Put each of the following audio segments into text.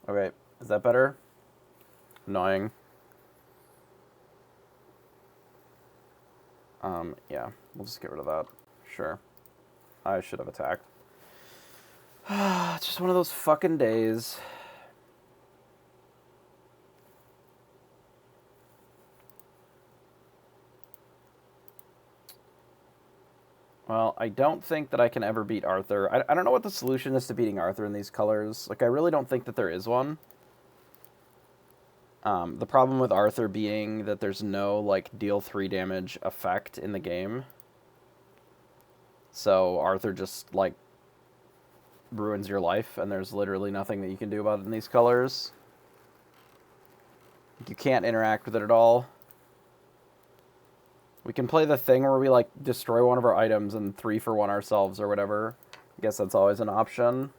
Okay, is that better? Annoying. Yeah, we'll just get rid of that. Sure. I should have attacked. It's just one of those fucking days. Well, I don't think that I can ever beat Arthur. I don't know what the solution is to beating Arthur in these colors. Like, I really don't think that there is one. The problem with Arthur being that there's no, like, deal 3 damage effect in the game. So Arthur just, like, ruins your life, and there's literally nothing that you can do about it in these colors. You can't interact with it at all. We can play the thing where we, like, destroy one of our items and 3 for 1 ourselves or whatever. I guess that's always an option.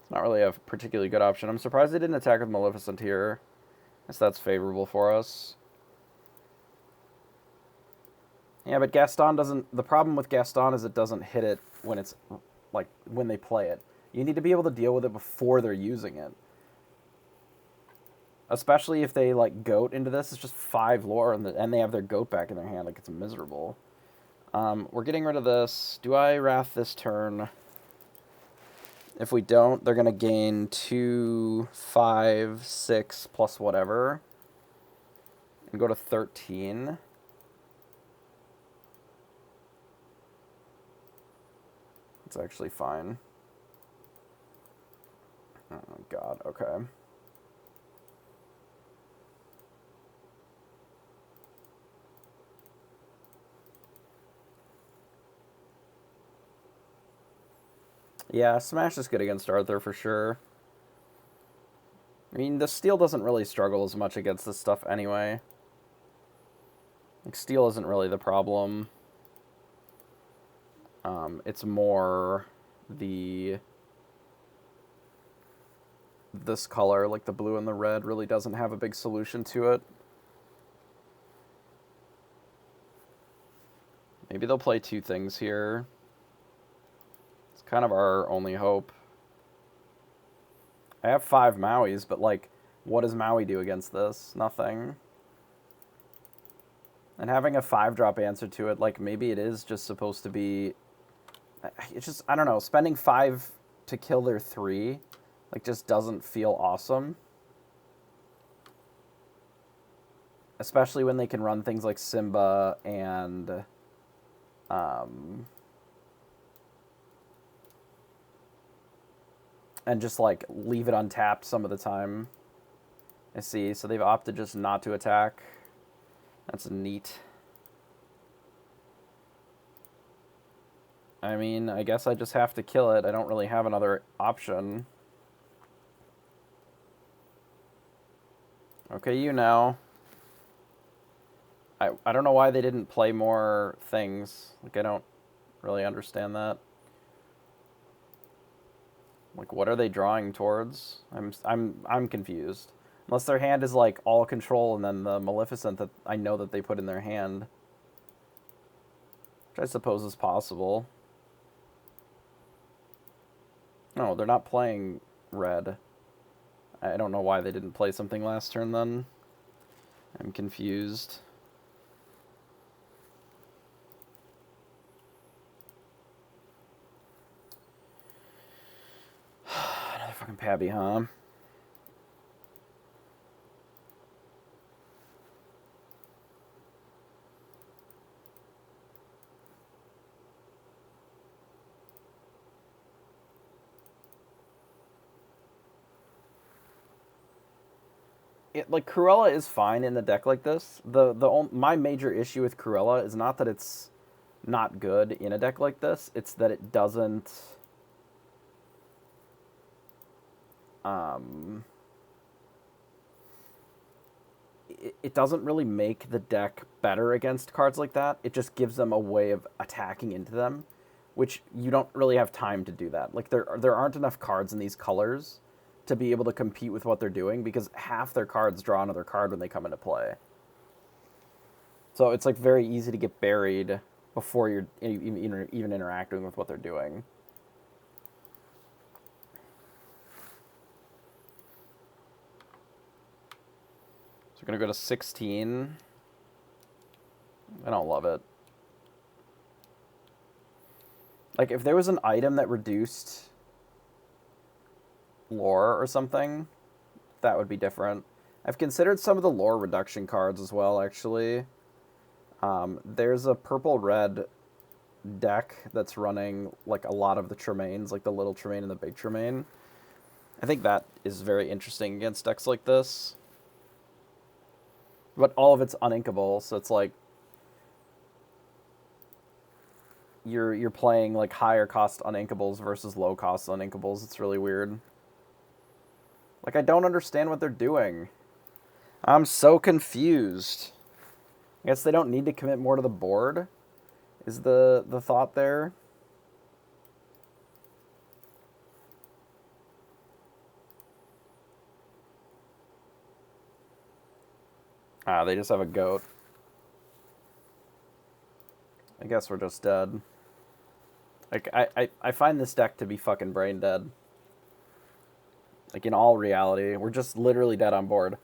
It's not really a particularly good option. I'm surprised they didn't attack with Maleficent here. I guess that's favorable for us. Yeah, but Gaston doesn't... The problem with Gaston is it doesn't hit it when it's, like, when they play it. You need to be able to deal with it before they're using it. Especially if they, like, goat into this. It's just 5 lore, and they have their goat back in their hand. Like, it's miserable. We're getting rid of this. Do I Wrath this turn? If we don't, they're going to gain 2, 5, 6, plus whatever. And go to 13. It's actually fine. Oh, God. Okay. Yeah, Smash is good against Arthur for sure. I mean, the steel doesn't really struggle as much against this stuff anyway. Like, steel isn't really the problem. It's more this color, like the blue and the red, really doesn't have a big solution to it. Maybe they'll play 2 things here. It's kind of our only hope. I have 5 Mauis, but, like, what does Maui do against this? Nothing. And having a 5-drop answer to it, like, maybe it is just supposed to be... It's just, I don't know, spending 5 to kill their 3, like, just doesn't feel awesome. Especially when they can run things like Simba and... and just, like, leave it untapped some of the time. I see, so they've opted just not to attack. That's neat. I mean, I guess I just have to kill it. I don't really have another option. Okay, you now. I don't know why they didn't play more things. Like, I don't really understand that. Like, what are they drawing towards? I'm confused. Unless their hand is, like, all control and then the Maleficent that I know that they put in their hand. Which I suppose is possible. No, they're not playing red. I don't know why they didn't play something last turn then. I'm confused. Another fucking Pabby, huh? Like, Cruella is fine in a deck like this. My major issue with Cruella is not that it's not good in a deck like this. It's that it doesn't... it doesn't really make the deck better against cards like that. It just gives them a way of attacking into them, which you don't really have time to do that. Like, there aren't enough cards in these colors to be able to compete with what they're doing because half their cards draw another card when they come into play. So it's, like, very easy to get buried before you're even interacting with what they're doing. we're going to go to 16. I don't love it. Like, if there was an item that reduced lore or something, that would be different. I've considered some of the lore reduction cards as well, actually. There's a purple-red deck that's running, like, a lot of the Tremaines, like the little Tremaine and the big Tremaine. I think that is very interesting against decks like this. But all of it's uninkable, so it's like you're playing like higher cost uninkables versus low cost uninkables. It's really weird. Like, I don't understand what they're doing. I'm so confused. I guess they don't need to commit more to the board, is the thought there. Ah, they just have a goat. I guess we're just dead. Like, I find this deck to be fucking brain dead. Like, in all reality, we're just literally dead on board.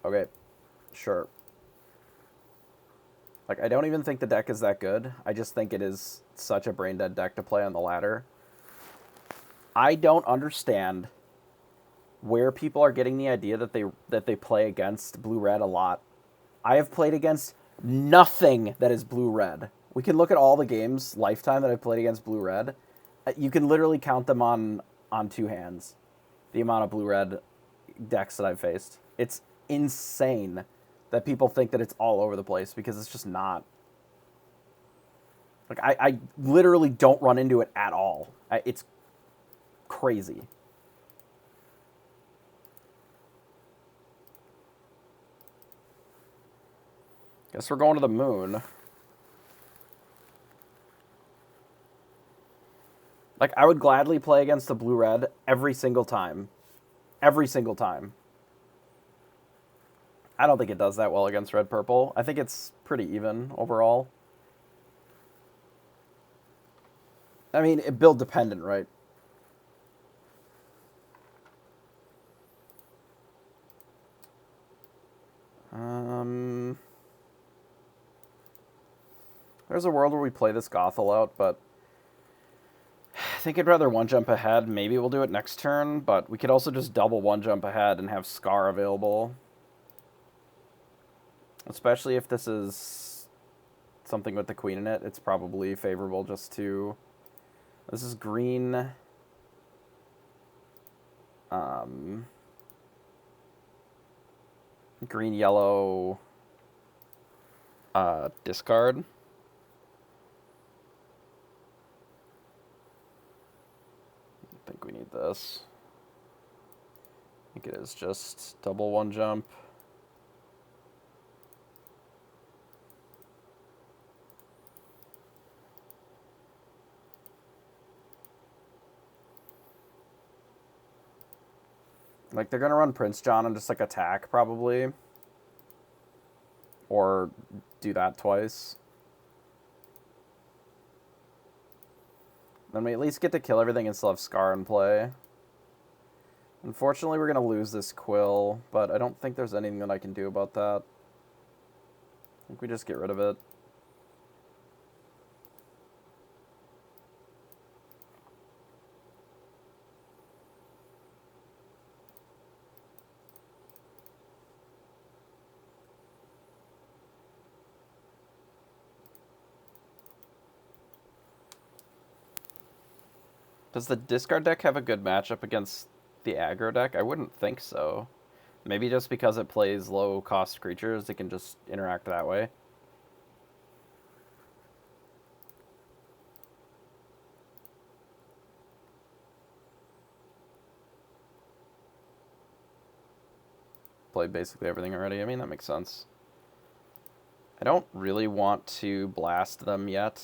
Okay, sure. Like, I don't even think the deck is that good. I just think it is such a brain dead deck to play on the ladder. I don't understand where people are getting the idea that they play against blue-red a lot. I have played against nothing that is blue-red. We can look at all the games lifetime that I've played against blue-red. You can literally count them on two hands, the amount of blue-red decks that I've faced. It's insane that people think that it's all over the place, because it's just not. Like, I literally don't run into it at all. It's crazy. Guess we're going to the moon. Like, I would gladly play against the blue-red every single time. Every single time. I don't think it does that well against red-purple. I think it's pretty even overall. I mean, build dependent, right? There's a world where we play this Gothel out, but I think I'd rather one jump ahead. Maybe we'll do it next turn, but we could also just double one jump ahead and have Scar available. Especially if this is something with the queen in it, it's probably favorable just to... This is green. Green, yellow, discard. I think we need this. I think it is just double one jump. Like, they're going to run Prince John and just, like, attack, probably. Or do that twice. Then we at least get to kill everything and still have Scar in play. Unfortunately, we're going to lose this Quill, but I don't think there's anything that I can do about that. I think we just get rid of it. Does the discard deck have a good matchup against the aggro deck? I wouldn't think so. Maybe just because it plays low-cost creatures, it can just interact that way. Played basically everything already. I mean, that makes sense. I don't really want to blast them yet.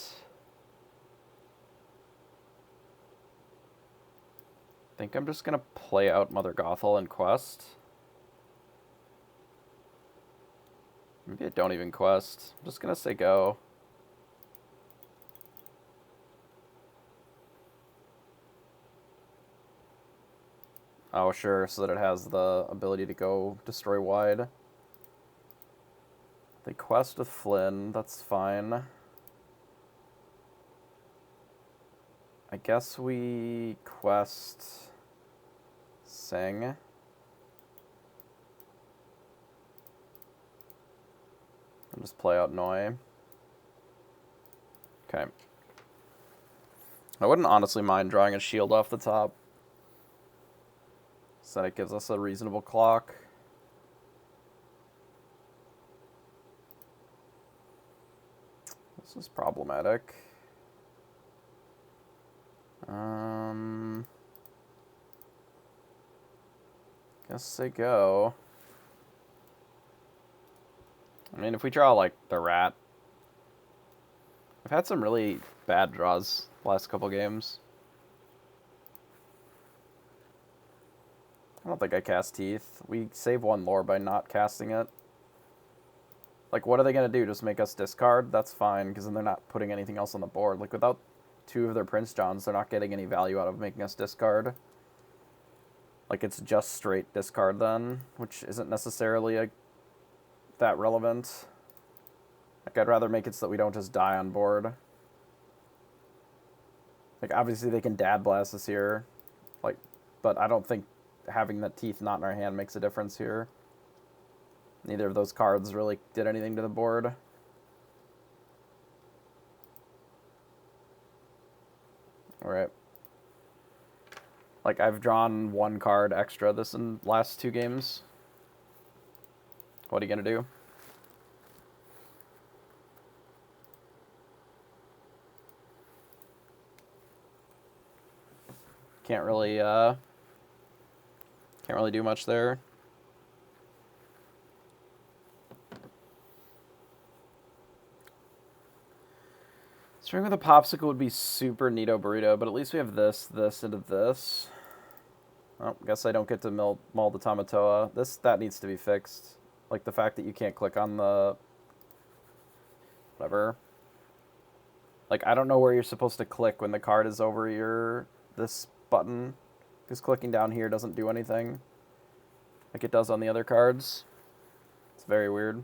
I think I'm just going to play out Mother Gothel and quest. Maybe I don't even quest. I'm just going to say go. Oh, sure, so that it has the ability to go destroy wide. They quest with Flynn, that's fine. I guess we quest Sing. And just play out Noi. Okay. I wouldn't honestly mind drawing a shield off the top, so that it gives us a reasonable clock. This is problematic. Guess they go. I mean, if we draw, like, the rat. I've had some really bad draws the last couple games. I don't think I cast Teeth. We save one lore by not casting it. Like, what are they going to do? Just make us discard? That's fine, because then they're not putting anything else on the board. Like, without two of their Prince Johns, they're not getting any value out of making us discard. Like, it's just straight discard then, which isn't necessarily that relevant. Like, I'd rather make it so that we don't just die on board. Like, obviously they can Dad Blast us here. Like, but I don't think having the Teeth not in our hand makes a difference here. Neither of those cards really did anything to the board. Alright. Like, I've drawn one card extra this in last two games. What are you gonna do? Can't really do much there. String with a Popsicle would be super neato burrito, but at least we have this into this. Oh, guess I don't get to mull the Tamatoa. That needs to be fixed. Like, the fact that you can't click on the... whatever. Like, I don't know where you're supposed to click when the card is over this button. Because clicking down here doesn't do anything. Like it does on the other cards. It's very weird.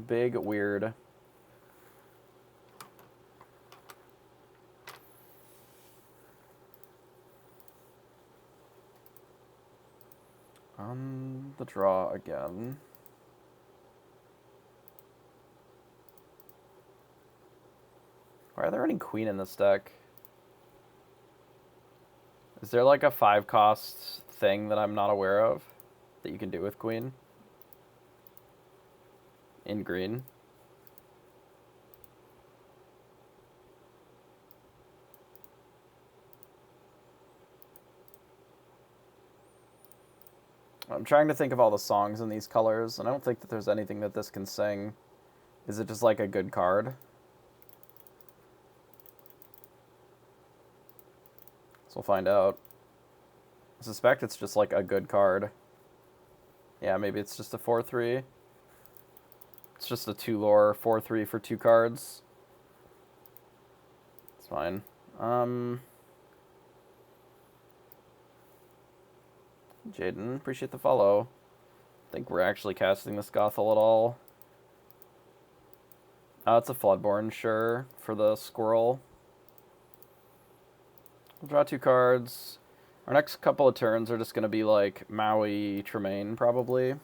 Big weird. On the draw again. Why are there any Queen in this deck? Is there like a 5-cost thing that I'm not aware of that you can do with Queen? In green? I'm trying to think of all the songs in these colors, and I don't think that there's anything that this can sing. Is it just like a good card? So we'll find out. I suspect it's just like a good card. Yeah, maybe it's just a 4/3. It's just a 2-lore 4/3 for 2 cards. It's fine. Jaden, appreciate the follow. I think we're actually casting this Gothel at all. Oh, it's a Floodborn, sure, for the squirrel. We'll draw 2 cards. Our next couple of turns are just going to be like Maui Tremaine, probably.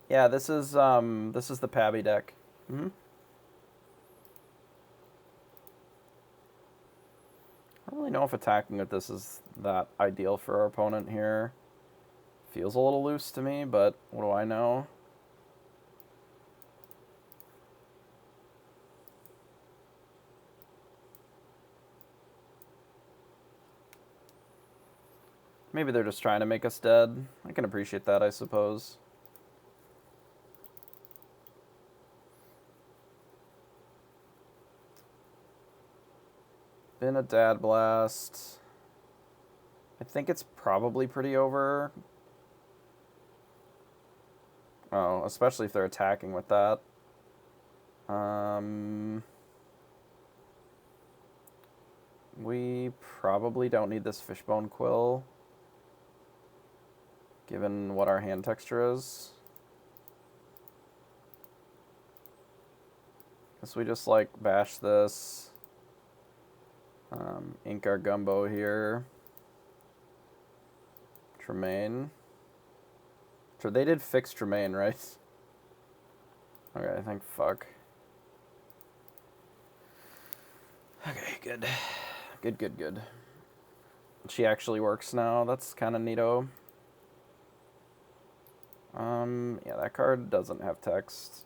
Yeah, this is the Pabby deck. Mm-hmm. I don't really know if attacking with this is that ideal for our opponent here. Feels a little loose to me, but what do I know? Maybe they're just trying to make us dead. I can appreciate that, I suppose. Been a Dad Blast. I think it's probably pretty over. Oh, especially if they're attacking with that. We probably don't need this fishbone quill, given what our hand texture is. Guess we just, like, bash this. Ink our gumbo here. Tremaine. They did fix Tremaine, right? Okay, I think fuck. Okay, good. Good. She actually works now. That's kind of neato. Yeah, that card doesn't have text.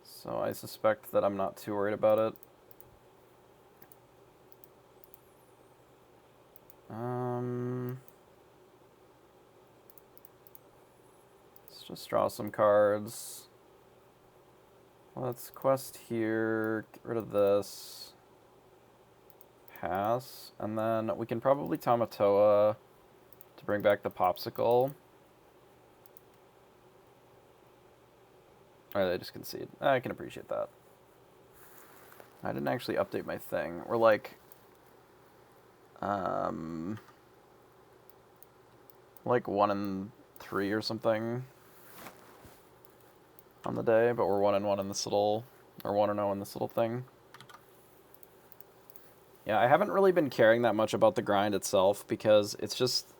So I suspect that I'm not too worried about it. Let's just draw some cards. Let's quest here, get rid of this. Pass, and then we can probably Tamatoa to bring back the Popsicle. Or they just concede. I can appreciate that. I didn't actually update my thing. We're like 1 in 3 or something on the day, but we're 1 in 1 in this little, or 1-0 in this little thing. Yeah, I haven't really been caring that much about the grind itself because it's just,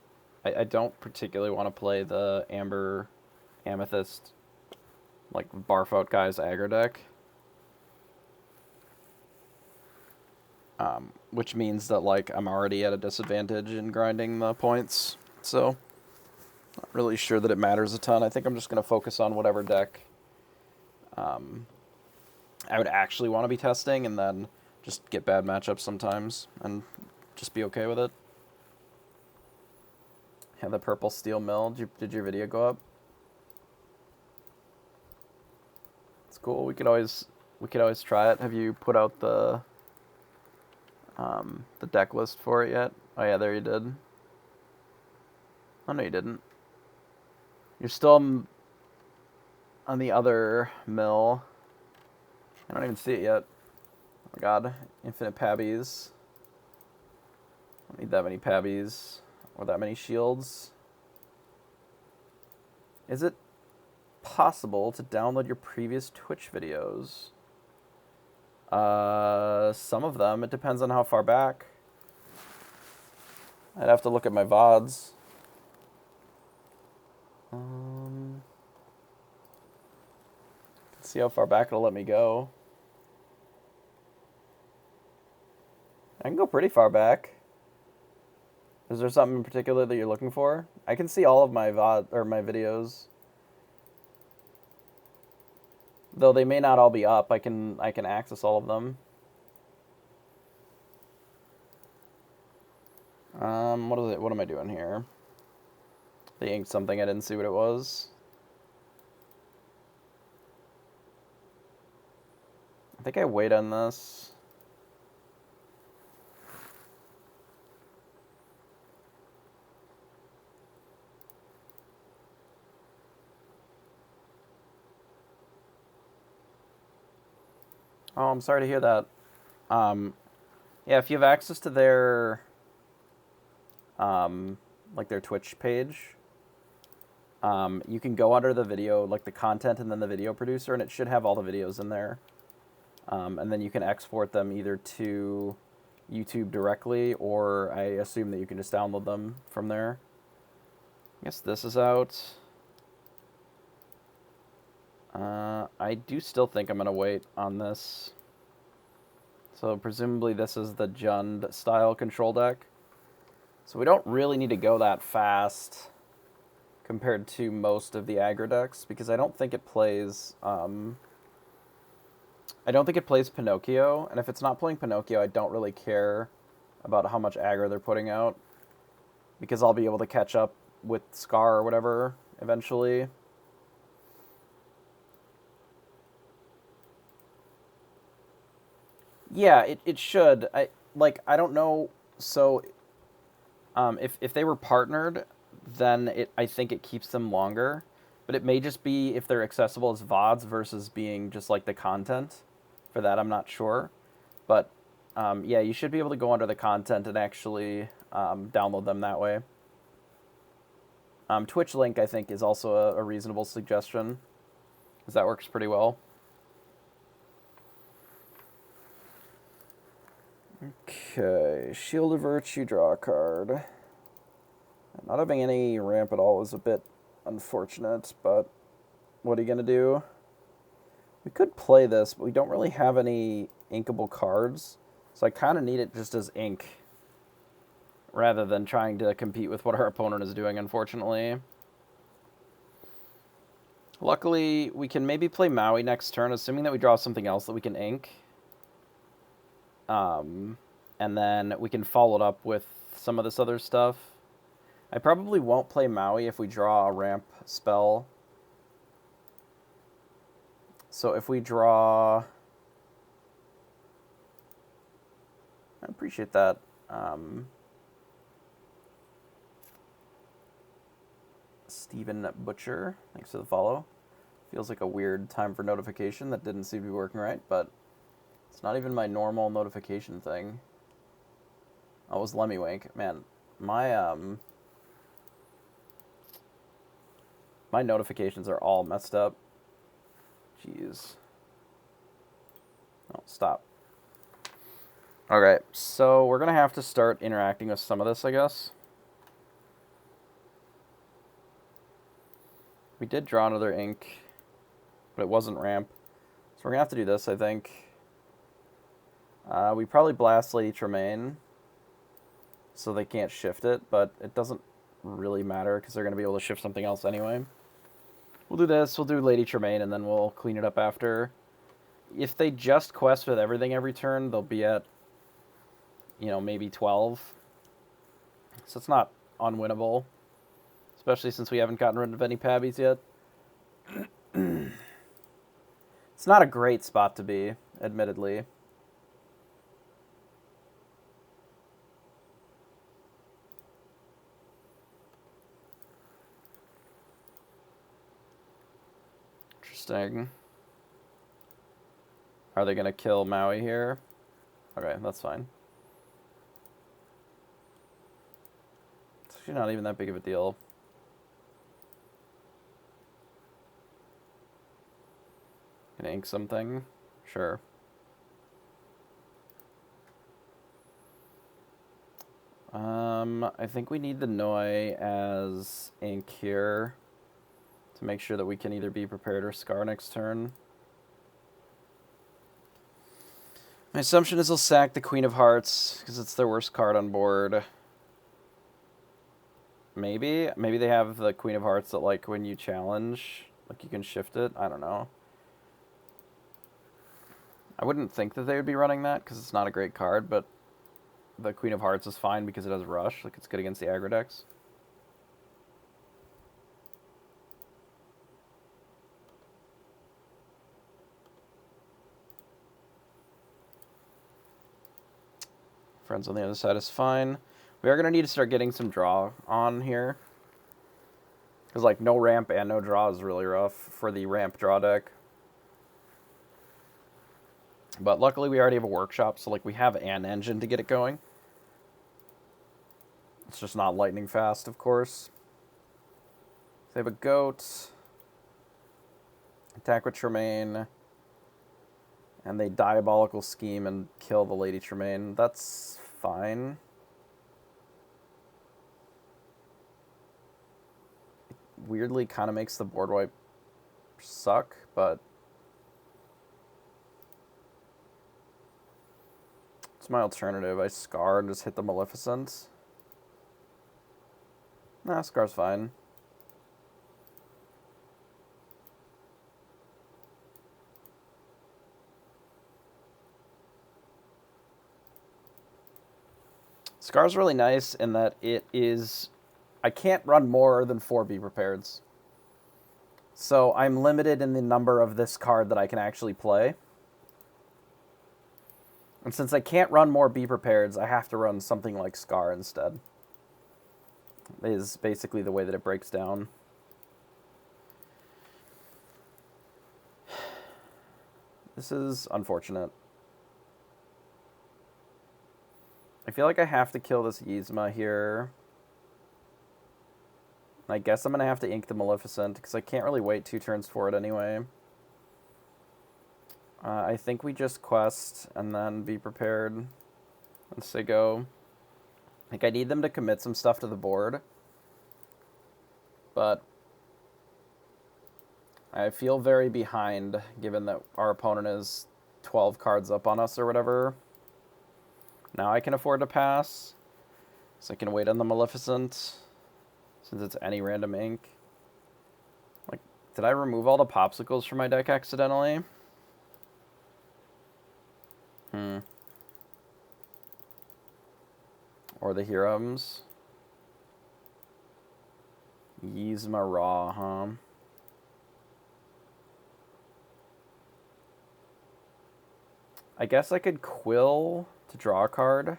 I don't particularly want to play the Amber Amethyst, like, barf out guys aggro deck. Which means that, like, I'm already at a disadvantage in grinding the points, so not really sure that it matters a ton. I think I'm just going to focus on whatever deck I would actually want to be testing, and then just get bad matchups sometimes, and just be okay with it. Yeah, the purple steel mill. Did your video go up? It's cool. We could always try it. Have you put out the deck list for it yet? Oh yeah, there you did. Oh no, you didn't. You're still on the other mill. I don't even see it yet. Oh my god, infinite pabbies. Don't need that many pabbies or that many shields. Is it possible to download your previous Twitch videos? Some of them. It depends on how far back. I'd have to look at my VODs. See how far back it'll let me go. I can go pretty far back. Is there something in particular that you're looking for? I can see all of my VOD or my videos. Though they may not all be up, I can access all of them. What is it? What am I doing here? They inked something, I didn't see what it was. I think I wait on this. Oh, I'm sorry to hear that. Yeah, if you have access to their, like their Twitch page, you can go under the video, like the content and then the video producer, and it should have all the videos in there. And then you can export them either to YouTube directly, or I assume that you can just download them from there. I guess this is out. I do still think I'm going to wait on this. So presumably this is the Jund style control deck. So we don't really need to go that fast compared to most of the aggro decks, because I don't think it plays Pinocchio, and if it's not playing Pinocchio, I don't really care about how much aggro they're putting out, because I'll be able to catch up with Scar or whatever eventually. Yeah, it should. I don't know. So, if they were partnered, then I think it keeps them longer. But it may just be if they're accessible as VODs versus being just like the content. For that, I'm not sure. But Yeah, you should be able to go under the content and actually download them that way. Twitch link, I think, is also a reasonable suggestion, because that works pretty well. Okay, Shield of Virtue, draw a card. Not having any ramp at all is a bit unfortunate, but what are you going to do? We could play this, but we don't really have any inkable cards, so I kind of need it just as ink, rather than trying to compete with what our opponent is doing, unfortunately. Luckily, we can maybe play Maui next turn, assuming that we draw something else that we can ink. And then we can follow it up with some of this other stuff. I probably won't play Maui if we draw a ramp spell. So if we draw... I appreciate that. Stephen Butcher, thanks for the follow. Feels like a weird time for notification that didn't seem to be working right, but it's not even my normal notification thing. Oh, it was Lemmywink. Man, my my notifications are all messed up. Jeez. Oh, stop. Alright, so we're going to have to start interacting with some of this, I guess. We did draw another ink, but it wasn't ramp. So we're going to have to do this, I think. We probably blast Lady Tremaine, so they can't shift it, but it doesn't really matter, because they're going to be able to shift something else anyway. We'll do this, we'll do Lady Tremaine, and then we'll clean it up after. If they just quest with everything every turn, they'll be at, you know, maybe 12. So it's not unwinnable, especially since we haven't gotten rid of any Pabbies yet. It's not a great spot to be, admittedly. Interesting. Are they going to kill Maui here? Okay, that's fine. It's actually not even that big of a deal. Can ink something? Sure. I think we need the Noi as ink here to make sure that we can either be prepared or scar next turn. My assumption is they'll sack the Queen of Hearts because it's their worst card on board. Maybe they have the Queen of Hearts that, like, when you challenge, like, you can shift it. I don't know. I wouldn't think that they would be running that because it's not a great card, but the Queen of Hearts is fine because it has Rush. Like, it's good against the aggro decks. Friends on the other side is fine. We are going to need to start getting some draw on here. Because, like, no ramp and no draw is really rough for the ramp draw deck. But luckily we already have a workshop, so, like, we have an engine to get it going. It's just not lightning fast, of course. They have a goat. Attack with Tremaine. And they diabolical scheme and kill the Lady Tremaine. That's fine. It weirdly kind of makes the board wipe suck, but it's my alternative. I scar and just hit the Maleficent. Nah, scar's fine. Scar's really nice in that it is... I can't run more than 4 Be Prepareds. So I'm limited in the number of this card that I can actually play. And since I can't run more Be Prepareds, I have to run something like Scar instead. Is basically the way that it breaks down. This is unfortunate. I feel like I have to kill this Yzma here. I guess I'm going to have to ink the Maleficent, because I can't really wait 2 turns for it anyway. I think we just quest, and then be prepared. Once they go. Like, I need them to commit some stuff to the board. But I feel very behind, given that our opponent is 12 cards up on us or whatever. Now I can afford to pass. So I can wait on the Maleficent. Since it's any random ink. Like, did I remove all the popsicles from my deck accidentally? Or the Hirams. Yzma Raw, huh? I guess I could Quill to draw a card.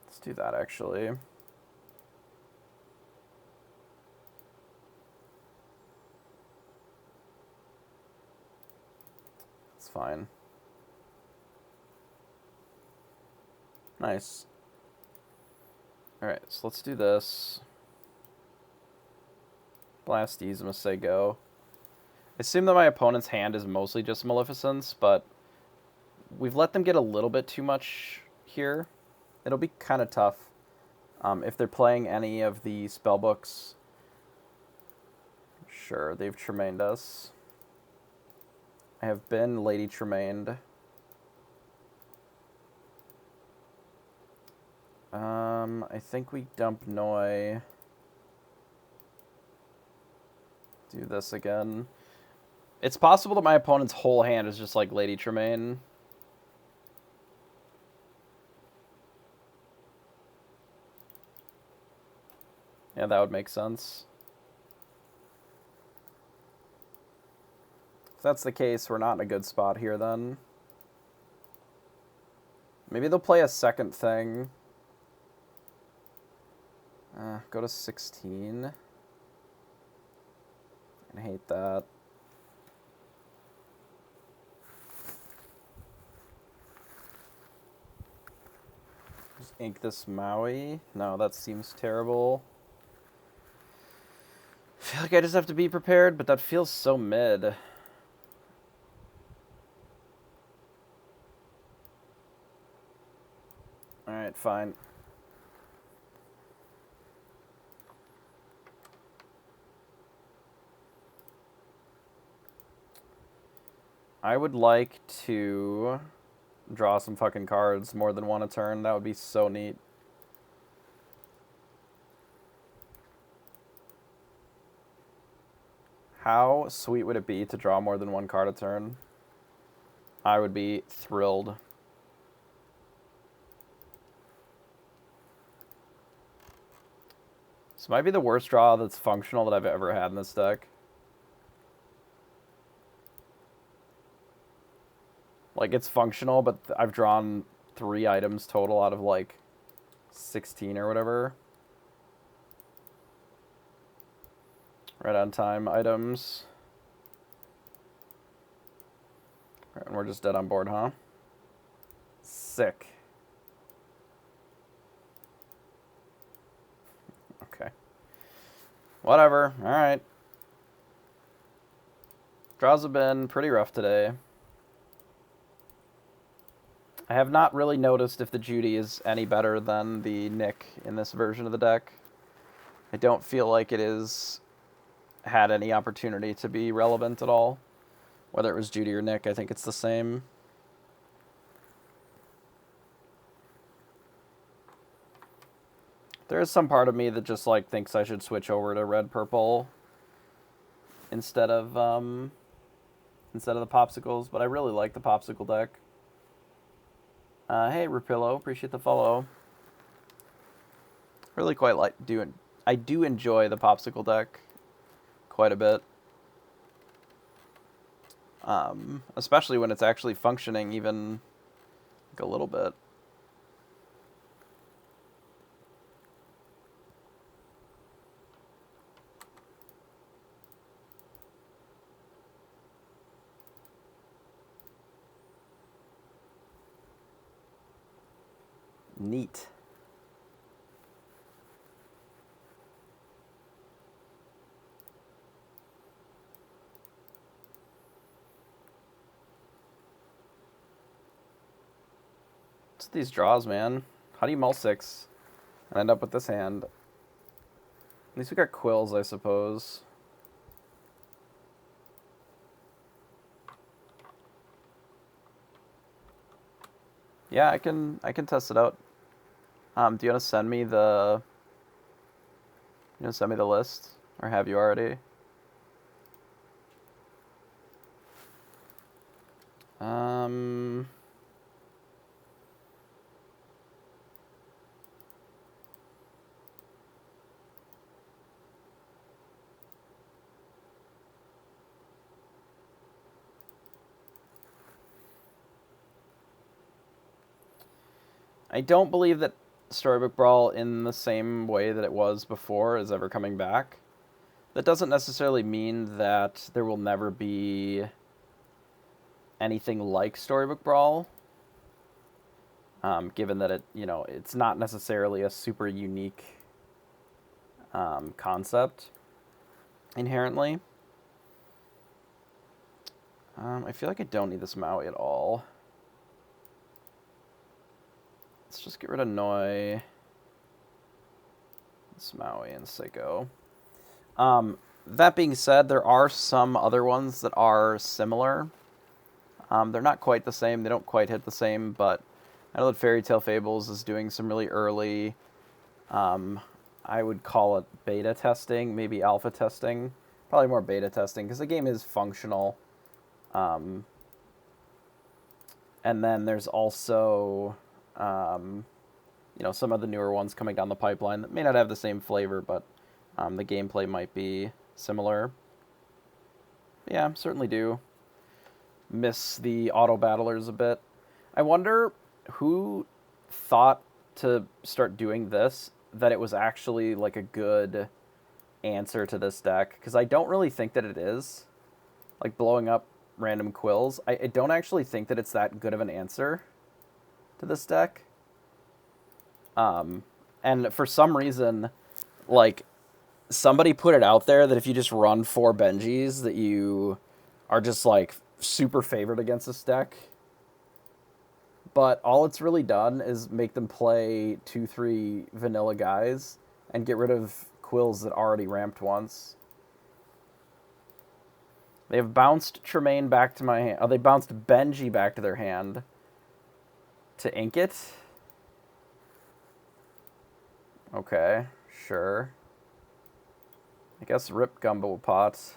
Let's do that, actually. It's fine. Nice. Alright, so let's do this. Blast Yzma, say go. I assume that my opponent's hand is mostly just Maleficents, but we've let them get a little bit too much here. It'll be kind of tough if they're playing any of the spellbooks. Sure, they've Tremained us. I have been Lady Tremained. I think we dump Noi. Do this again. It's possible that my opponent's whole hand is just like Lady Tremaine. Yeah, that would make sense. If that's the case, we're not in a good spot here then. Maybe they'll play a second thing. Go to 16. I hate that. Just ink this Maui. No, that seems terrible. I feel like I just have to be prepared, but that feels so mid. Alright, fine. I would like to draw some fucking cards more than one a turn. That would be so neat. How sweet would it be to draw more than one card a turn? I would be thrilled. This might be the worst draw that's functional that I've ever had in this deck. Like, it's functional, but I've drawn 3 items total out of, like, 16 or whatever. Right on time items. Right, and we're just dead on board, huh? Sick. Okay. Whatever. Alright. Draws have been pretty rough today. I have not really noticed if the Judy is any better than the Nick in this version of the deck. I don't feel like it is had any opportunity to be relevant at all. Whether it was Judy or Nick, I think it's the same. There is some part of me that just like thinks I should switch over to red-purple instead of the popsicles, but I really like the popsicle deck. Hey, Rapillo, appreciate the follow. Really quite like I do enjoy the popsicle deck quite a bit. Especially when it's actually functioning even like a little bit. Neat. What's these draws, man? How do you mull 6 and end up with this hand? At least we got quills, I suppose. Yeah, I can test it out. Do you want to send me the list, or have you already? I don't believe that Storybook Brawl, in the same way that it was before, is ever coming back. That doesn't necessarily mean that there will never be anything like Storybook Brawl, given that it's not necessarily a super unique concept inherently. I feel like I don't need this Maui at all. Let's just get rid of Noi, this Maui, and Seiko. That being said, there are some other ones that are similar. They're not quite the same. They don't quite hit the same, but I know that Fairy Tale Fables is doing some really early, I would call it beta testing, maybe alpha testing. Probably more beta testing, because the game is functional. And then there's also, some of the newer ones coming down the pipeline that may not have the same flavor, but the gameplay might be similar. Yeah, certainly do miss the auto battlers a bit. I wonder who thought to start doing this, that it was actually like a good answer to this deck, because I don't really think that it is. Like blowing up random quills, I don't actually think that it's that good of an answer to this deck. And for some reason, like, somebody put it out there that if you just run 4 Benjis, that you are just, like, super favored against this deck. But all it's really done is make them play 2-3 vanilla guys and get rid of quills that already ramped once. They have bounced Tremaine back to my hand. Oh, they bounced Benji back to their hand to ink it. Okay, sure. I guess rip Gumbo Pot.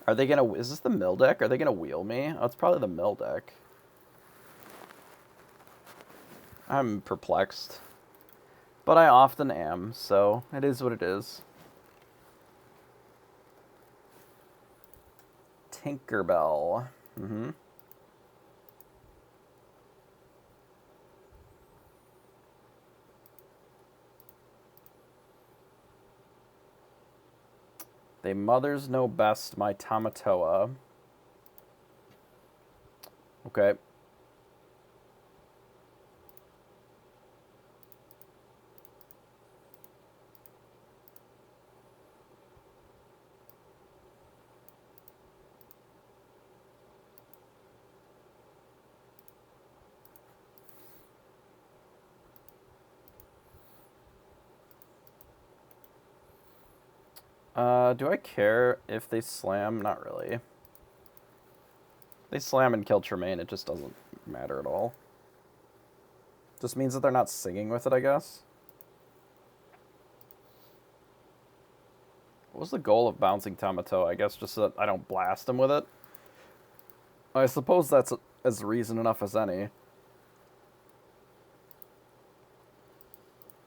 Are they gonna... Is this the mill deck? Are they gonna wheel me? Oh, it's probably the mill deck. I'm perplexed. But I often am, so it is what it is. Tinkerbell. Mm-hmm. They mothers know best, my Tamatoa. Okay. Do I care if they slam? Not really. If they slam and kill Tremaine, it just doesn't matter at all. Just means that they're not singing with it, I guess. What was the goal of bouncing Tamato? I guess just so that I don't blast him with it. I suppose that's as reason enough as any.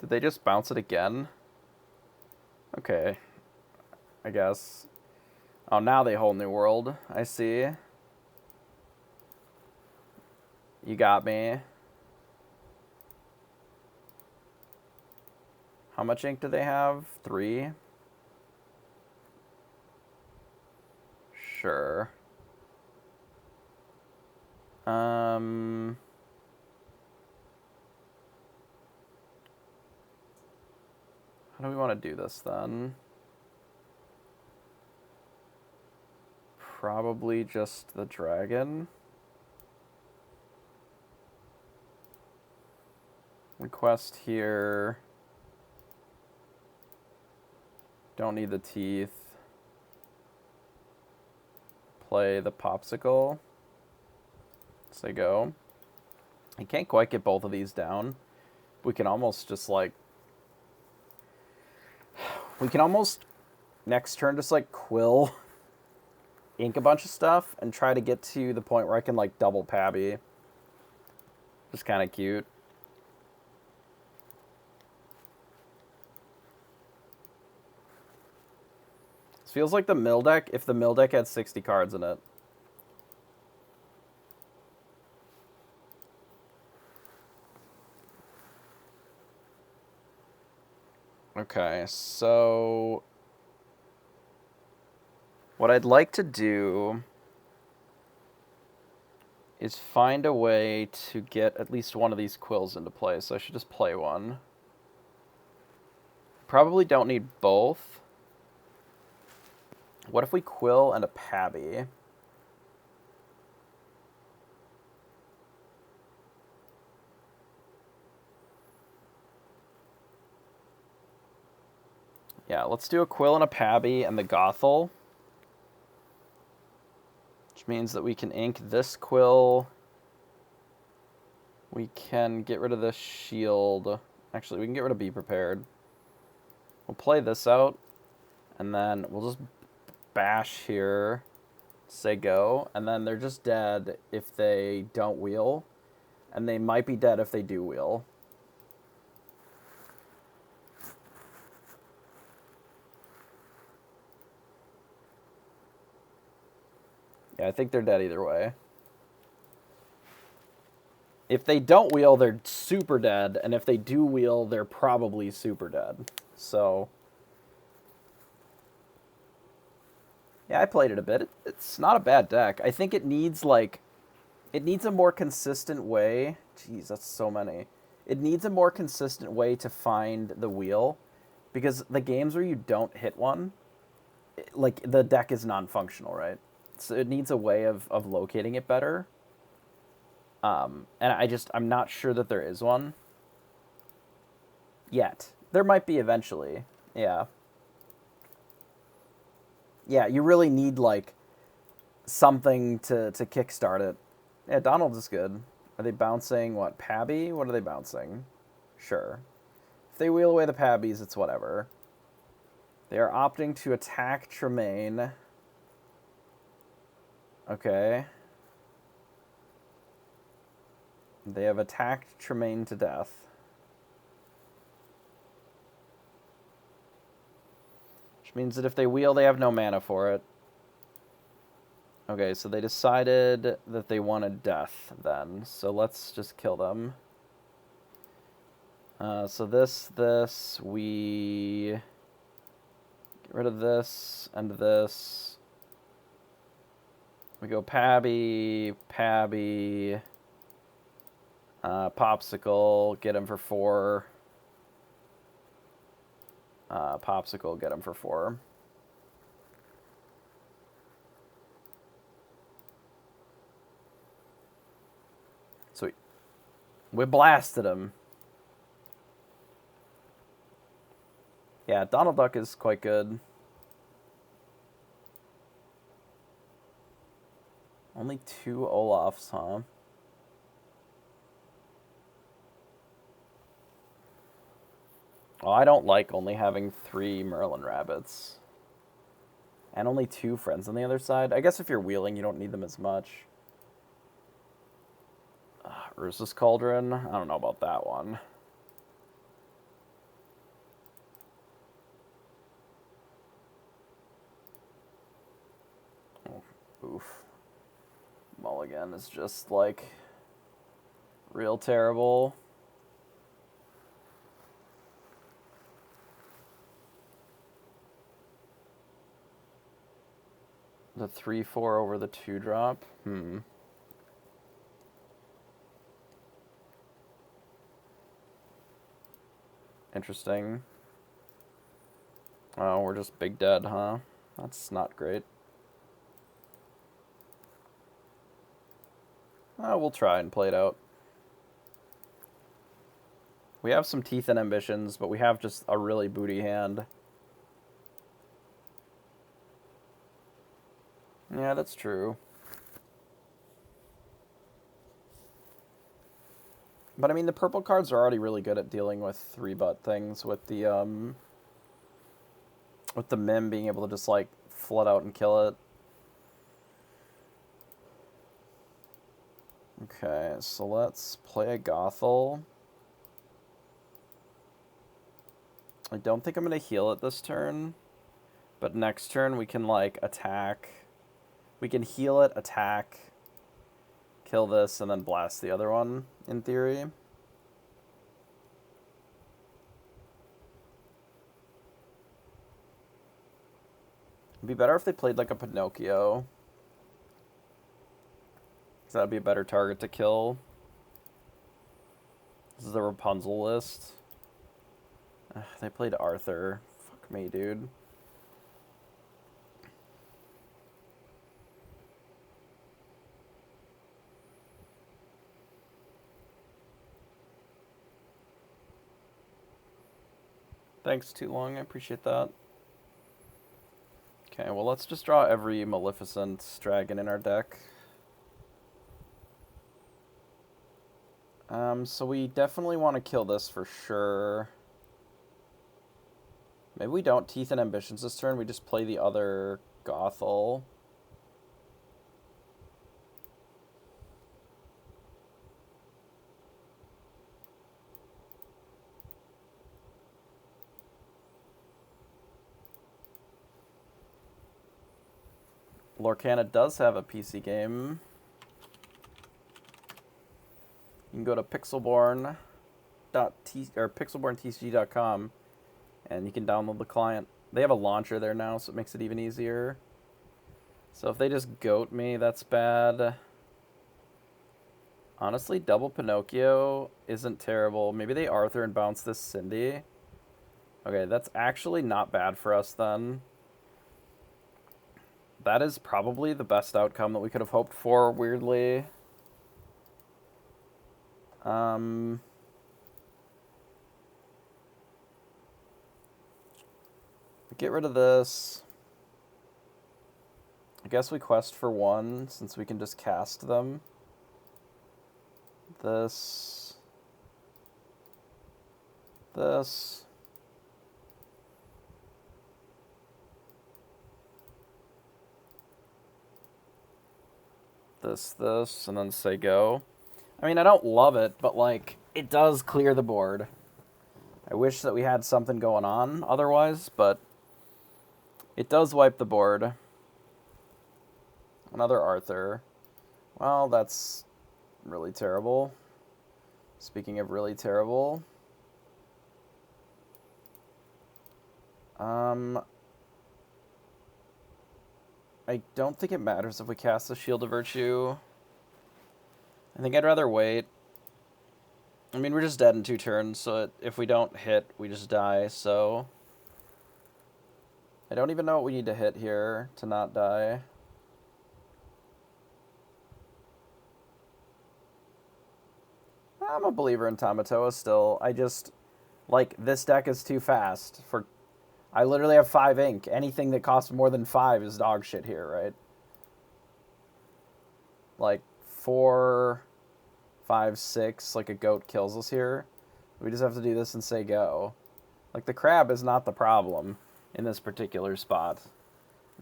Did they just bounce it again? Okay. I guess. Oh, now they hold New World. I see. You got me. How much ink do they have? 3? Sure. How do we want to do this then? Probably just the dragon. Request here. Don't need the teeth. Play the popsicle. Say go. I can't quite get both of these down. We can almost just like... We can almost next turn just like quill ink a bunch of stuff and try to get to the point where I can like double Pabby. Just kind of cute. This feels like the mill deck if the mill deck had 60 cards in it. Okay, so what I'd like to do is find a way to get at least one of these quills into play, so I should just play one. Probably don't need both. What if we quill and a Pabby? Yeah, let's do a quill and a Pabby and the Gothel. Which means that we can ink this quill. We can get rid of this shield. Actually, we can get rid of Be Prepared. We'll play this out. And then we'll just bash here. Say go. And then they're just dead if they don't wheel. And they might be dead if they do wheel. Yeah, I think they're dead either way. If they don't wheel, they're super dead. And if they do wheel, they're probably super dead. So... yeah, I played it a bit. It's not a bad deck. I think it needs, like... it needs a more consistent way... jeez, that's so many. It needs a more consistent way to find the wheel. Because the games where you don't hit one... like, the deck is non-functional, right? So it needs a way of locating it better. And I'm not sure that there is one. Yet. There might be eventually. Yeah. Yeah, you really need, like, something to kickstart it. Yeah, Donald is good. Are they bouncing, what, Pabby? What are they bouncing? Sure. If they wheel away the Pabbies, it's whatever. They are opting to attack Tremaine. Okay. They have attacked Tremaine to death. Which means that if they wheel, they have no mana for it. Okay, so they decided that they wanted death then. So let's just kill them. So we get rid of this and this. We go Pabby, Pabby, Popsicle, get him for 4. Popsicle, get him for 4. Sweet. We blasted him. Yeah, Donald Duck is quite good. Only 2 Olafs, huh? Well, I don't like only having 3 Merlin Rabbits. And only 2 friends on the other side. I guess if you're wheeling, you don't need them as much. Urza's Cauldron? I don't know about that one. Oh, oof. Mulligan is just, like, real terrible. The 3/4 over the 2-drop? Interesting. Oh, we're just big dead, huh? That's not great. Oh, we'll try and play it out. We have some teeth and ambitions, but we have just a really booty hand. Yeah, that's true. But I mean, the purple cards are already really good at dealing with 3-butt things with the Mim being able to just like flood out and kill it. Okay, so let's play a Gothel. I don't think I'm going to heal it this turn, but next turn we can like attack. We can heal it, attack, kill this, and then blast the other one, in theory. It'd be better if they played like a Pinocchio. Because that'd be a better target to kill. This is the Rapunzel list. They played Arthur. Fuck me, dude. Thanks, Too Long. I appreciate that. Okay, well, let's just draw every Maleficent dragon in our deck. So we definitely want to kill this for sure. Maybe we don't Teeth and Ambitions this turn. We just play the other Gothel. Lorcana does have a PC game. You can go to pixelborn.tcg.com and you can download the client. They have a launcher there now, so it makes it even easier. So if they just goat me, that's bad. Honestly, double Pinocchio isn't terrible. Maybe they Arthur and bounce this Cindy. Okay, that's actually not bad for us then. That is probably the best outcome that we could have hoped for, weirdly. Get rid of this. I guess we quest for 1, since we can just cast them. This. This. This, and then say go. I mean, I don't love it, but, like, it does clear the board. I wish that we had something going on otherwise, but it does wipe the board. Another Arthur. Well, that's really terrible. Speaking of really terrible. I don't think it matters if we cast the Shield of Virtue. I think I'd rather wait. I mean, we're just dead in 2 turns, so if we don't hit, we just die, so I don't even know what we need to hit here to not die. I'm a believer in Tamatoa still. I just, like, this deck is too fast for... I literally have 5 ink. Anything that costs more than 5 is dog shit here, right? Like, 4, 5, 6, like a goat kills us here. We just have to do this and say go. Like, the crab is not the problem in this particular spot.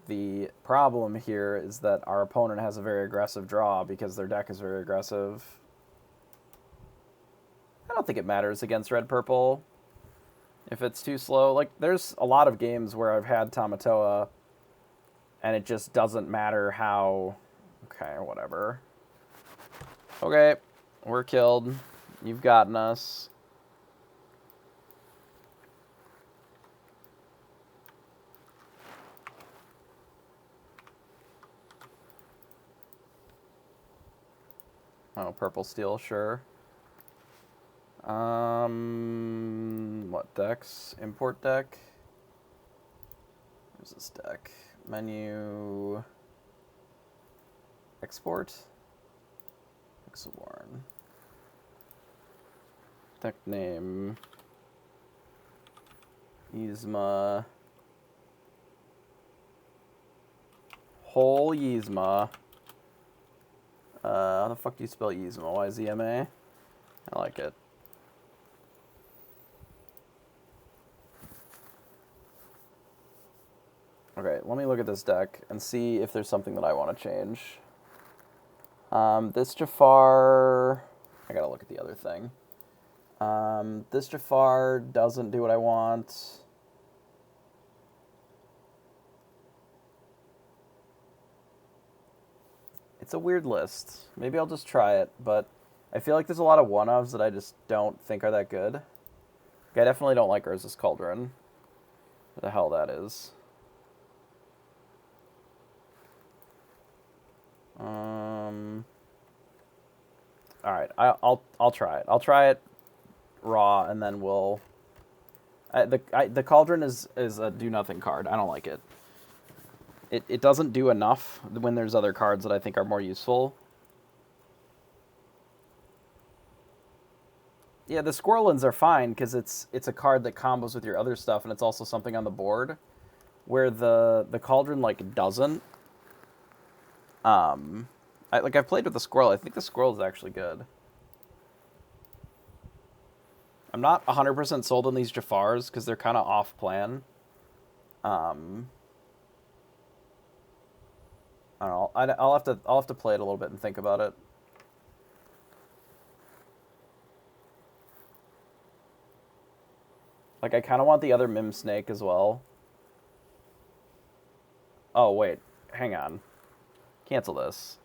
The problem here is that our opponent has a very aggressive draw because their deck is very aggressive. I don't think it matters against red-purple. If it's too slow, like, there's a lot of games where I've had Tamatoa, and it just doesn't matter how... Okay, whatever. Okay, we're killed. You've gotten us. Oh, purple steel, sure. What decks? Import deck. Where's this deck? Menu. Export. Pixelborn. Deck name. Yzma. Whole Yzma. How the fuck do you spell Yzma? Y-Z-M-A? I like it. Okay, let me look at this deck and see if there's something that I want to change. This Jafar... I gotta look at the other thing. This Jafar doesn't do what I want. It's a weird list. Maybe I'll just try it, but I feel like there's a lot of one-ofs that I just don't think are that good. I definitely don't like Urza's Cauldron. What the hell that is. Alright, I'll try it. I'll try it raw, and then we'll... the Cauldron is a do-nothing card. I don't like it. It doesn't do enough when there's other cards that I think are more useful. Yeah, the Squirrelins are fine, because it's a card that combos with your other stuff, and it's also something on the board, where the Cauldron, like, doesn't. I've played with the Squirrel. I think the Squirrel is actually good. I'm not 100% sold on these Jafars, because they're kind of off-plan. I don't know. I'll have to play it a little bit and think about it. Like, I kind of want the other Mim Snake as well. Oh, wait. Hang on. Cancel this.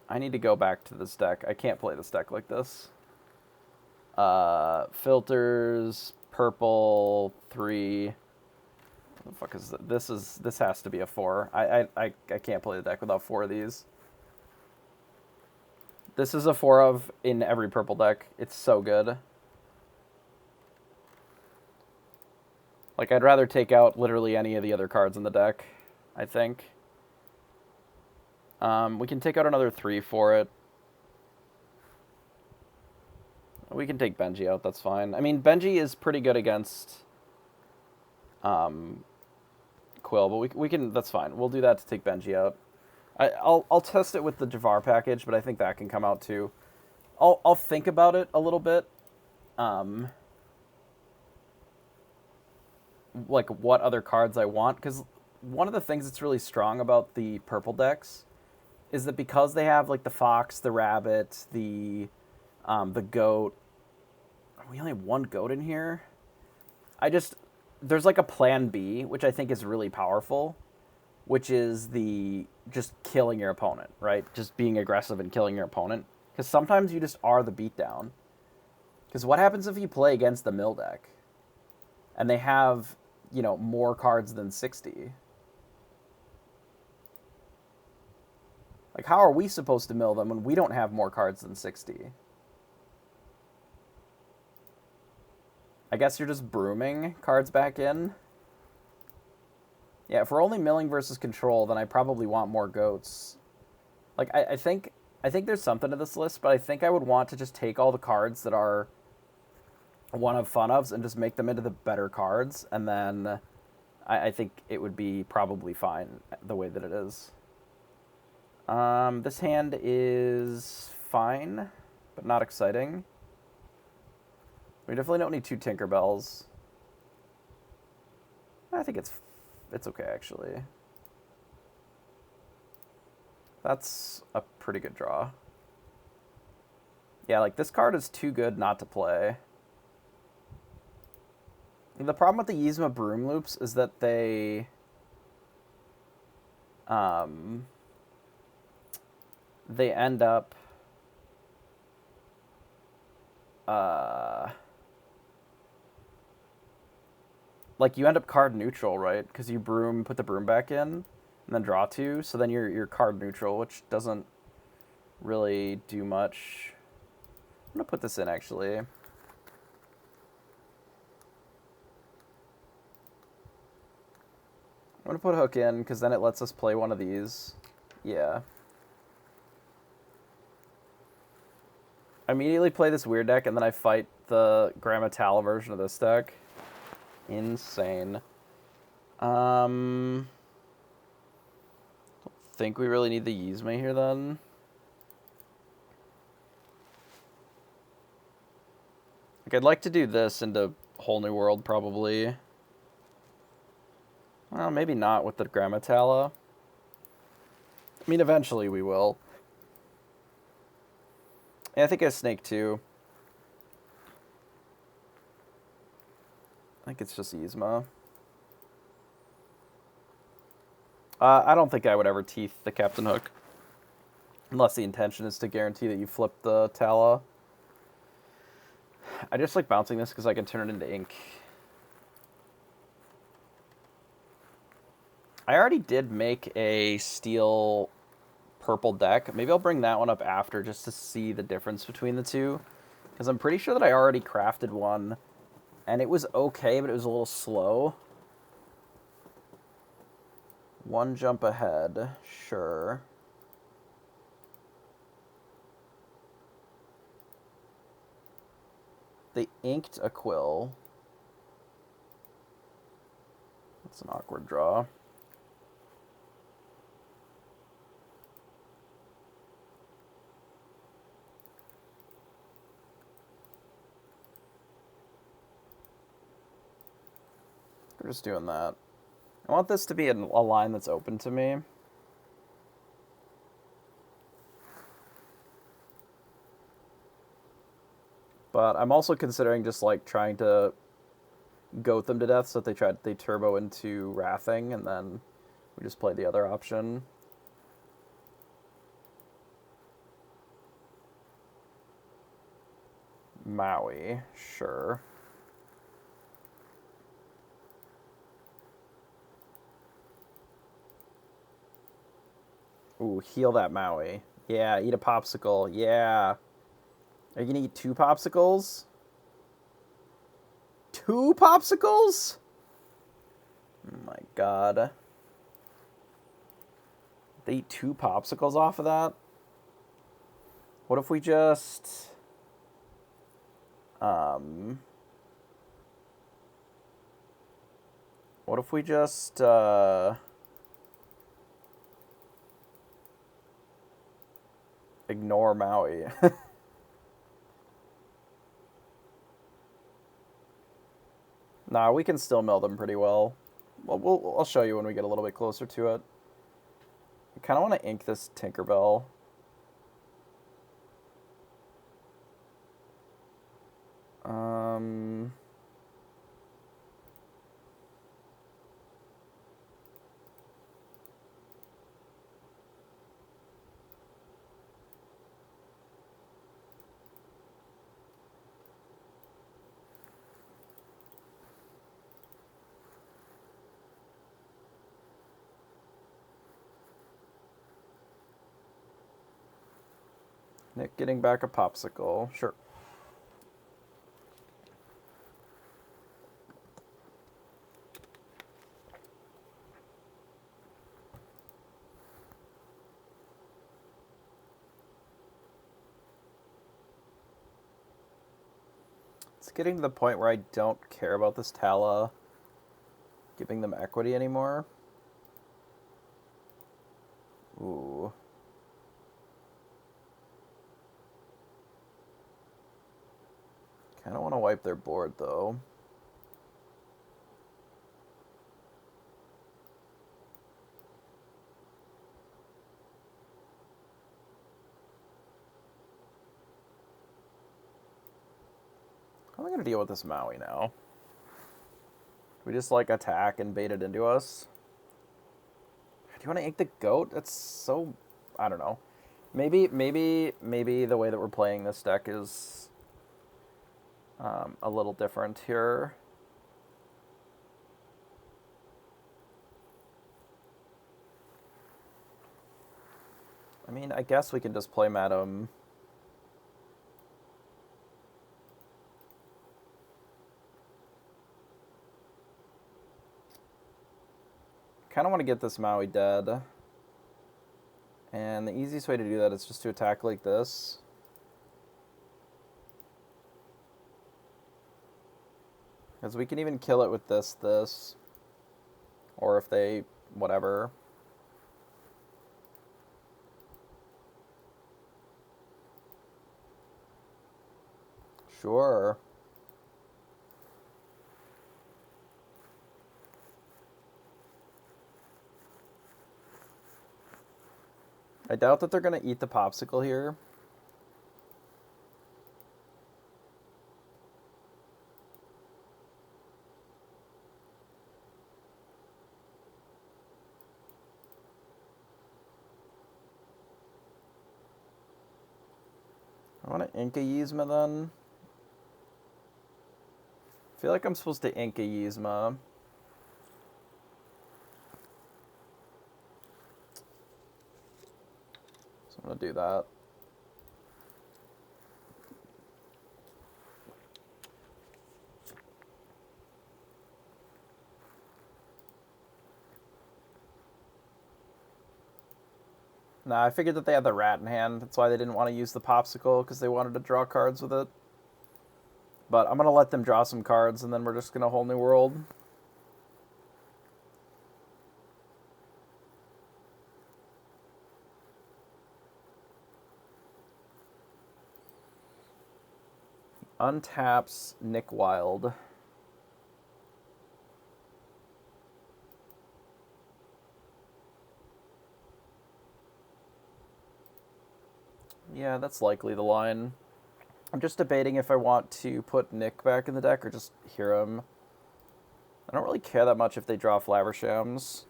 I need to go back to this deck. I can't play this deck like this. Filters, purple, 3. What the fuck is this? This has to be a 4. I can't play the deck without 4 of these. This is a 4 of in every purple deck. It's so good. Like, I'd rather take out literally any of the other cards in the deck, I think. We can take out another 3 for it. We can take Benji out, that's fine. I mean, Benji is pretty good against Quill, but we can, that's fine. We'll do that to take Benji out. I'll test it with the Jafar package, but I think that can come out too. I'll think about it a little bit. Like, what other cards I want, because one of the things that's really strong about the purple decks is that because they have, like, the fox, the rabbit, the goat. We only have one goat in here. There's like a plan B, which I think is really powerful, which is just killing your opponent, right? Just being aggressive and killing your opponent. Because sometimes you just are the beatdown. Because what happens if you play against the mill deck and they have, more cards than 60? Like, how are we supposed to mill them when we don't have more cards than 60? I guess you're just brooming cards back in. Yeah, if we're only milling versus control, then I probably want more goats. Like, I think there's something to this list, but I think I would want to just take all the cards that are one of fun ofs and just make them into the better cards, and then I think it would be probably fine the way that it is. This hand is fine, but not exciting. We definitely don't need 2 Tinkerbells. I think it's okay, actually. That's a pretty good draw. Yeah, like, this card is too good not to play. The problem with the Yzma Broom Loops is that they end up like, you end up card neutral, right? Because you put the broom back in, and then draw 2, so then you're card neutral, which doesn't really do much. going to put this in, actually. I'm going to put Hook in, because then it lets us play one of these. Yeah. I immediately play this weird deck, and then I fight the Grandmaster version of this deck. Insane. Don't think we really need the Yzma here, then. Like, I'd like to do this into Whole New World, probably. Well, maybe not with the Grandmaster. I mean, eventually we will. Yeah, I think I Snake too. I think it's just Yzma. I don't think I would ever Teeth the Captain Hook. Unless the intention is to guarantee that you flip the Tala. I just like bouncing this because I can turn it into ink. I already did make a steel purple deck. Maybe I'll bring that one up after just to see the difference between the two. Because I'm pretty sure that I already crafted one. And it was okay, but it was a little slow. One jump ahead. Sure. They inked a quill. That's an awkward draw. We're just doing that. I want this to be a line that's open to me. But I'm also considering just like trying to goat them to death so that they turbo into Wrathing, and then we just play the other option. Maui, sure. Ooh, heal that Maui. Yeah, eat a popsicle. Yeah. Are you gonna eat 2 popsicles? 2 popsicles? Oh my god. They eat 2 popsicles off of that? What if we just... What if we just, ignore Maui? Nah, we can still mill them pretty well. Well, I'll show you when we get a little bit closer to it. I kind of want to ink this Tinkerbell. Nick getting back a popsicle. Sure. It's getting to the point where I don't care about this Tala giving them equity anymore. Ooh. Kind of want to wipe their board, though. How am I going to deal with this Maui now? We just, like, attack and bait it into us? Do you want to ink the goat? That's so... I don't know. Maybe the way that we're playing this deck is a little different here. I mean, I guess we can just play Madam. kind of want to get this Maui dead. And the easiest way to do that is just to attack like this. Because we can even kill it with this. Or if they, whatever. Sure. I doubt that they're going to eat the popsicle here. I want to Inca Yzma then. I feel like I'm supposed to Inca Yzma. So I'm going to do that. Nah, I figured that they had the rat in hand. That's why they didn't want to use the popsicle, because they wanted to draw cards with it. But I'm going to let them draw some cards, and then we're just going to whole new world. Untaps Nick Wild. Yeah, that's likely the line. I'm just debating if I want to put Nick back in the deck or just hear him. I don't really care that much if they draw Flavershams.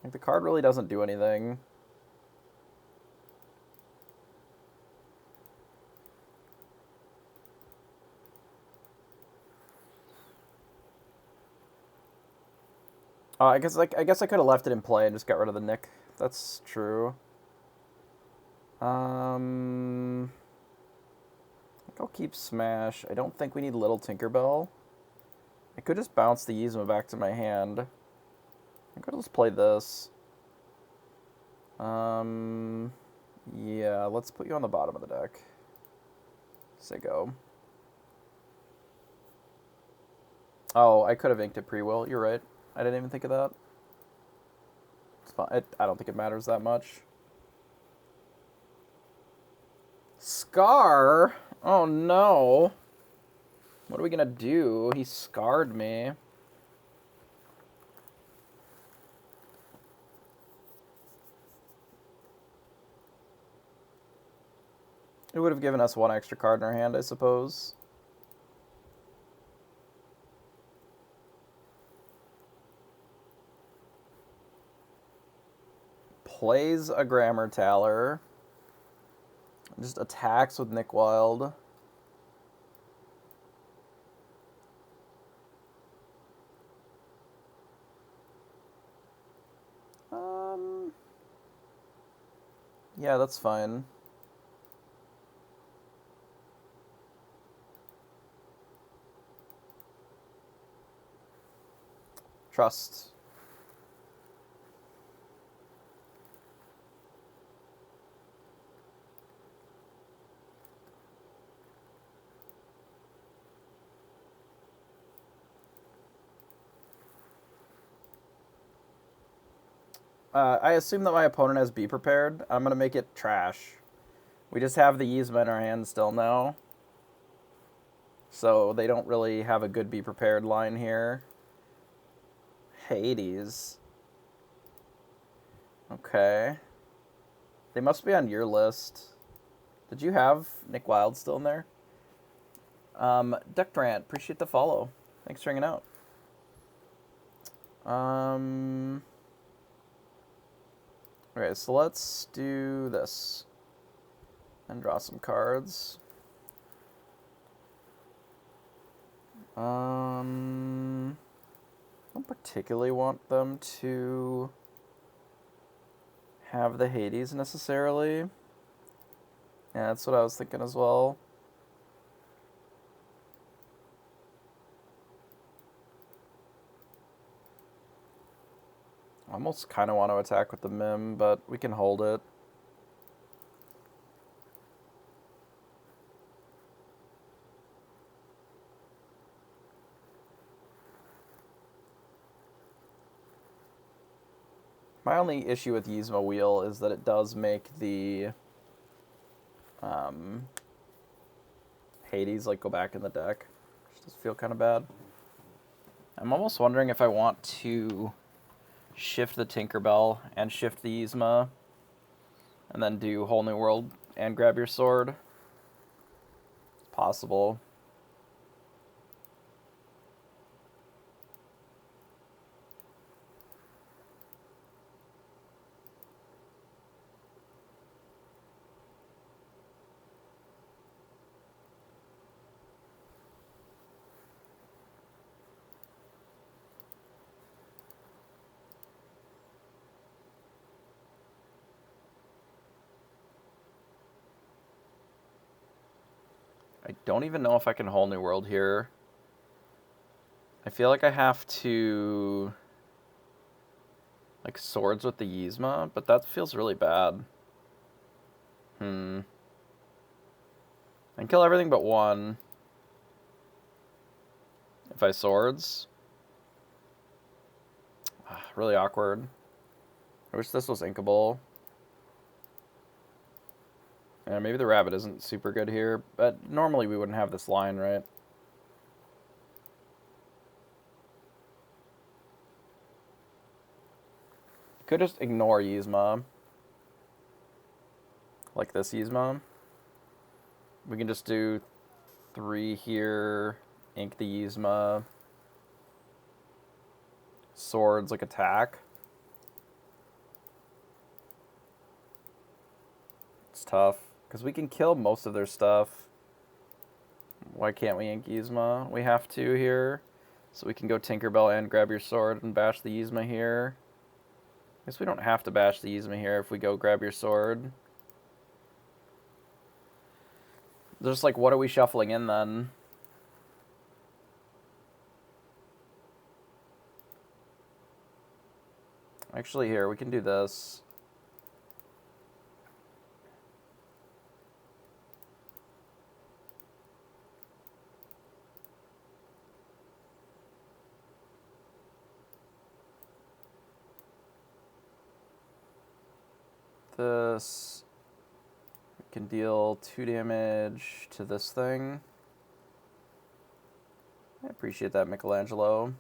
Like, the card really doesn't do anything. I guess I could have left it in play and just got rid of the Nick. That's true. I think I'll keep Smash. I don't think we need Little Tinkerbell. I could just bounce the Yzma back to my hand. I think I'll just play this. Yeah, let's put you on the bottom of the deck. Say go. Oh, I could have inked it pre-will. You're right. I didn't even think of that. It's fine. I don't think it matters that much. Scar? Oh no. What are we gonna do? He scarred me. It would have given us one extra card in our hand, I suppose. Plays a Grammar Taller. Just attacks with Nick Wild. Yeah, that's fine. Trust. I assume that my opponent has Be Prepared. I'm going to make it trash. We just have the Yzma in our hand still now. So they don't really have a good Be Prepared line here. Hades. Okay. They must be on your list. Did you have Nick Wild still in there? Duckrant, appreciate the follow. Thanks for hanging out. Okay, so let's do this. And draw some cards. I don't particularly want them to have the Hades necessarily. Yeah, that's what I was thinking as well. I almost kind of want to attack with the Mim, but we can hold it. My only issue with Yzma Wheel is that it does make the Hades like go back in the deck, which does feel kind of bad. I'm almost wondering if I want to shift the Tinkerbell and shift the Yzma, and then do Whole New World and grab your sword. It's possible. I don't even know if I can Whole New World here. I feel like I have to like swords with the Yzma, but that feels really bad. I can kill everything but one if I swords. Really awkward. I wish this was inkable. Yeah, maybe the rabbit isn't super good here, but normally we wouldn't have this line, right? Could just ignore Yzma. Like this Yzma. We can just do 3 here, ink the Yzma. Swords, like attack. It's tough. Because we can kill most of their stuff. Why can't we ink Yzma? We have to here. So we can go Tinkerbell and grab your sword and bash the Yzma here. I guess we don't have to bash the Yzma here if we go grab your sword. Just like, what are we shuffling in then? Actually, here, we can do this. This. We can deal 2 damage to this thing. I appreciate that, Michelangelo.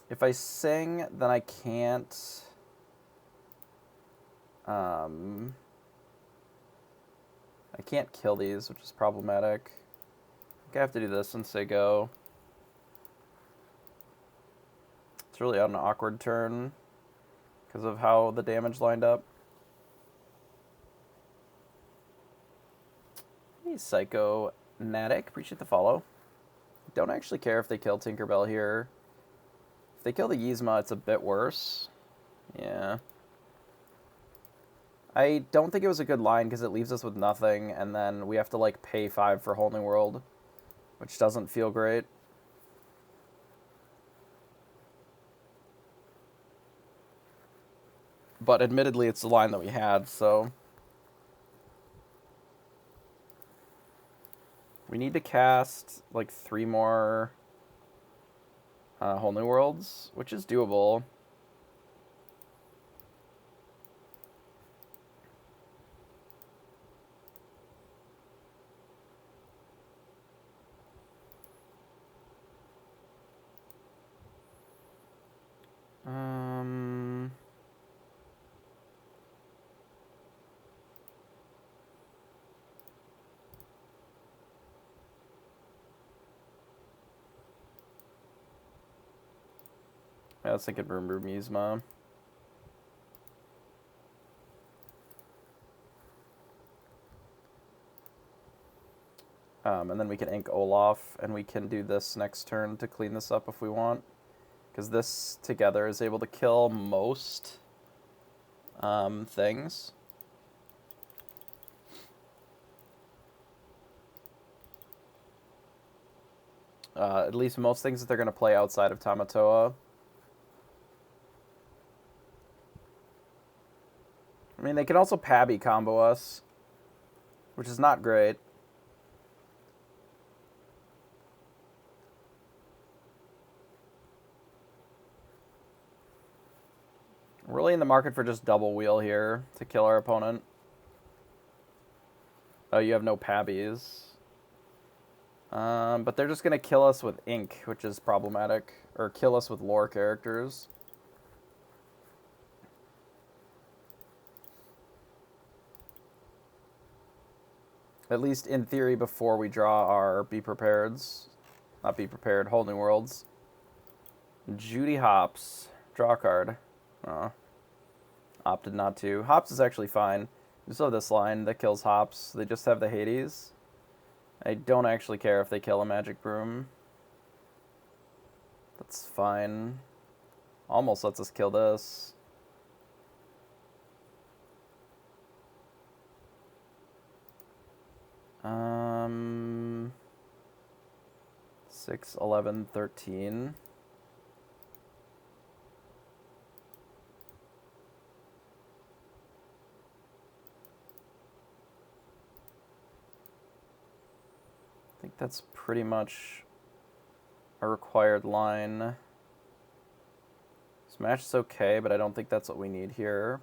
If I sing, then I can't... I can't kill these, which is problematic. I think I have to do this and say go. It's really on an awkward turn because of how the damage lined up. Hey, Psycho-Natic. Appreciate the follow. Don't actually care if they kill Tinkerbell here. If they kill the Yzma, it's a bit worse. Yeah. I don't think it was a good line because it leaves us with nothing, and then we have to, like, pay 5 for Whole New World, which doesn't feel great. But admittedly, it's the line that we had, so... We need to cast, like, 3 more Whole New Worlds, which is doable. Yeah, let's think of Broom Broom Yzma. And then we can ink Olaf, and we can do this next turn to clean this up if we want. Because this together is able to kill most things. At least most things that they're going to play outside of Tamatoa. I mean, they can also Pabby combo us, which is not great. We're really in the market for just double wheel here to kill our opponent. Oh, you have no Pabbies. But they're just going to kill us with ink, which is problematic. Or kill us with lore characters. At least in theory before we draw our Be Prepareds. Not Be Prepared, Holding Worlds. Judy Hops. Draw a card. Opted not to. Hops is actually fine. We still have this line that kills Hops. They just have the Hades. I don't actually care if they kill a Magic Broom. That's fine. Almost lets us kill this. Um, 6, 11, 13. I think that's pretty much a required line. Smash is okay, but I don't think that's what we need here.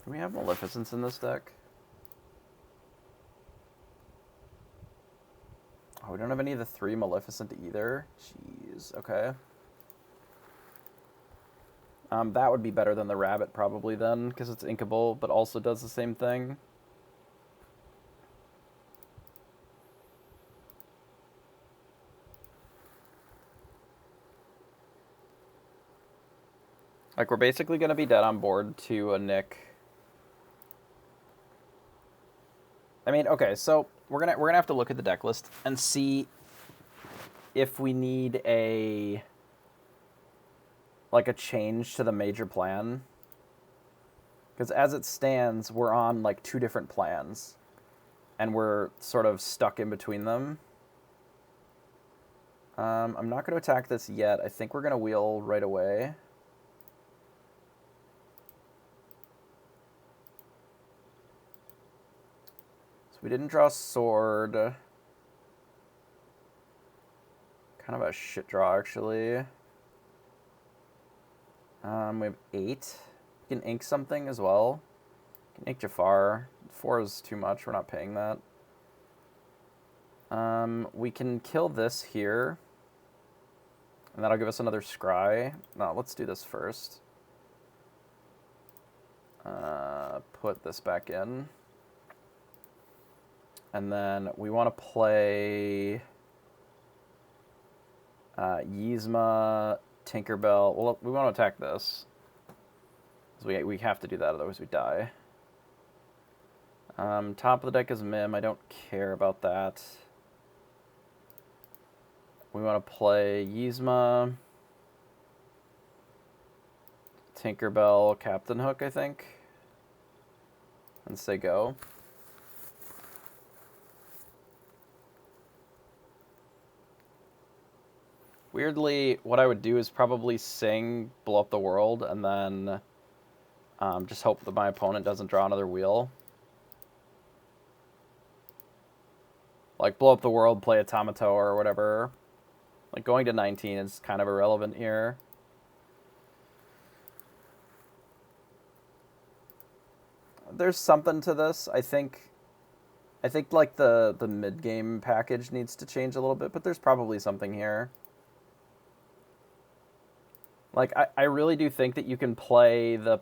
Do we have Maleficence in this deck? Oh, we don't have any of the 3 Maleficent either. Jeez, okay. That would be better than the rabbit probably then, because it's inkable, but also does the same thing. Like, we're basically going to be dead on board to a Nick. I mean, okay, so we're gonna have to look at the deck list and see if we need a change to the major plan. Because as it stands, we're on, like, 2 different plans. And we're sort of stuck in between them. I'm not going to attack this yet. I think we're going to wheel right away. So we didn't draw sword. Kind of a shit draw, actually. We have 8. We can ink something as well. We can ink Jafar. 4 is too much. We're not paying that. We can kill this here. And that'll give us another scry. No, let's do this first. Put this back in. And then we want to play Yzma, Tinkerbell. Well, we want to attack this. Because we have to do that, otherwise we die. Top of the deck is Mim. I don't care about that. We want to play Yzma, Tinkerbell, Captain Hook, I think. And say go. Weirdly, what I would do is probably sing Blow Up the World and then just hope that my opponent doesn't draw another wheel. Like, Blow Up the World, play Automato or whatever. Like, going to 19 is kind of irrelevant here. There's something to this. I think like the mid-game package needs to change a little bit, but there's probably something here. Like, I really do think that you can play the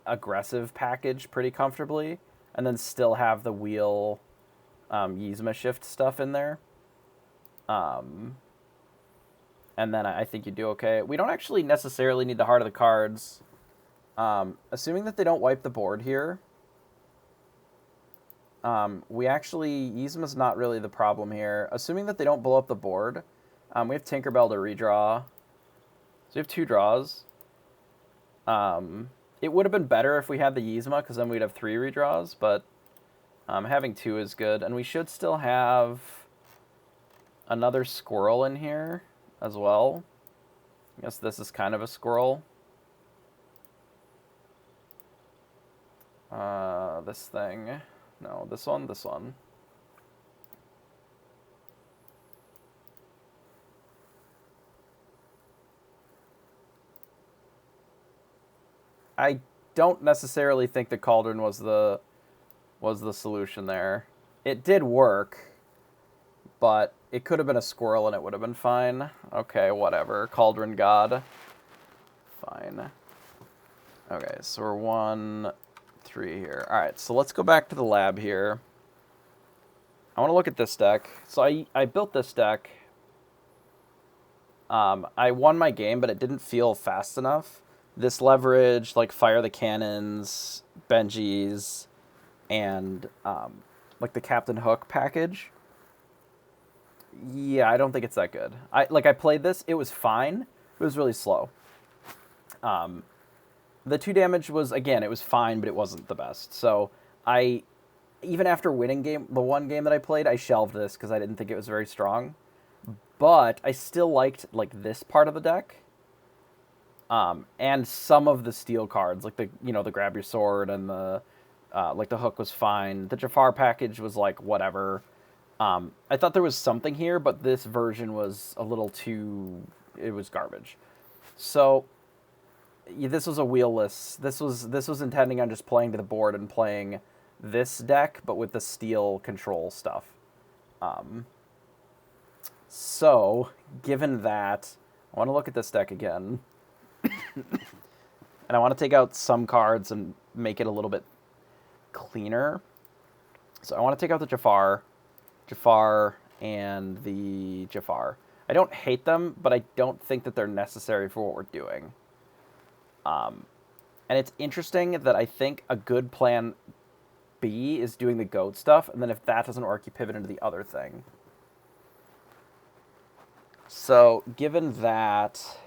aggressive package pretty comfortably and then still have the wheel Yzma shift stuff in there. And then I think you do okay. We don't actually necessarily need the heart of the cards. Assuming that they don't wipe the board here, we actually... Yzma's not really the problem here. Assuming that they don't blow up the board, we have Tinkerbell to redraw. So we have 2 draws. It would have been better if we had the Yzma, because then we'd have 3 redraws, but Having 2 is good, and we should still have another squirrel in here as well. I guess this is kind of a squirrel. This thing. No, this one, this one. I don't necessarily think the cauldron was the solution there. It did work, but it could have been a squirrel and it would have been fine. Okay, whatever. Cauldron god. Fine. Okay, so we're 1, 3 here. Alright, so let's go back to the lab here. I want to look at this deck. So I built this deck. I won my game, but it didn't feel fast enough. This leverage, like fire the cannons, Benjis, and like the Captain Hook package. Yeah, I don't think it's that good. I played this, it was fine. It was really slow. The 2 damage was, again, it was fine, but it wasn't the best. So even after winning the one game that I played, I shelved this because I didn't think it was very strong. But I still liked like this part of the deck. And some of the steel cards, like the grab your sword and the like the hook was fine. The Jafar package was like whatever. I thought there was something here, but this version was a little too. It was garbage. So yeah, this was a wheelless. This was intending on just playing to the board and playing this deck, but with the steel control stuff. So given that, I want to look at this deck again. And I want to take out some cards and make it a little bit cleaner. So I want to take out the Jafar, and the Jafar. I don't hate them, but I don't think that they're necessary for what we're doing. And it's interesting that I think a good plan B is doing the goat stuff, and then if that doesn't work, you pivot into the other thing. So given that,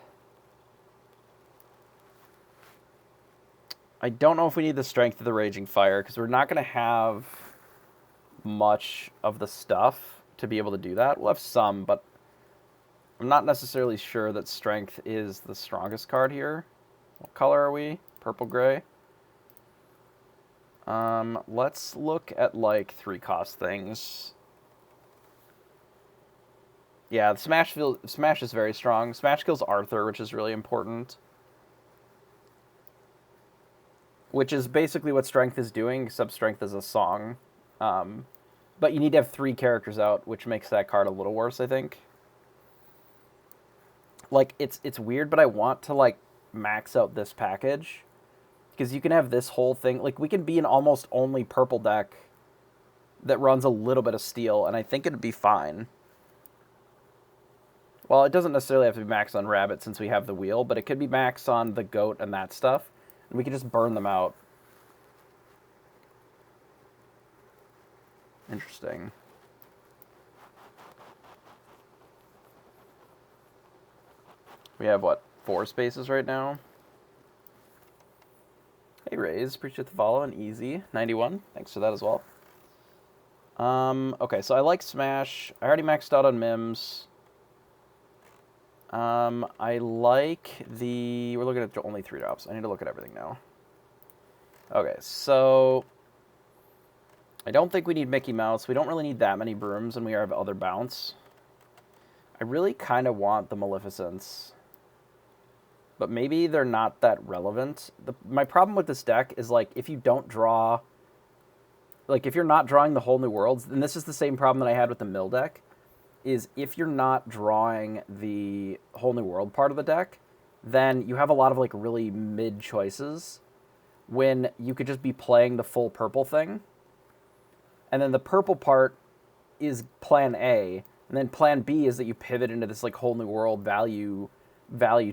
I don't know if we need the strength of the Raging Fire, because we're not going to have much of the stuff to be able to do that. We'll have some, but I'm not necessarily sure that strength is the strongest card here. What color are we? Purple-gray. Let's look at, like, 3-cost things. Yeah, the Smash is very strong. Smash kills Arthur, which is really important. Which is basically what Strength is doing, except Strength is a song. But you need to have 3 characters out, which makes that card a little worse, I think. Like, it's weird, but I want to, like, max out this package. Because you can have this whole thing. Like, we can be an almost only purple deck that runs a little bit of steel, and I think it'd be fine. Well, it doesn't necessarily have to be maxed on Rabbit since we have the wheel, but it could be maxed on the goat and that stuff. And we can just burn them out. Interesting. We have, what, 4 spaces right now? Hey, Raze, appreciate the follow and easy. 91, thanks for that as well. Okay, so I like Smash. I already maxed out on Mims. I like the... We're looking at only 3 drops. I need to look at everything now. Okay, so... I don't think we need Mickey Mouse. We don't really need that many brooms, and we have other bounce. I really kind of want the Maleficents. But maybe they're not that relevant. My problem with this deck is, like, if you don't draw... Like, if you're not drawing the whole new worlds, and this is the same problem that I had with the mill deck, is if you're not drawing the whole new world part of the deck, then you have a lot of, like, really mid choices when you could just be playing the full purple thing. And then the purple part is plan A, and then plan B is that you pivot into this, like, whole new world value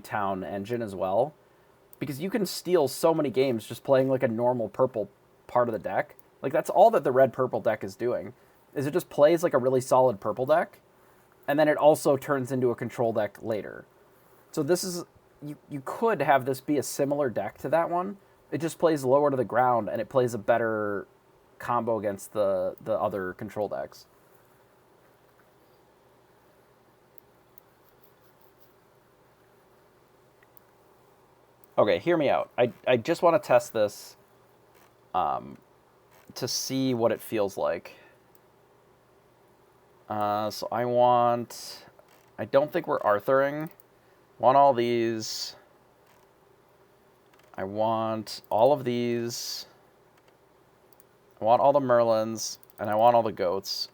town engine as well. Because you can steal so many games just playing, like, a normal purple part of the deck. Like, that's all that the red-purple deck is doing, is it just plays, like, a really solid purple deck, and then it also turns into a control deck later. So this is... You could have this be a similar deck to that one. It just plays lower to the ground, and it plays a better combo against the other control decks. Okay, hear me out. I just want to test this to see what it feels like. So I don't think we're Arthuring. Want all these. I want all of these. I want all the Merlins, and I want all the goats.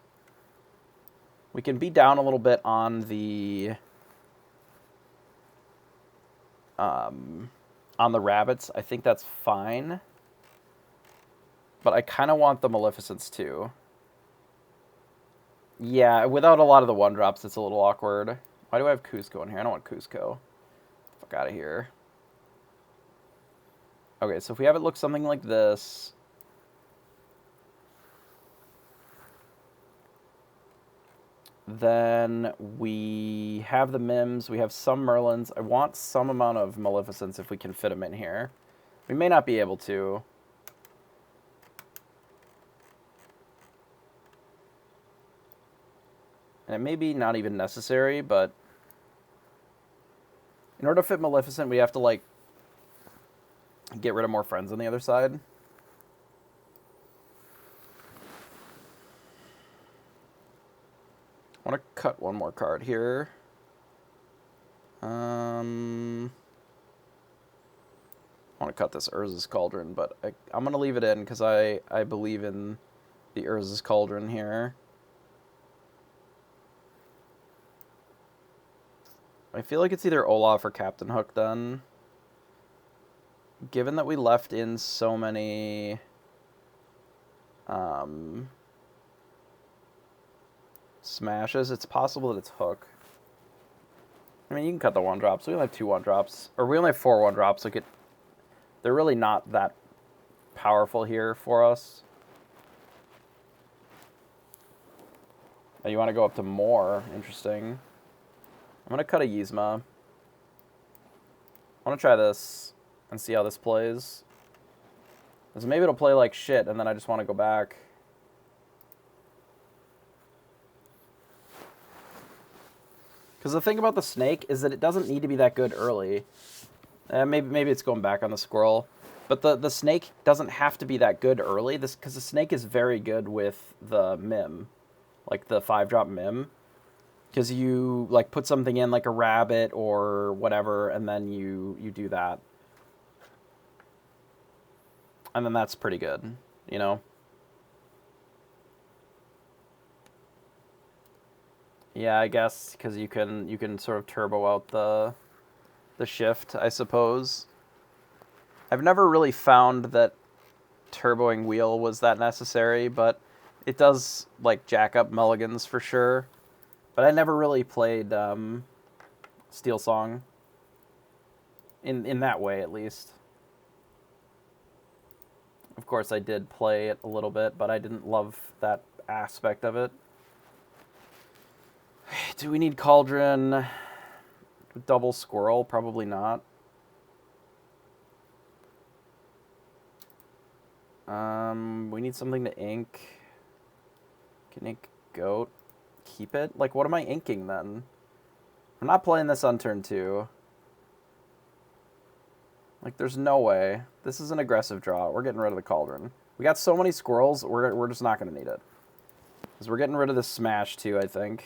We can be down a little bit on the rabbits. I think that's fine. But I kind of want the Maleficents too. Yeah, without a lot of the 1-drops, it's a little awkward. Why do I have Cusco in here? I don't want Cusco. Fuck out of here. Okay, so if we have it look something like this. Then we have the Mims. We have some Merlins. I want some amount of Maleficents if we can fit them in here. We may not be able to. And it may be not even necessary, but in order to fit Maleficent, we have to, like, get rid of more friends on the other side. I want to cut one more card here. I want to cut this Urza's Cauldron, but I'm going to leave it in because I believe in the Urza's Cauldron here. I feel like it's either Olaf or Captain Hook then. Given that we left in so many smashes, it's possible that it's Hook. I mean, you can cut the 1-drops. We only have 2 1-drops. Or we only have 4 1-drops. Like, they're really not that powerful here for us. Oh, you want to go up to more. Interesting. I'm going to cut a Yzma. I want to try this and see how this plays. Because maybe it'll play like shit, and then I just want to go back. Because the thing about the snake is that it doesn't need to be that good early. Maybe it's going back on the squirrel. But the snake doesn't have to be that good early. Because the snake is very good with the Mim. Like the 5-drop Mim. Because you like put something in like a rabbit or whatever, and then you do that. And then that's pretty good, you know? Yeah, I guess because you can sort of turbo out the shift, I suppose. I've never really found that turboing wheel was that necessary, but it does like jack up mulligans for sure. But I never really played Steel Song in that way, at least. Of course, I did play it a little bit, but I didn't love that aspect of it. Do we need Cauldron? Double Squirrel? Probably not. We need something to ink. Can ink Goat? Keep it? Like, what am I inking then? I'm not playing this on turn 2. Like, there's no way. This is an aggressive draw. We're getting rid of the Cauldron. We got so many squirrels, we're just not going to need it. Because we're getting rid of this Smash, too, I think.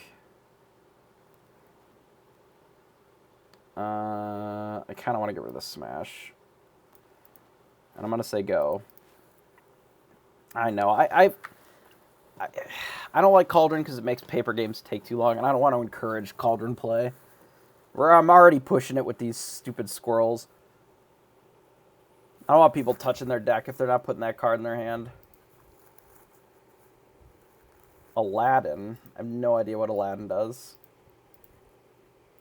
I kind of want to get rid of this Smash. And I'm going to say go. I know. I don't like Cauldron because it makes paper games take too long, and I don't want to encourage Cauldron play. I'm already pushing it with these stupid squirrels. I don't want people touching their deck if they're not putting that card in their hand. Aladdin. I have no idea what Aladdin does.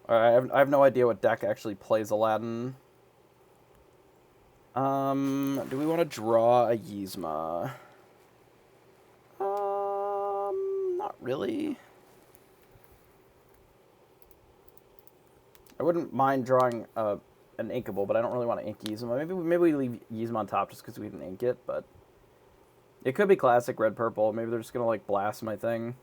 I have no idea what deck actually plays Aladdin. Do we want to draw a Yzma? Not really. I wouldn't mind drawing an inkable, but I don't really want to ink Yzma. Maybe we leave Yzma on top just because we didn't ink it, but It could be classic red-purple. Maybe they're just going to, like, blast my thing.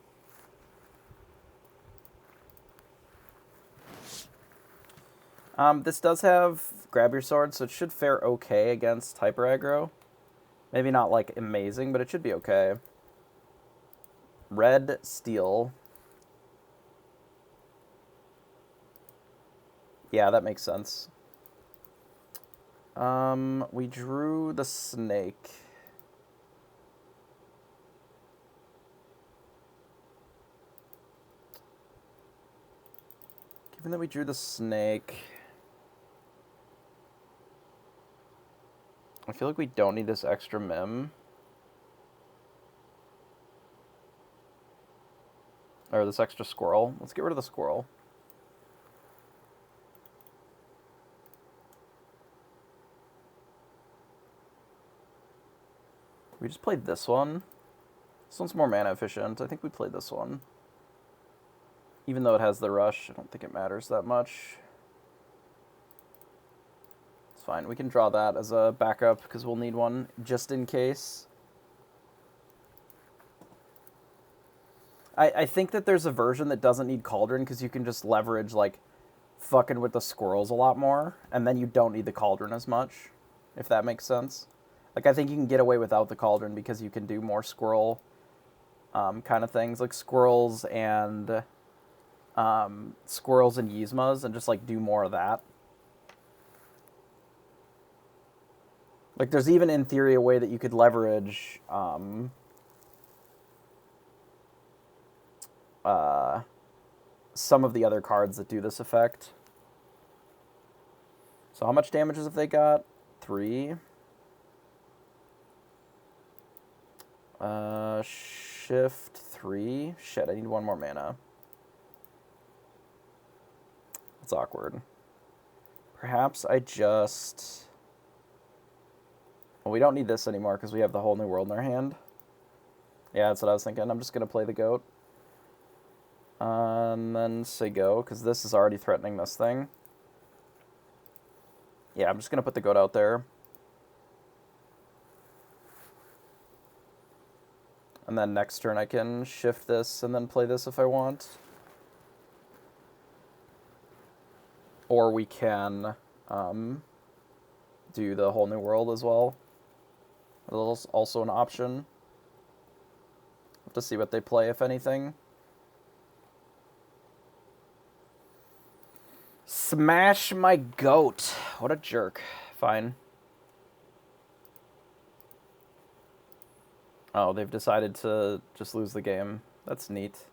This does have grab your sword, so it should fare okay against hyper aggro. Maybe not, like, amazing, but it should be okay. Red, steel. Yeah, that makes sense. We drew the snake. Given that we drew the snake, I feel like we don't need this extra mim. Or this extra squirrel. Let's get rid of the squirrel. We just played this one. This one's more mana efficient. I think we played this one. Even though it has the rush, I don't think it matters that much. It's fine. We can draw that as a backup because we'll need one just in case. I think that there's a version that doesn't need Cauldron because you can just leverage, like, fucking with the squirrels a lot more, and then you don't need the Cauldron as much, if that makes sense. Like, I think you can get away without the Cauldron because you can do more squirrel kind of things, like squirrels and Yzmas, and just, like, do more of that. Like, there's even, in theory, a way that you could leverage some of the other cards that do this effect. So how much damages have they got? 3. Shift 3. Shit, I need one more mana. That's awkward. Perhaps I just... Well, we don't need this anymore because we have the whole new world in our hand. Yeah, that's what I was thinking. I'm just going to play the goat. And then say go, because this is already threatening this thing. Yeah, I'm just going to put the goat out there. And then next turn I can shift this and then play this if I want. Or we can do the whole new world as well. That's also an option. Have to see what they play, if anything. Smash my goat. What a jerk. Fine. Oh, they've decided to just lose the game. That's neat.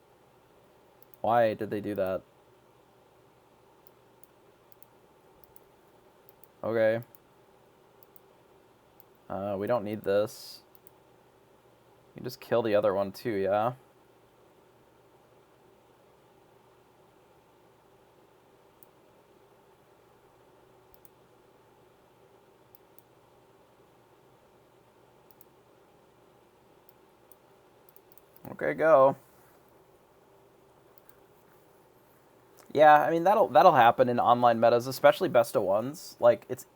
Why did they do that? Okay. We don't need this. You just kill the other one too, yeah? Okay, go. Yeah, I mean that'll happen in online metas, especially best of ones. Like it's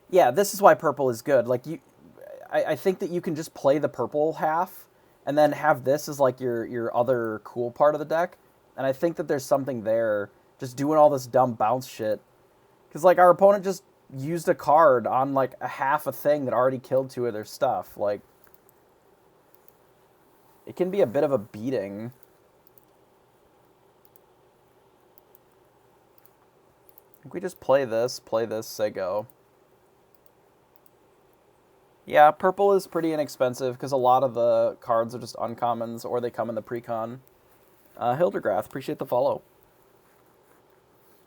yeah, this is why purple is good. Like I think that you can just play the purple half and then have this as like your other cool part of the deck. And I think that there's something there just doing all this dumb bounce shit. Cuz like our opponent just used a card on like a half a thing that already killed 2 of their stuff. Like it can be a bit of a beating. I think we just play this, say go. Yeah, purple is pretty inexpensive because a lot of the cards are just uncommons or they come in the pre-con. Hildegrath, appreciate the follow.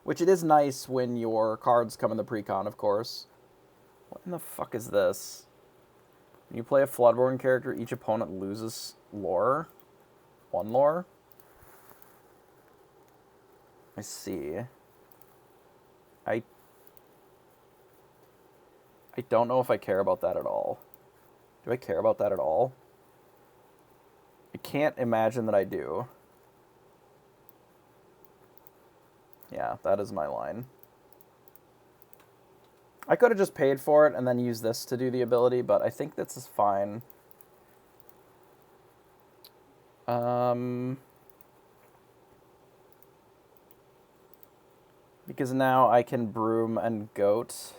Which it is nice when your cards come in the pre-con, of course. What in the fuck is this? When you play a Floodborn character, each opponent loses lore. 1 lore? I see. I don't know if I care about that at all. Do I care about that at all? I can't imagine that I do. Yeah, that is my line. I could have just paid for it and then used this to do the ability, but I think this is fine. Because now I can Broom and Goat.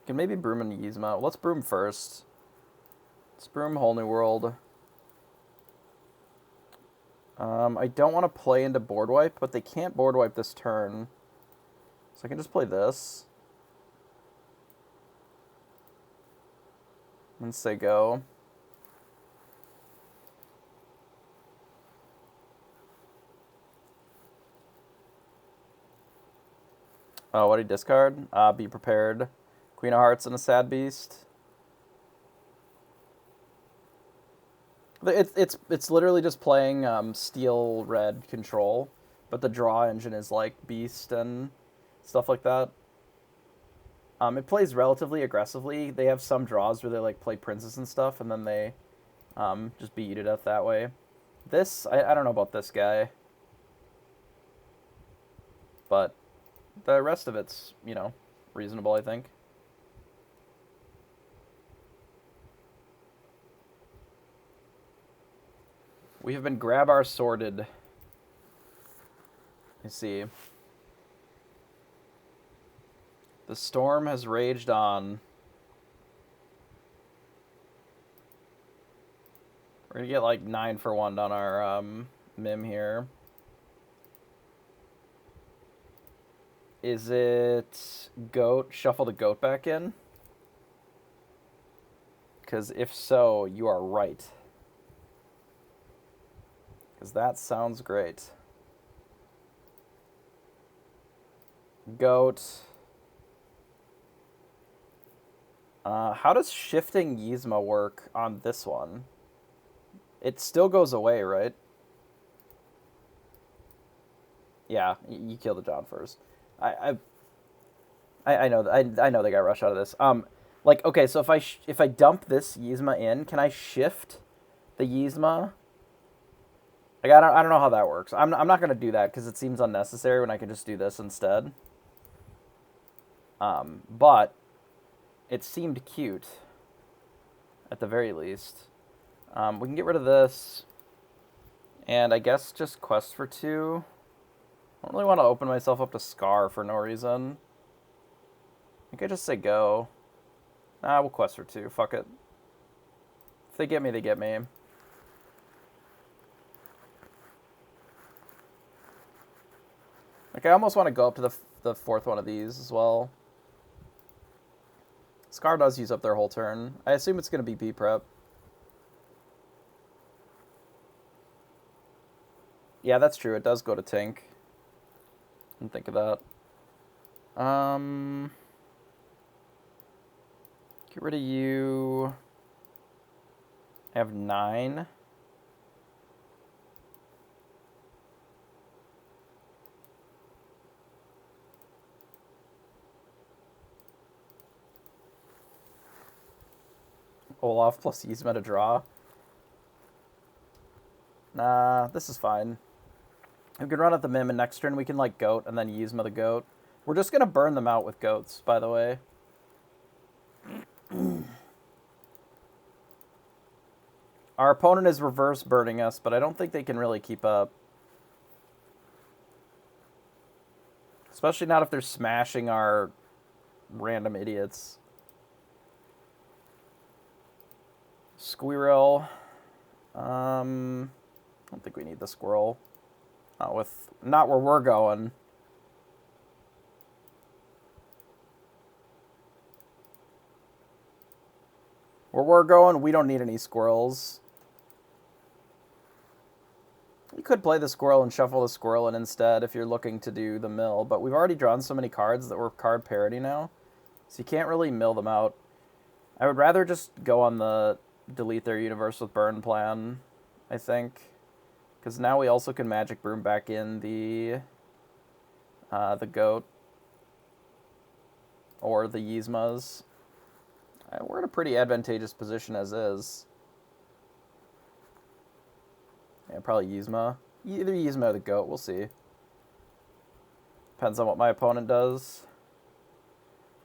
Can maybe Broom and Yzma. Let's Broom first. Let's Broom Whole New World. I don't want to play into board wipe, but they can't board wipe this turn. So I can just play this. And say go. Oh, what do you discard? Be prepared. Queen of Hearts and a Sad Beast. It's literally just playing steel red control, but the draw engine is like Beast and stuff like that. It plays relatively aggressively. They have some draws where they like play Princess and stuff, and then they just beat you to death that way. This, I don't know about this guy, but the rest of it's, reasonable, I think. We have been grab our sorted. Let's see. The storm has raged on. We're gonna get like 9 for 1 on our Mim here. Is it Goat? Shuffle the Goat back in? Because if so, you are right. Because that sounds great. Goat. How does shifting Yzma work on this one? It still goes away, right? Yeah, you kill the John first. I know I know they got rush out of this. Like, okay, so if I dump this Yzma in, can I shift the Yzma? Like, I don't know how that works. I'm not gonna do that because it seems unnecessary when I can just do this instead. But it seemed cute, at the very least. We can get rid of this, and I guess just quest for 2. I don't really want to open myself up to Scar for no reason. I think I just say go. Nah, we'll quest for 2. Fuck it. If they get me, they get me. Like, I almost want to go up to the 4th one of these as well. Scar does use up their whole turn. I assume it's going to be B-Prep. Yeah, that's true. It does go to Tink. Didn't think of that. Get rid of you. I have 9. Olaf plus Yzma to draw. Nah, this is fine. We can run at the Mim, and next turn we can, like, Goat, and then Yzma the Goat. We're just going to burn them out with Goats, by the way. Our opponent is reverse burning us, but I don't think they can really keep up. Especially not if they're smashing our random idiots. Squirrel. I don't think we need the squirrel. Not where we're going. Where we're going, we don't need any squirrels. You could play the squirrel and shuffle the squirrel in instead if you're looking to do the mill, but we've already drawn so many cards that we're card parity now, so you can't really mill them out. I would rather just go on the delete their universe with burn plan, I think, because now we also can magic broom back in the goat or the Yzmas. We're in a pretty advantageous position as is. Yeah, probably Yzma. Either Yzma or the goat, we'll see. Depends on what my opponent does.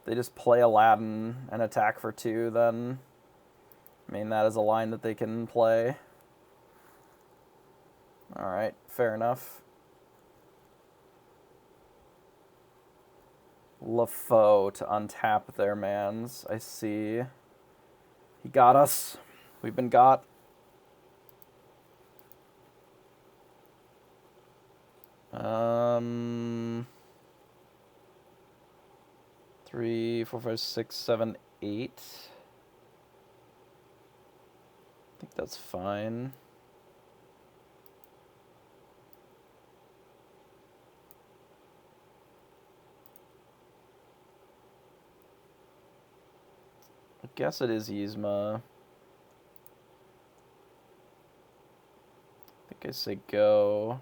If they just play Aladdin and attack for 2, then I mean, that is a line that they can play. Alright, fair enough. LaFoe to untap their mans. I see. He got us. We've been got. Three, four, five, six, seven, eight. I think that's fine. I guess it is Yzma. I think I say go.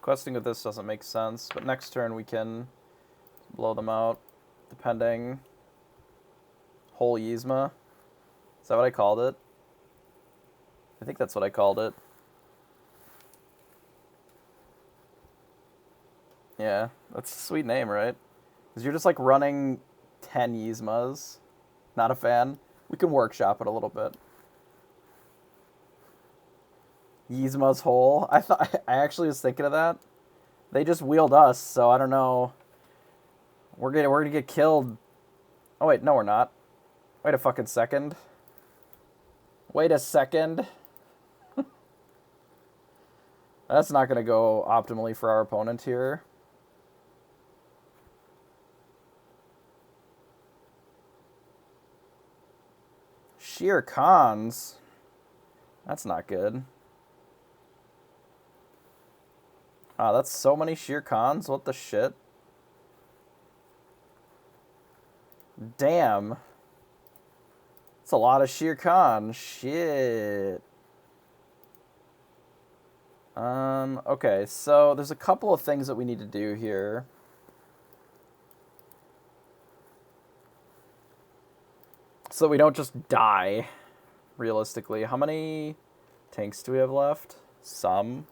Questing with this doesn't make sense, but next turn we can blow them out, depending. Whole Yzma. Is that what I called it? I think that's what I called it. Yeah, that's a sweet name, right? Because you're just like running 10 Yzmas. Not a fan. We can workshop it a little bit. Yzma's whole. I actually was thinking of that. They just wheeled us, so I don't know. We're gonna get killed. Oh wait, no we're not. Wait a fucking second. Wait a second. That's not gonna go optimally for our opponent here. Sheer cons. That's not good. Ah, that's so many sheer cons. What the shit? Damn. It's a lot of sheer con. Shit. Okay, so there's a couple of things that we need to do here. So we don't just die, realistically. How many tanks do we have left? Some.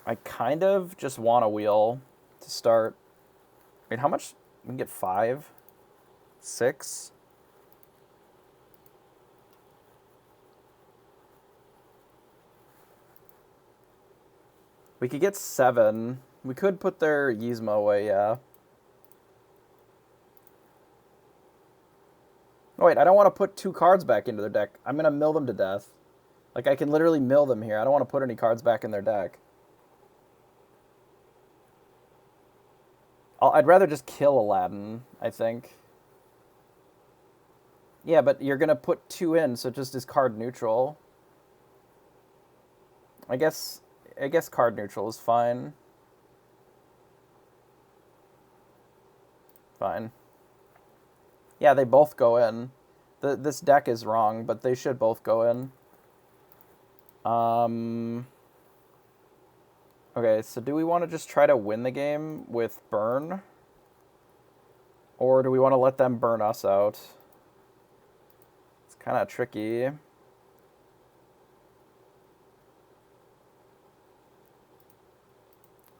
I kind of just want a wheel to start. Wait, how much? We can get 5? 6? We could get 7. We could put their Yzma away, yeah. Oh, wait, I don't want to put 2 cards back into their deck. I'm going to mill them to death. Like, I can literally mill them here. I don't want to put any cards back in their deck. I'd rather just kill Aladdin, I think. Yeah, but you're going to put 2 in, so it just is card neutral. I guess card neutral is fine. Fine. Yeah, they both go in. This deck is wrong, but they should both go in. Okay, so do we want to just try to win the game with burn? Or do we want to let them burn us out? It's kind of tricky.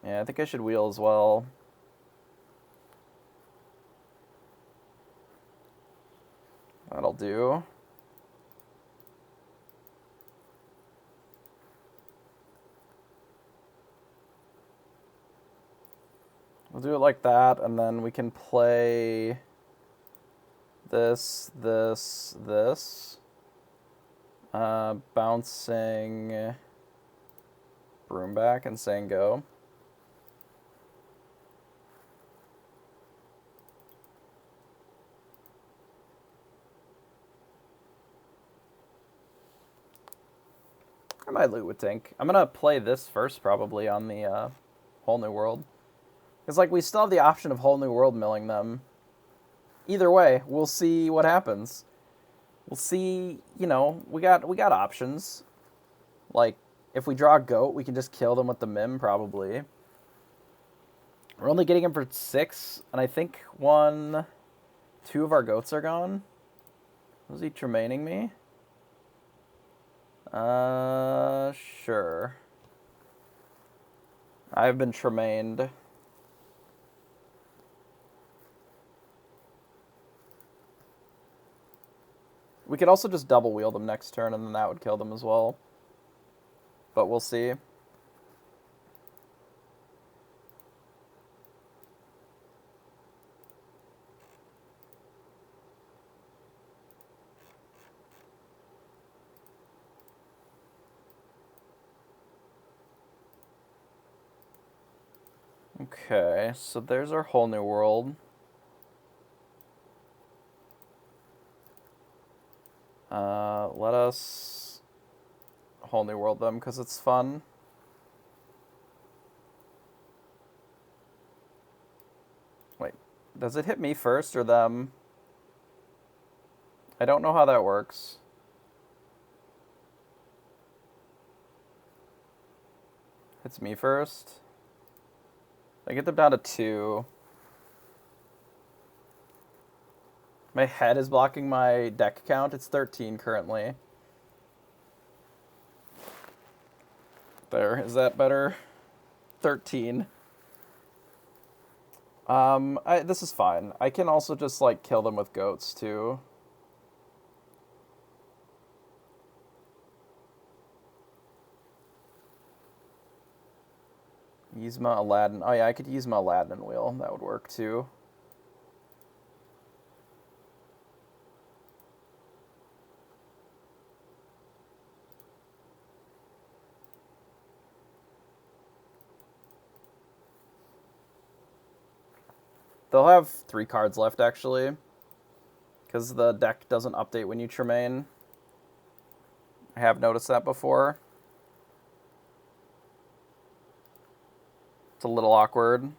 Yeah, I think I should wheel as well. That'll do. We'll do it like that, and then we can play this. Bouncing Broom back and saying go. I might loot with Tink. I'm gonna play this first, probably, on the Whole New World. Because, like, we still have the option of Whole New World milling them. Either way, we'll see what happens. We'll see, you know, we got options. Like, if we draw a goat, we can just kill them with the Mim, probably. We're only getting him for 6, and I think 2 of our goats are gone. Was he tremaining me? Sure. I've been tremained. We could also just double wield them next turn, and then that would kill them as well. But we'll see. Okay, so there's our whole new world. Let us whole new world them because it's fun. Wait, does it hit me first or them? I don't know how that works. Hits me first. I get them down to 2. My head is blocking my deck count. It's 13 currently. There, is that better? 13. This is fine. I can also just, like, kill them with goats, too. Yzma, Aladdin. Oh, yeah, I could Yzma, Aladdin, and Wheel. That would work, too. They'll have 3 cards left, actually. Because the deck doesn't update when you Tremaine. I have noticed that before. It's a little awkward.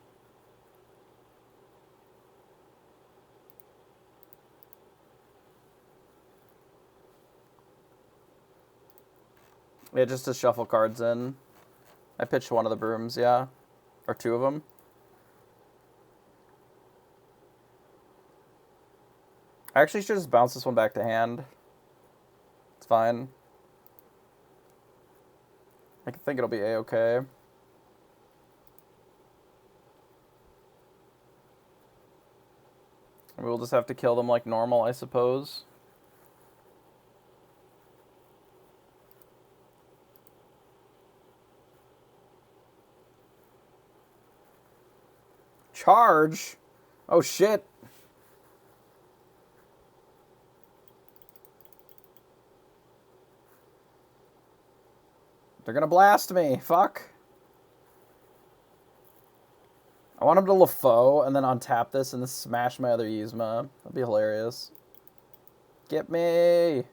Yeah, just to shuffle cards in. I pitched one of the brooms, yeah. Or 2 of them. I actually should just bounce this one back to hand. It's fine. I think it'll be A-okay. We'll just have to kill them like normal, I suppose. Charge? Oh, shit. They're gonna blast me. Fuck. I want him to LaFoe and then untap this and then smash my other Yzma. That'd be hilarious. Get me!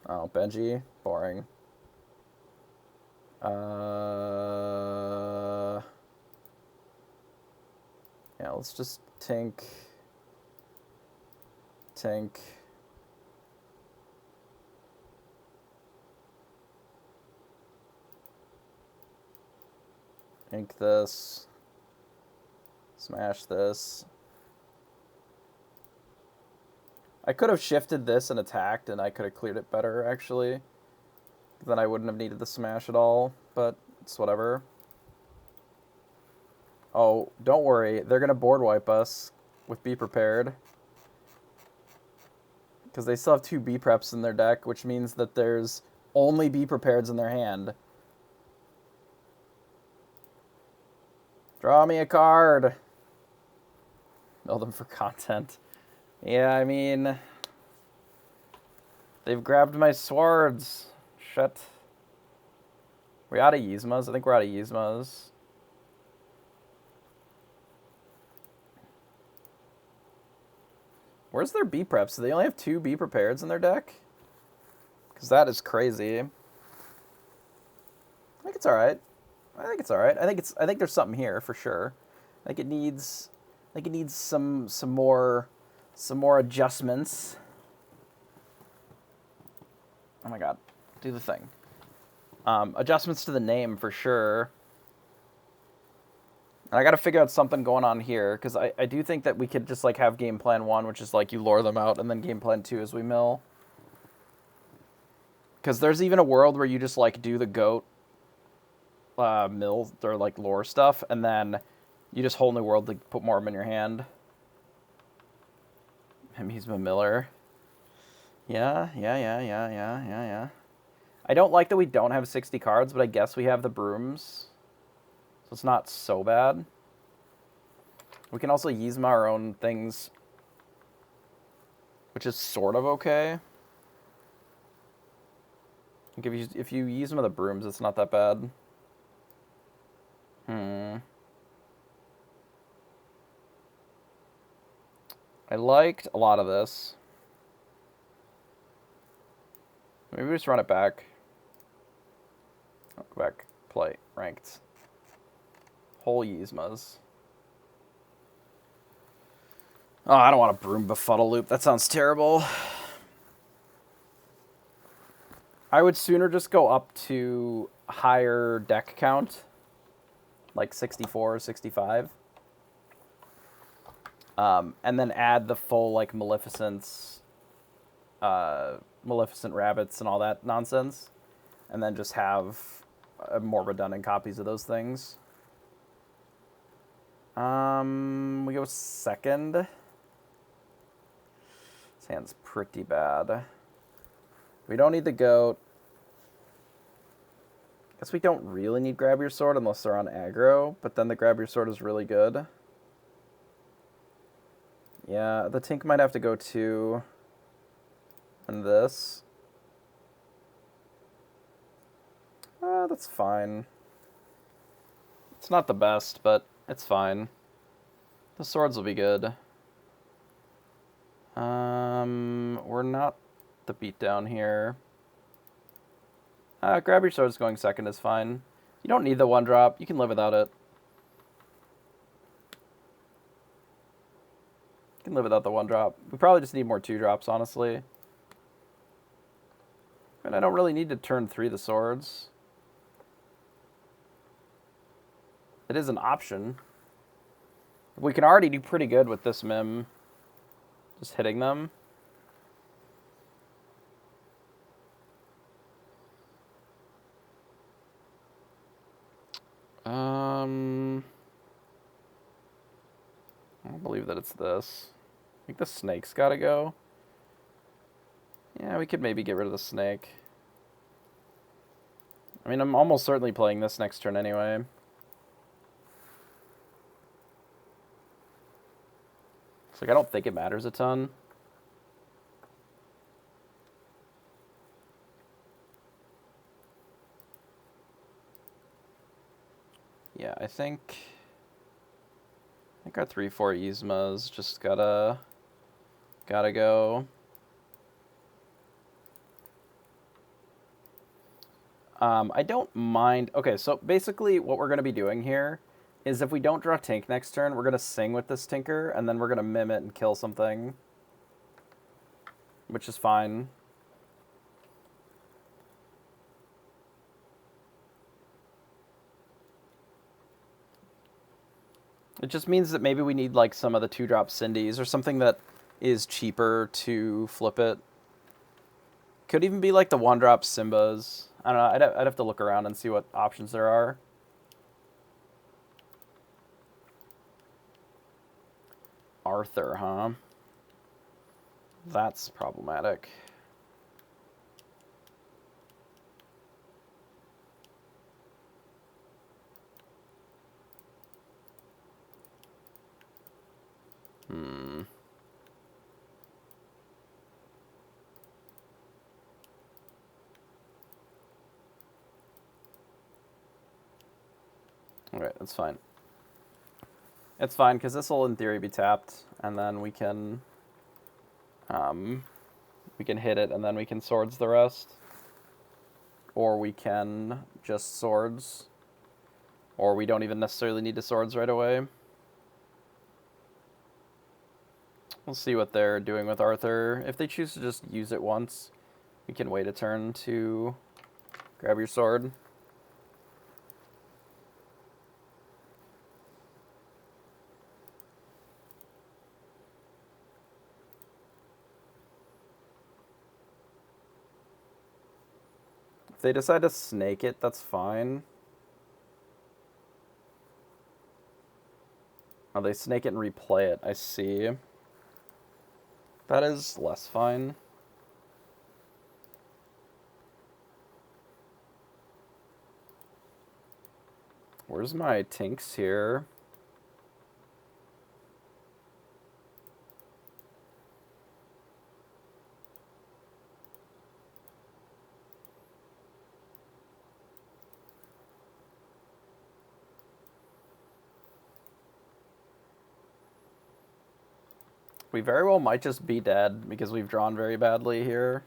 Oh, Benji. Boring. Yeah, let's just Tink. Ink this. Smash this. I could have shifted this and attacked, and I could have cleared it better, actually. Then I wouldn't have needed the smash at all, but it's whatever. Oh, don't worry. They're going to board wipe us with Be Prepared. Because they still have 2 B preps in their deck, which means that there's only Be Prepareds in their hand. Draw me a card. Mill them for content. Yeah, I mean... They've grabbed my swords. Shit. We out of Yzmas? I think we're out of Yzmas. Where's their B preps? Do they only have 2 B prepareds in their deck? Because that is crazy. I think it's alright. I think there's something here for sure. I think it needs some more adjustments. Oh my god. Do the thing. Adjustments to the name for sure. And I gotta figure out something going on here, because I do think that we could just like have game plan 1, which is like you lure them out, and then game plan 2 is we mill. Because there's even a world where you just like do the goat mill or like lore stuff, and then you just whole new world to put more of them in your hand. Hemisma Miller. Yeah. I don't like that we don't have 60 cards, but I guess we have the brooms. So it's not so bad. We can also Yzma our own things, which is sort of okay. Like if you Yzma the brooms, it's not that bad. I liked a lot of this. Maybe we just run it back. Oh, go back. Play. Ranked. Whole Yzmas. Oh, I don't want a Broom Befuddle loop. That sounds terrible. I would sooner just go up to higher deck count. Like 64 or 65. And then add the full, like, Maleficent Rabbits and all that nonsense. And then just have more redundant copies of those things. We go second. This hand's pretty bad. We don't need the goat. Guess we don't really need Grab Your Sword unless they're on aggro, but then the Grab Your Sword is really good. Yeah, the Tink might have to go too. And this. That's fine. It's not the best, but it's fine. The swords will be good. We're not the beatdown here. Grab Your Sword's going second is fine. You don't need the 1-drop. You can live without it. You can live without the 1-drop. We probably just need more 2-drops, honestly. And I don't really need to turn 3 the swords. It is an option. We can already do pretty good with this Mim. Just hitting them. I don't believe that it's this. I think the snake's gotta go. Yeah, we could maybe get rid of the snake. I mean, I'm almost certainly playing this next turn anyway. It's like, I don't think it matters a ton. Yeah, I think our 3-4 Yzmas just gotta go. I don't mind. Okay, so basically what we're going to be doing here is if we don't draw Tink next turn, we're going to sing with this Tinker, and then we're going to mim it and kill something. Which is fine. It just means that maybe we need like some of the 2-drop Cindy's or something that is cheaper to flip it. Could even be like the 1-drop Simbas. I don't know. I'd have to look around and see what options there are. Arthur, huh? That's problematic. Alright, that's fine. It's fine, because this will, in theory, be tapped, and then we can hit it, and then we can swords the rest. Or we can just swords. Or we don't even necessarily need to swords right away. We'll see what they're doing with Arthur. If they choose to just use it once, we can wait a turn to grab your sword. If they decide to snake it, that's fine. Oh, they snake it and replay it. I see. That is less fine. Where's my Tinks here? We very well might just be dead because we've drawn very badly here.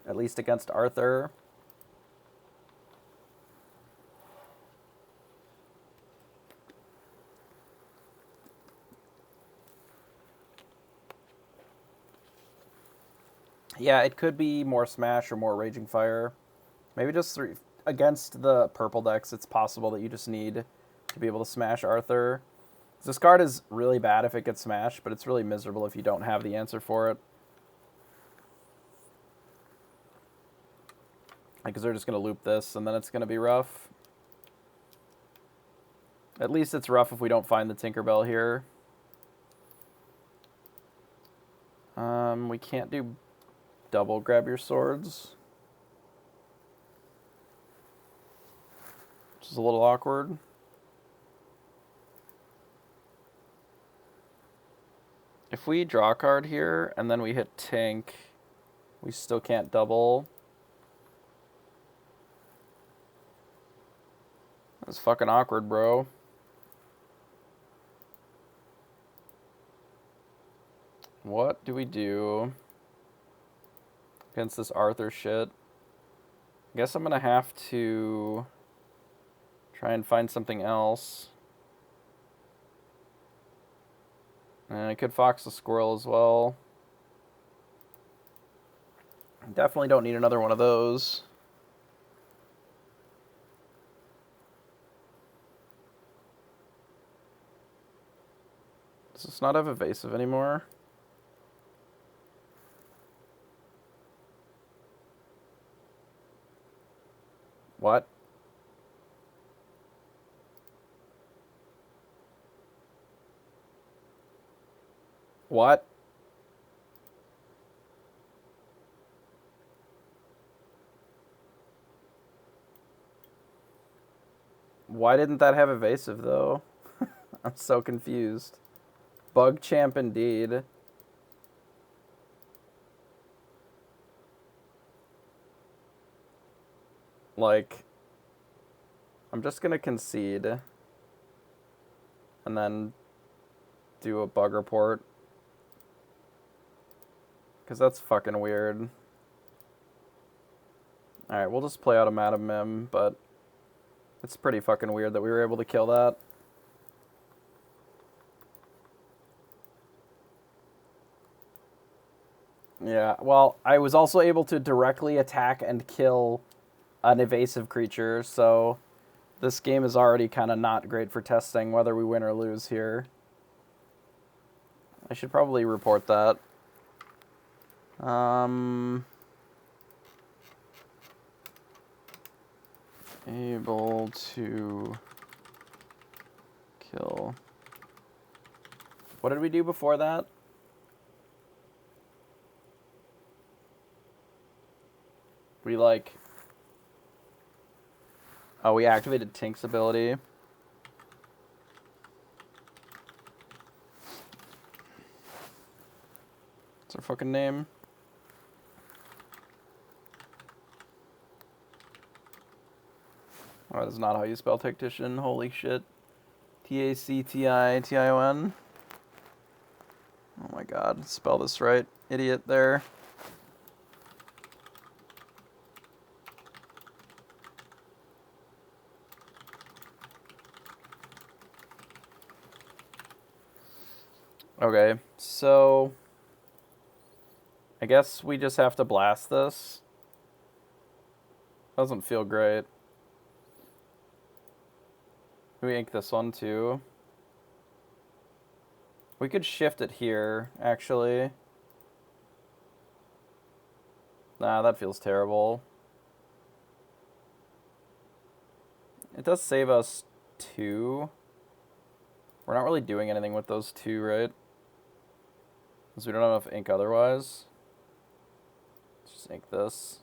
At least against Arthur. Yeah, it could be more Smash or more Raging Fire. Maybe just against the purple decks, it's possible that you just need to be able to smash Arthur. This card is really bad if it gets smashed, but it's really miserable if you don't have the answer for it. Because they're just going to loop this, and then it's going to be rough. At least it's rough if we don't find the Tinkerbell here. We can't do double grab your swords, which is a little awkward. If we draw a card here, and then we hit Tink, we still can't double. That's fucking awkward, bro. What do we do against this Arthur shit? I guess I'm gonna have to try and find something else. And I could Fox the Squirrel as well. Definitely don't need another one of those. Does this not have evasive anymore? What? What? Why didn't that have evasive, though? I'm so confused. Bug champ indeed. Like, I'm just gonna concede. And then do a bug report. Because that's fucking weird. Alright, we'll just play out a Madam Mim, but it's pretty fucking weird that we were able to kill that. Yeah, well, I was also able to directly attack and kill an evasive creature, so this game is already kind of not great for testing whether we win or lose here. I should probably report that. Able to kill. What did we do before that? We like... Oh, we activated Tink's ability. What's her fucking name? Oh, that is not how you spell tactician. Holy shit. Tactition. Oh my god. Spell this right. Idiot there. Okay, so I guess we just have to blast this. Doesn't feel great. We ink this one too. We could shift it here, actually. Nah, that feels terrible. It does save us 2. We're not really doing anything with those 2, right? Because we don't have enough ink otherwise. Let's just ink this.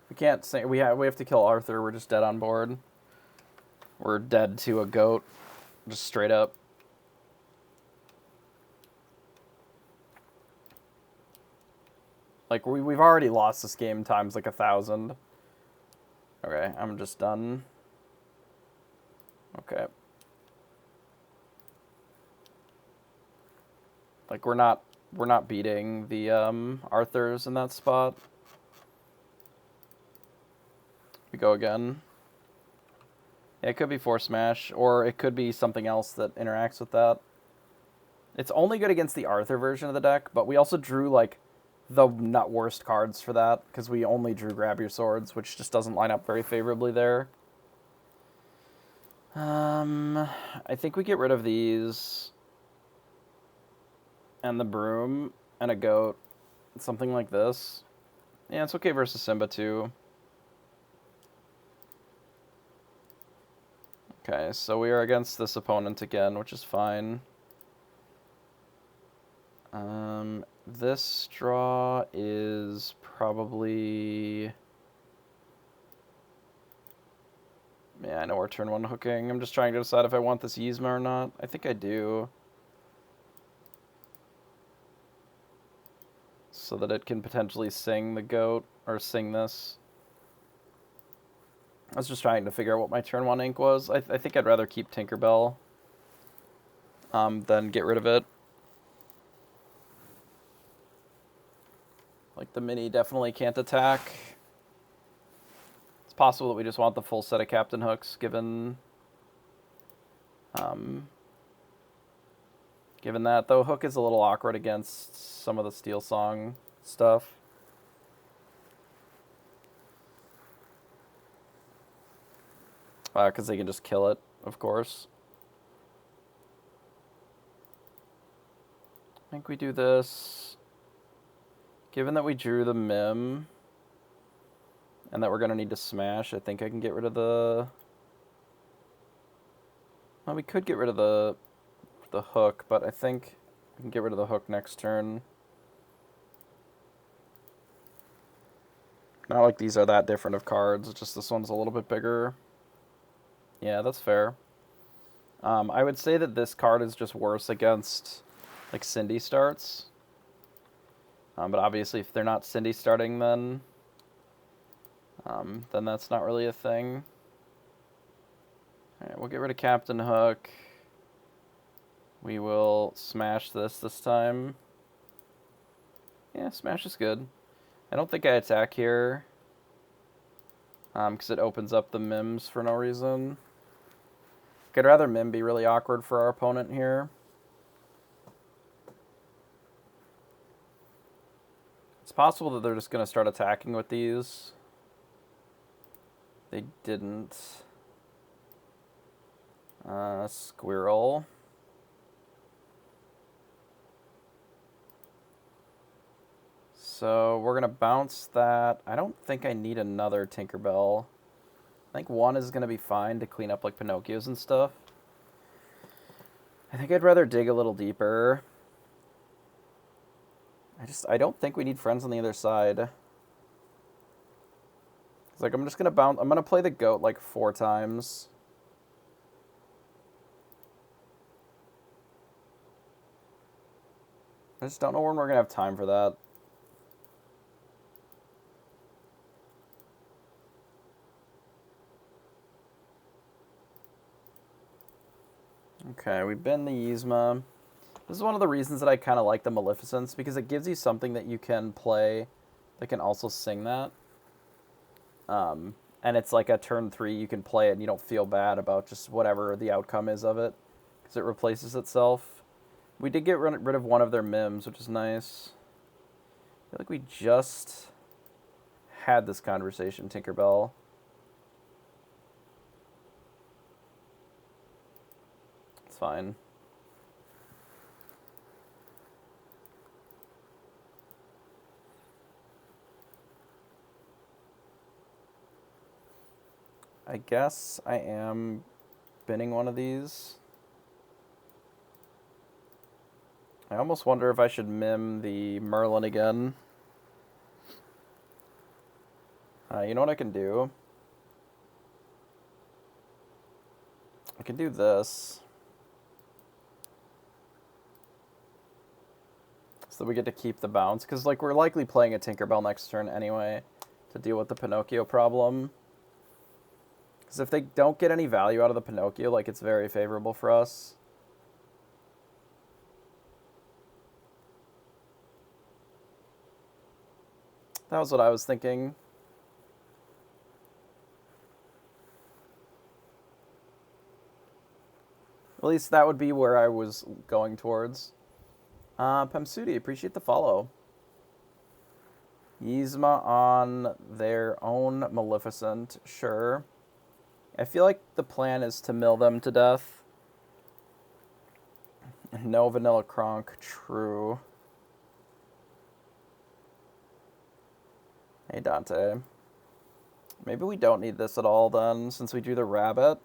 We can't say we have to kill Arthur. We're just dead on board. We're dead to a goat, just straight up. Like we've already lost this game times like 1,000. Okay, I'm just done. Okay. Like we're not beating the Arthurs in that spot. We go again. Yeah, it could be Force Smash, or it could be something else that interacts with that. It's only good against the Arthur version of the deck, but we also drew, like, the not worst cards for that, because we only drew Grab Your Swords, which just doesn't line up very favorably there. I think we get rid of these, and the Broom, and a Goat, something like this. Yeah, it's okay versus Simba, too. Okay, so we are against this opponent again, which is fine. This draw is probably... Yeah, I know we're turn 1 hooking. I'm just trying to decide if I want this Yzma or not. I think I do. So that it can potentially sing the goat, or sing this. I was just trying to figure out what my turn 1 ink was. I think I'd rather keep Tinkerbell than get rid of it. Like, the mini definitely can't attack. It's possible that we just want the full set of Captain Hooks, given that. Though Hook is a little awkward against some of the Steel Song stuff. Because they can just kill it, of course. I think we do this. Given that we drew the Mim, and that we're going to need to smash, I think I can get rid of the... Well, we could get rid of the Hook, but I think we can get rid of the Hook next turn. Not like these are that different of cards, it's just this one's a little bit bigger. Yeah, that's fair. I would say that this card is just worse against, like, Cindy starts. But obviously, if they're not Cindy starting, then that's not really a thing. Alright, we'll get rid of Captain Hook. We will smash this time. Yeah, smash is good. I don't think I attack here. Because it opens up the Mims for no reason. I'd rather Mim be really awkward for our opponent here. It's possible that they're just going to start attacking with these. They didn't. Squirrel. So we're going to bounce that. I don't think I need another Tinkerbell. I think one is going to be fine to clean up, like, Pinocchios and stuff. I think I'd rather dig a little deeper. I don't think we need friends on the other side. It's like, I'm just going to bounce. I'm going to play the goat, like, 4 times. I just don't know when we're going to have time for that. Okay, we bend the Yzma. This is one of the reasons that I kind of like the Maleficence, because it gives you something that you can play that can also sing that. And it's like a turn 3, you can play it and you don't feel bad about just whatever the outcome is of it, because it replaces itself. We did get rid of one of their Mims, which is nice. I feel like we just had this conversation, Tinkerbell. It's fine. I guess I am binning one of these. I almost wonder if I should mim the Merlin again. You know what I can do? I can do this. So that we get to keep the bounce. Because, like, we're likely playing a Tinkerbell next turn anyway to deal with the Pinocchio problem. Because if they don't get any value out of the Pinocchio, like, it's very favorable for us. That was what I was thinking. At least that would be where I was going towards. Pemsudi, appreciate the follow. Yzma on their own Maleficent, sure. I feel like the plan is to mill them to death. No Vanilla Kronk, true. Hey, Dante. Maybe we don't need this at all, then, since we drew the rabbit.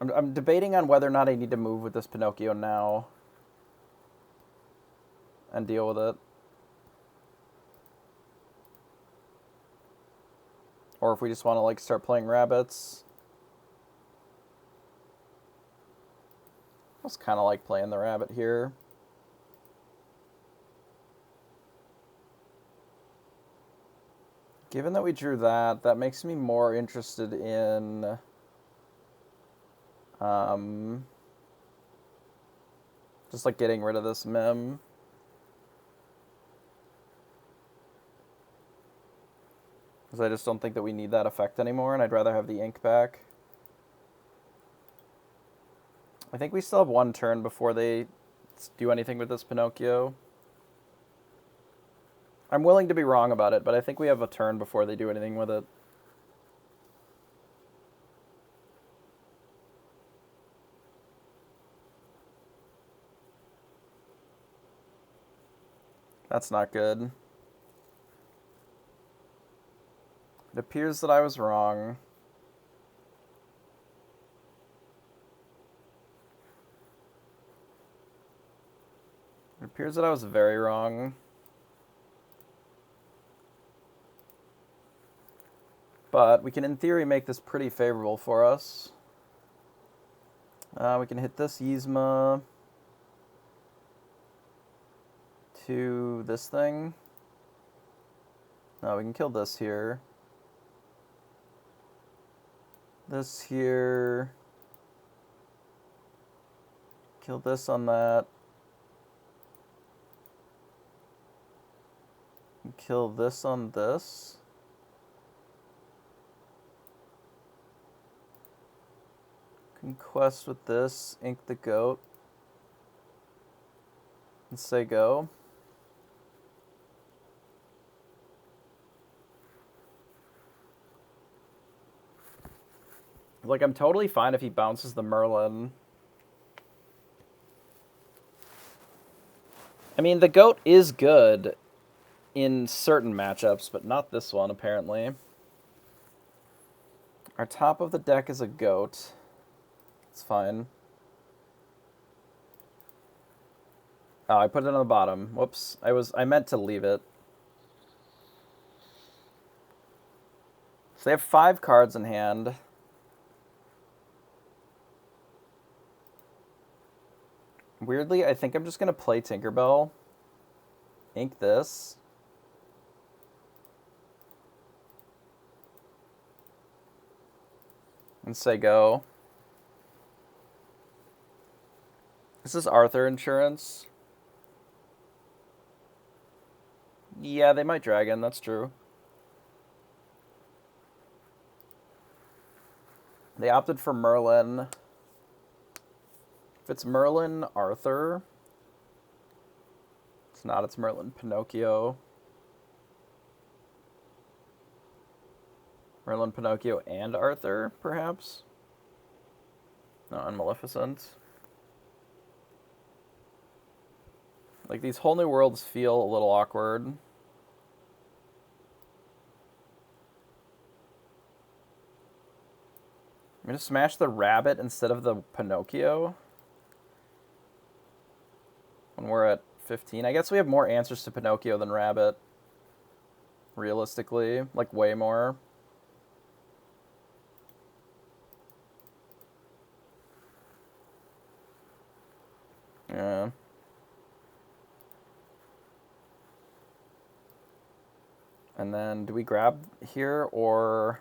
I'm debating on whether or not I need to move with this Pinocchio now and deal with it. Or if we just want to, like, start playing rabbits. I was kind of like playing the rabbit here. Given that we drew that, that makes me more interested in just like getting rid of this mem. Because I just don't think that we need that effect anymore, and I'd rather have the ink back. I think we still have one turn before they do anything with this Pinocchio. I'm willing to be wrong about it, but I think we have a turn before they do anything with it. That's not good. It appears that I was wrong. It appears that I was very wrong. But we can, in theory, make this pretty favorable for us. We can hit this Yzma to this thing. No, we can kill this here. This here. Kill this on that. Kill this on this. Conquest with this. Ink the goat. And say go. Like, I'm totally fine if he bounces the Merlin. I mean, the goat is good in certain matchups, but not this one, apparently. Our top of the deck is a goat. It's fine. Oh, I put it on the bottom. Whoops. I meant to leave it. So they have 5 cards in hand. Weirdly, I think I'm just going to play Tinkerbell. Ink this. And say go. This is Arthur Insurance. Yeah, they might dragon, that's true. They opted for Merlin. If it's Merlin, Arthur. It's not, it's Merlin, Pinocchio. Merlin, Pinocchio, and Arthur, perhaps? No, and Maleficent. Like, these whole new worlds feel a little awkward. I'm going to smash the rabbit instead of the Pinocchio. When we're at 15. I guess we have more answers to Pinocchio than rabbit. Realistically. Like, way more. Yeah. And then, do we grab here, or...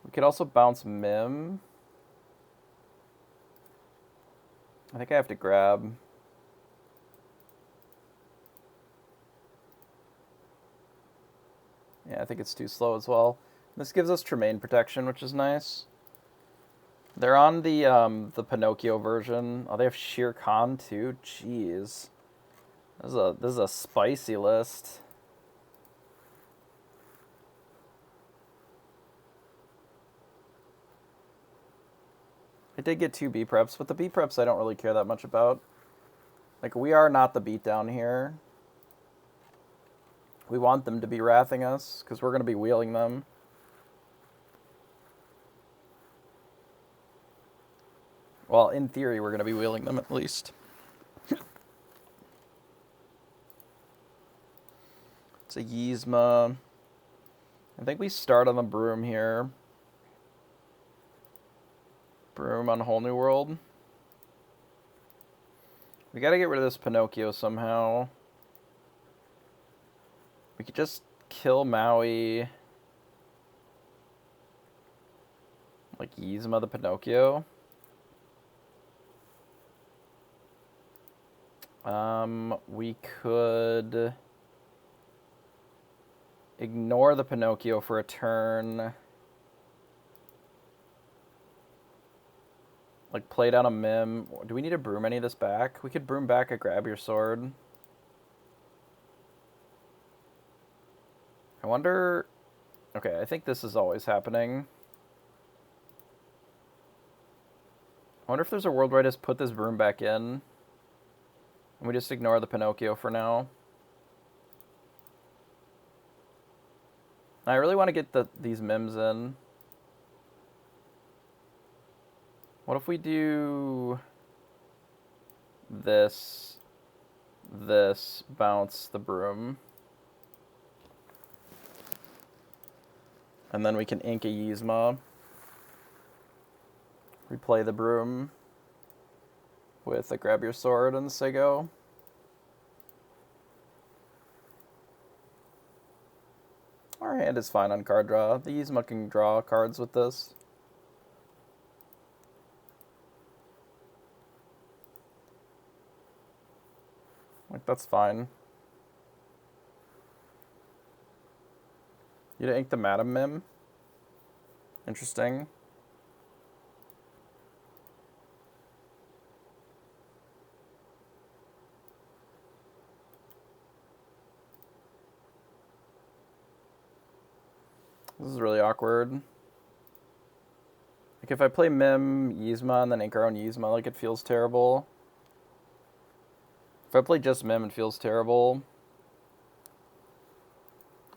We could also bounce Mim. I think I have to grab. Yeah, I think it's too slow as well. This gives us Tremaine protection, which is nice. They're on the Pinocchio version. Oh, they have Shere Khan too. Jeez, this is a spicy list. I did get 2 B preps, but the B preps I don't really care that much about. Like, we are not the beatdown here. We want them to be wrathing us, because we're going to be wheeling them. Well, in theory, we're going to be wheeling them at least. It's a Yzma. I think we start on the Broom here. Broom on Whole New World. We gotta get rid of this Pinocchio somehow. We could just kill Maui. Like, Yzma the Pinocchio. We could ignore the Pinocchio for a turn. Like, play down a Mim. Do we need to broom any of this back? We could broom back a Grab Your Sword. I wonder... Okay, I think this is always happening. I wonder if there's a world where I just put this broom back in. And we just ignore the Pinocchio for now. I really want to get these Mims in. What if we do this, bounce the broom, and then we can ink a Yzma, replay the broom with a Grab Your Sword and say go. Our hand is fine on card draw. The Yzma can draw cards with this. Like, that's fine. You didn't ink the Madam Mim? Interesting. This is really awkward. Like, if I play Mim, Yzma, and then ink our own Yzma, like, it feels terrible. If I play just Mim, it feels terrible.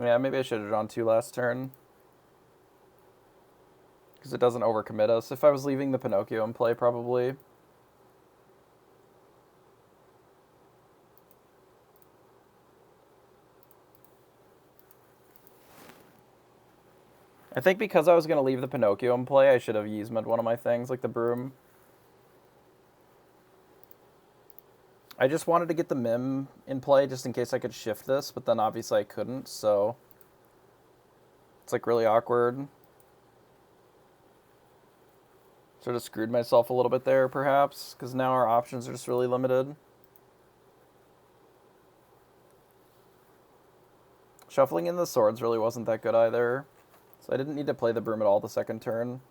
Yeah, maybe I should have drawn 2 last turn. Because it doesn't overcommit us. If I was leaving the Pinocchio in play, probably. I think because I was going to leave the Pinocchio in play, I should have Yzma'd one of my things, like the broom. I just wanted to get the Mim in play just in case I could shift this, but then obviously I couldn't, so it's like really awkward. Sort of screwed myself a little bit there, perhaps, because now our options are just really limited. Shuffling in the swords really wasn't that good either, so I didn't need to play the broom at all the second turn.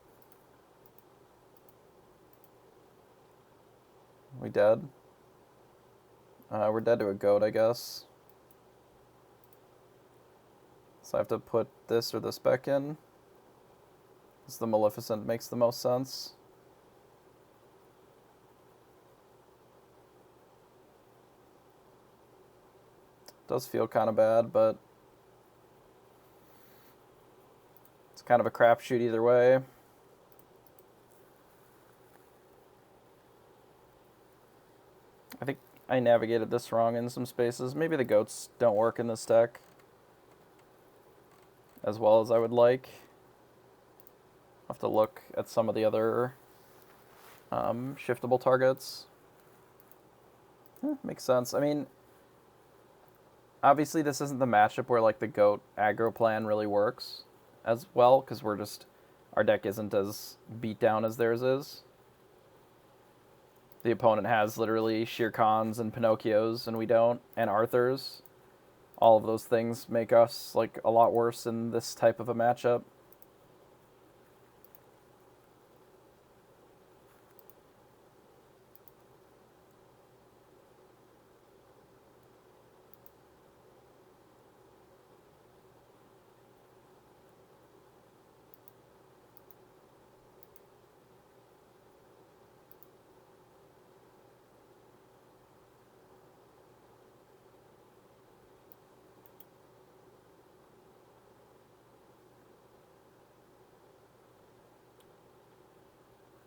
We dead? We're dead to a goat, I guess. So I have to put this or this back in. Because the Maleficent makes the most sense. Does feel kind of bad, but it's kind of a crapshoot either way. I think I navigated this wrong in some spaces. Maybe the goats don't work in this deck as well as I would like. I'll have to look at some of the other shiftable targets. Makes sense. I mean, obviously this isn't the matchup where like the goat aggro plan really works as well, because our deck isn't as beat down as theirs is. The opponent has literally Shere Khans and Pinocchios, and we don't, and Arthurs. All of those things make us like a lot worse in this type of a matchup.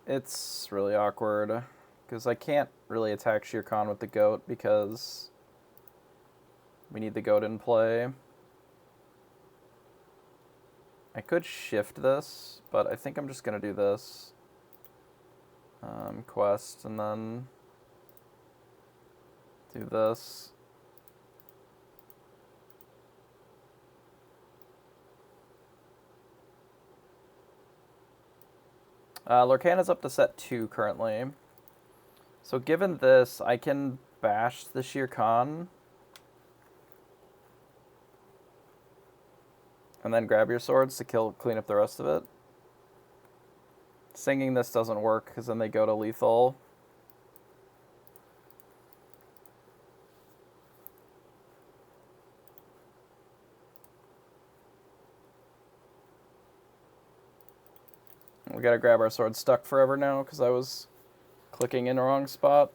It's really awkward, because I can't really attack Shere Khan with the goat, because we need the goat in play. I could shift this, but I think I'm just going to do this. Quest, and then do this. Lorcana's up to set 2 currently. So given this, I can bash the Shere Khan. And then grab your swords to clean up the rest of it. Singing this doesn't work, because then they go to lethal. We gotta grab our sword stuck forever now, because I was clicking in the wrong spot.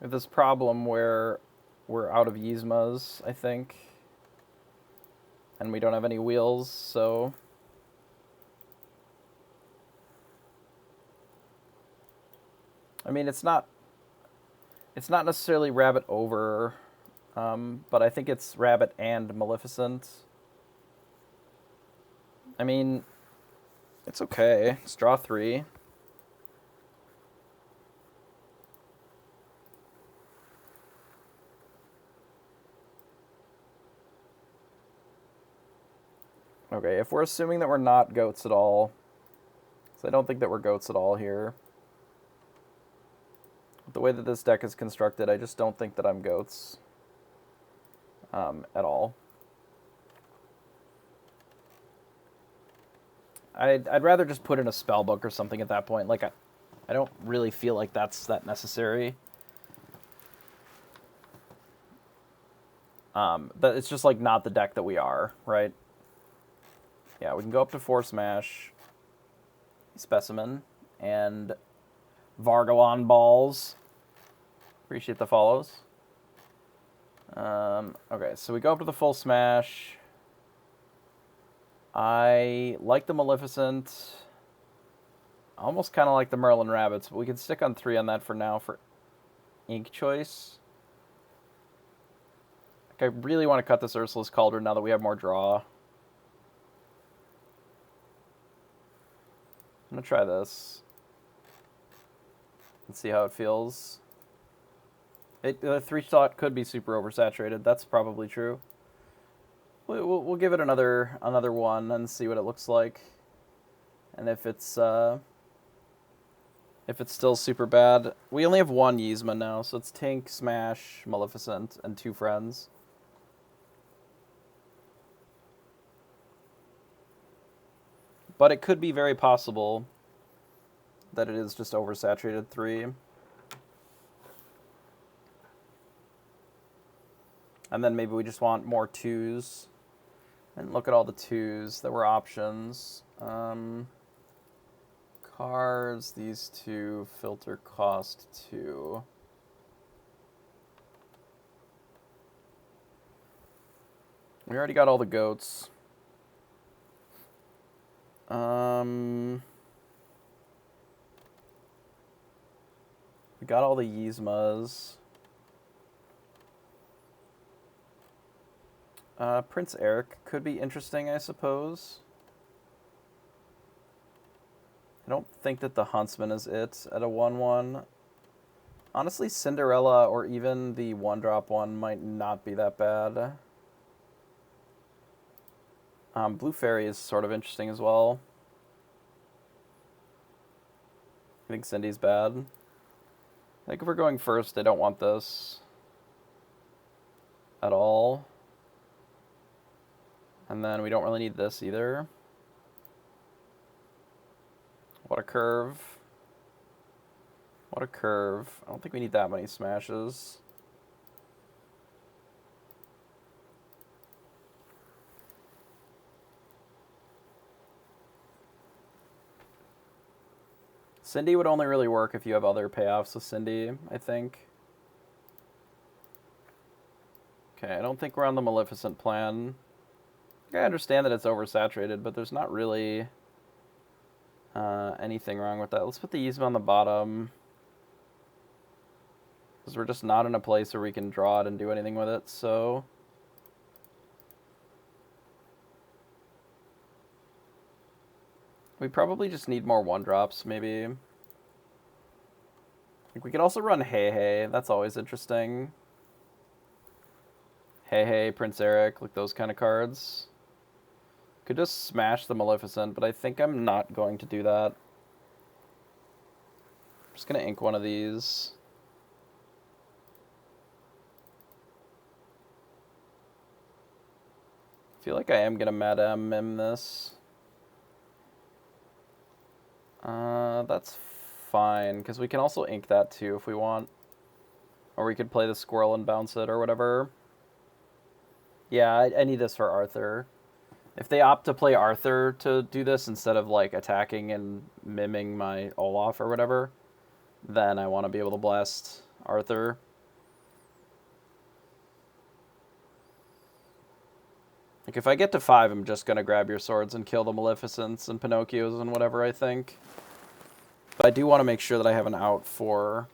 We have this problem where we're out of Yzmas, I think. And we don't have any wheels, so... I mean, it's not necessarily Rabbit over... but I think it's Rabbit and Maleficent. I mean, it's okay. It's draw 3. Okay, if we're assuming that we're not goats at all, so I don't think that we're goats at all here. The way that this deck is constructed, I just don't think that I'm goats. At all. I'd rather just put in a spellbook or something at that point. Like, I don't really feel like that's that necessary. That it's just like not the deck that we are, right? Yeah, we can go up to Force Smash, Specimen, and Vargalon Balls. Appreciate the follows. Okay, so we go up to the full smash. I like the Maleficent. I almost kind of like the Merlin Rabbits, but we can stick on 3 on that for now for ink choice. Like, I really want to cut this Ursula's Cauldron now that we have more draw. I'm going to try this and see how it feels. The 3-slot could be super oversaturated. That's probably true. We'll give it another one and see what it looks like. And if it's still super bad, we only have 1 Yzma now, so it's Tink, Smash, Maleficent, and 2 friends. But it could be very possible that it is just oversaturated 3. And then maybe we just want more 2s. And look at all the 2s that were options. Cards, these 2, filter cost 2. We already got all the goats. We got all the Yzmas. Prince Eric could be interesting, I suppose. I don't think that the Huntsman is it at a 1/1. Honestly, Cinderella or even the 1-drop one might not be that bad. Blue Fairy is sort of interesting as well. I think Cindy's bad. I think if we're going first, I don't want this at all. And then we don't really need this either. What a curve. What a curve. I don't think we need that many smashes. Cindy would only really work if you have other payoffs with Cindy, I think. Okay, I don't think we're on the Maleficent plan. I understand that it's oversaturated, but there's not really anything wrong with that. Let's put the Yzma on the bottom, because we're just not in a place where we can draw it and do anything with it, so... We probably just need more 1-drops, maybe. Like, we could also run Hey Hey. That's always interesting. Hey Hey, Prince Eric, like those kind of cards. Could just smash the Maleficent, but I think I'm not going to do that. I'm just going to ink one of these. I feel like I am going to Madame this. That's fine, because we can also ink that too if we want. Or we could play the squirrel and bounce it or whatever. Yeah, I need this for Arthur. If they opt to play Arthur to do this instead of like attacking and miming my Olaf or whatever, then I want to be able to blast Arthur. Like if I get to 5, I'm just going to grab your swords and kill the Maleficents and Pinocchios and whatever, I think. But I do want to make sure that I have an out for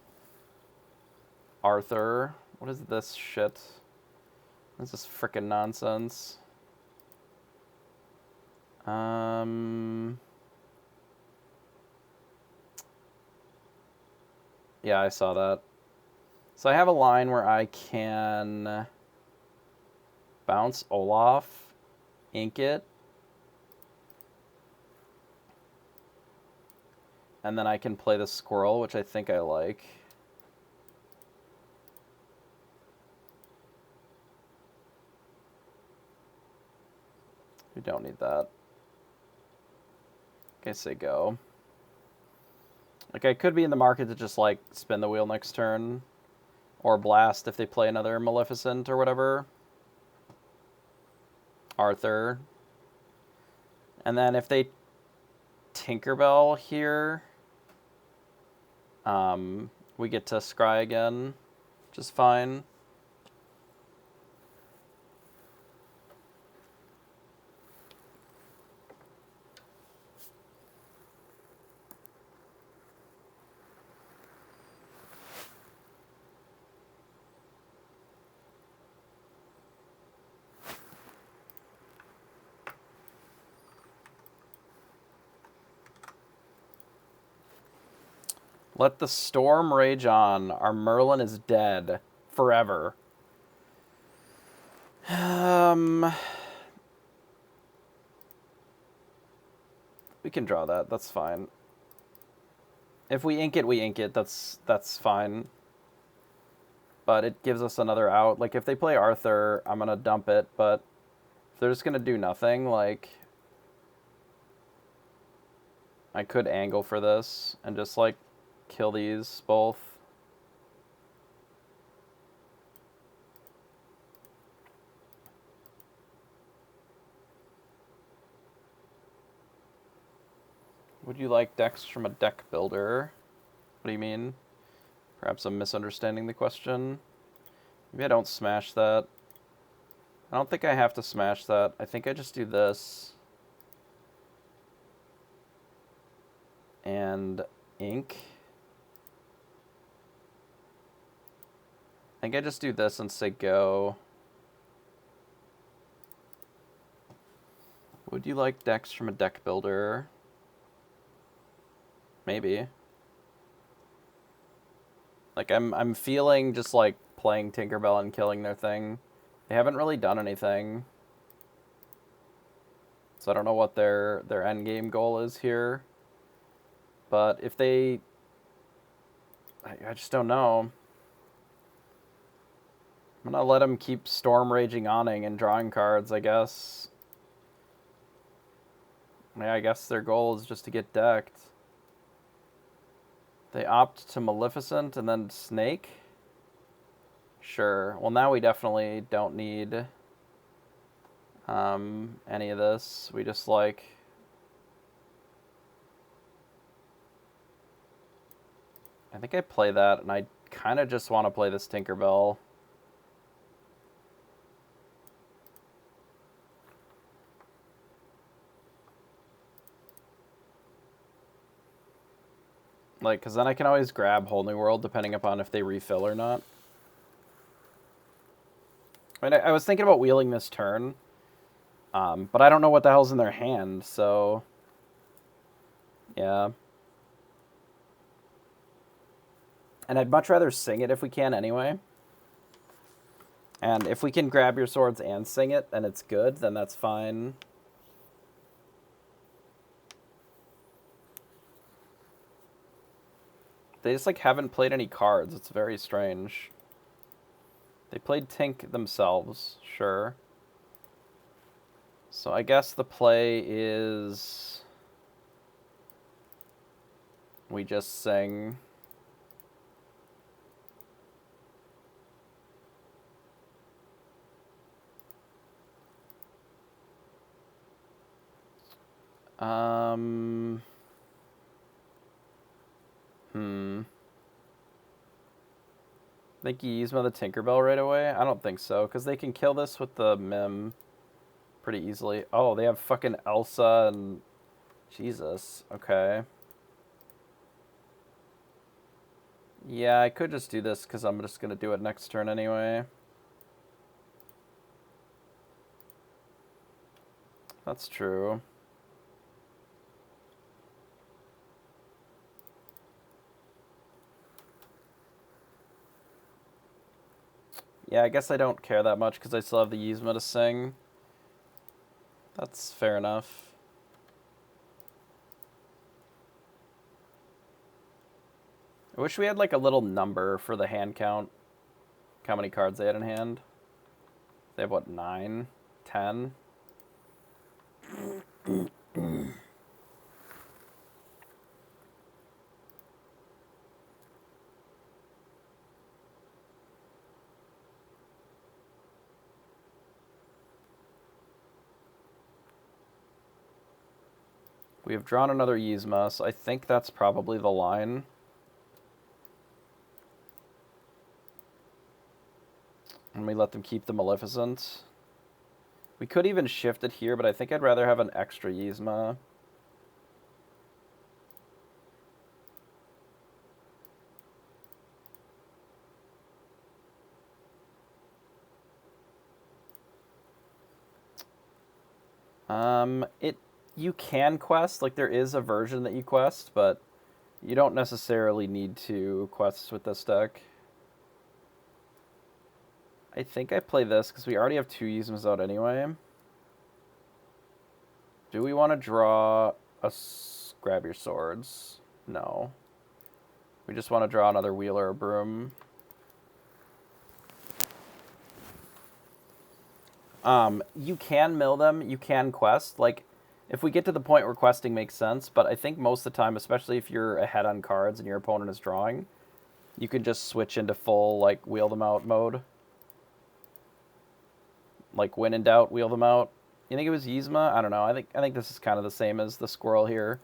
Arthur. What is this shit? What is this frickin' nonsense? Yeah, I saw that. So I have a line where I can bounce Olaf, ink it, and then I can play the squirrel, which I think I like. We don't need that. Okay, say go. Like, I could be in the market to just, like, spin the wheel next turn. Or blast if they play another Maleficent or whatever. Arthur. And then if they Tinkerbell here, we get to scry again, which is fine. Let the storm rage on. Our Merlin is dead. Forever. We can draw that. That's fine. If we ink it, we ink it. That's fine. But it gives us another out. Like, if they play Arthur, I'm going to dump it. But if they're just going to do nothing, like... I could angle for this and just, like, kill these both. Would you like decks from a deck builder? What do you mean? Perhaps I'm misunderstanding the question. Maybe I don't smash that. I don't think I have to smash that. I think I just do this. And ink. I think I just do this and say go. Would you like decks from a deck builder? Maybe. Like, I'm feeling just like playing Tinkerbell and killing their thing. They haven't really done anything. So I don't know what their end game goal is here. But if they... I just don't know. I'm going to let them keep Storm Raging Awning and drawing cards, I guess. Yeah, I guess their goal is just to get decked. They opt to Maleficent and then Snake? Sure. Well, now we definitely don't need any of this. We just, like... I think I play that, and I kind of just want to play this Tinkerbell. Like, because then I can always grab Whole New World, depending upon if they refill or not. I mean, I was thinking about wheeling this turn, but I don't know what the hell's in their hand, so... Yeah. And I'd much rather sing it if we can anyway. And if we can grab your swords and sing it, and it's good, then that's fine. They just, like, haven't played any cards. It's very strange. They played Tink themselves, sure. So I guess the play is... we just sing... Think you Yzma the Tinkerbell right away? I don't think so, because they can kill this with the Mim pretty easily. Oh, they have fucking Elsa and... Jesus, okay. Yeah, I could just do this, because I'm just going to do it next turn anyway. That's true. Yeah, I guess I don't care that much because I still have the Yzma to sing. That's fair enough. I wish we had like a little number for the hand count. How many cards they had in hand. They have what, 9? 10? We have drawn another Yzma, so I think that's probably the line. And we let them keep the Maleficent. We could even shift it here, but I think I'd rather have an extra Yzma. You can quest, like there is a version that you quest, but you don't necessarily need to quest with this deck. I think I play this because we already have 2 Yzmas out anyway. Do we want to draw a grab your swords? No. We just want to draw another wheel or a broom. You can mill them, you can quest. Like, if we get to the point where questing makes sense, but I think most of the time, especially if you're ahead on cards and your opponent is drawing, you can just switch into full, like, wheel them out mode. Like, when in doubt, wheel them out. You think it was Yzma? I don't know. I think this is kind of the same as the squirrel here.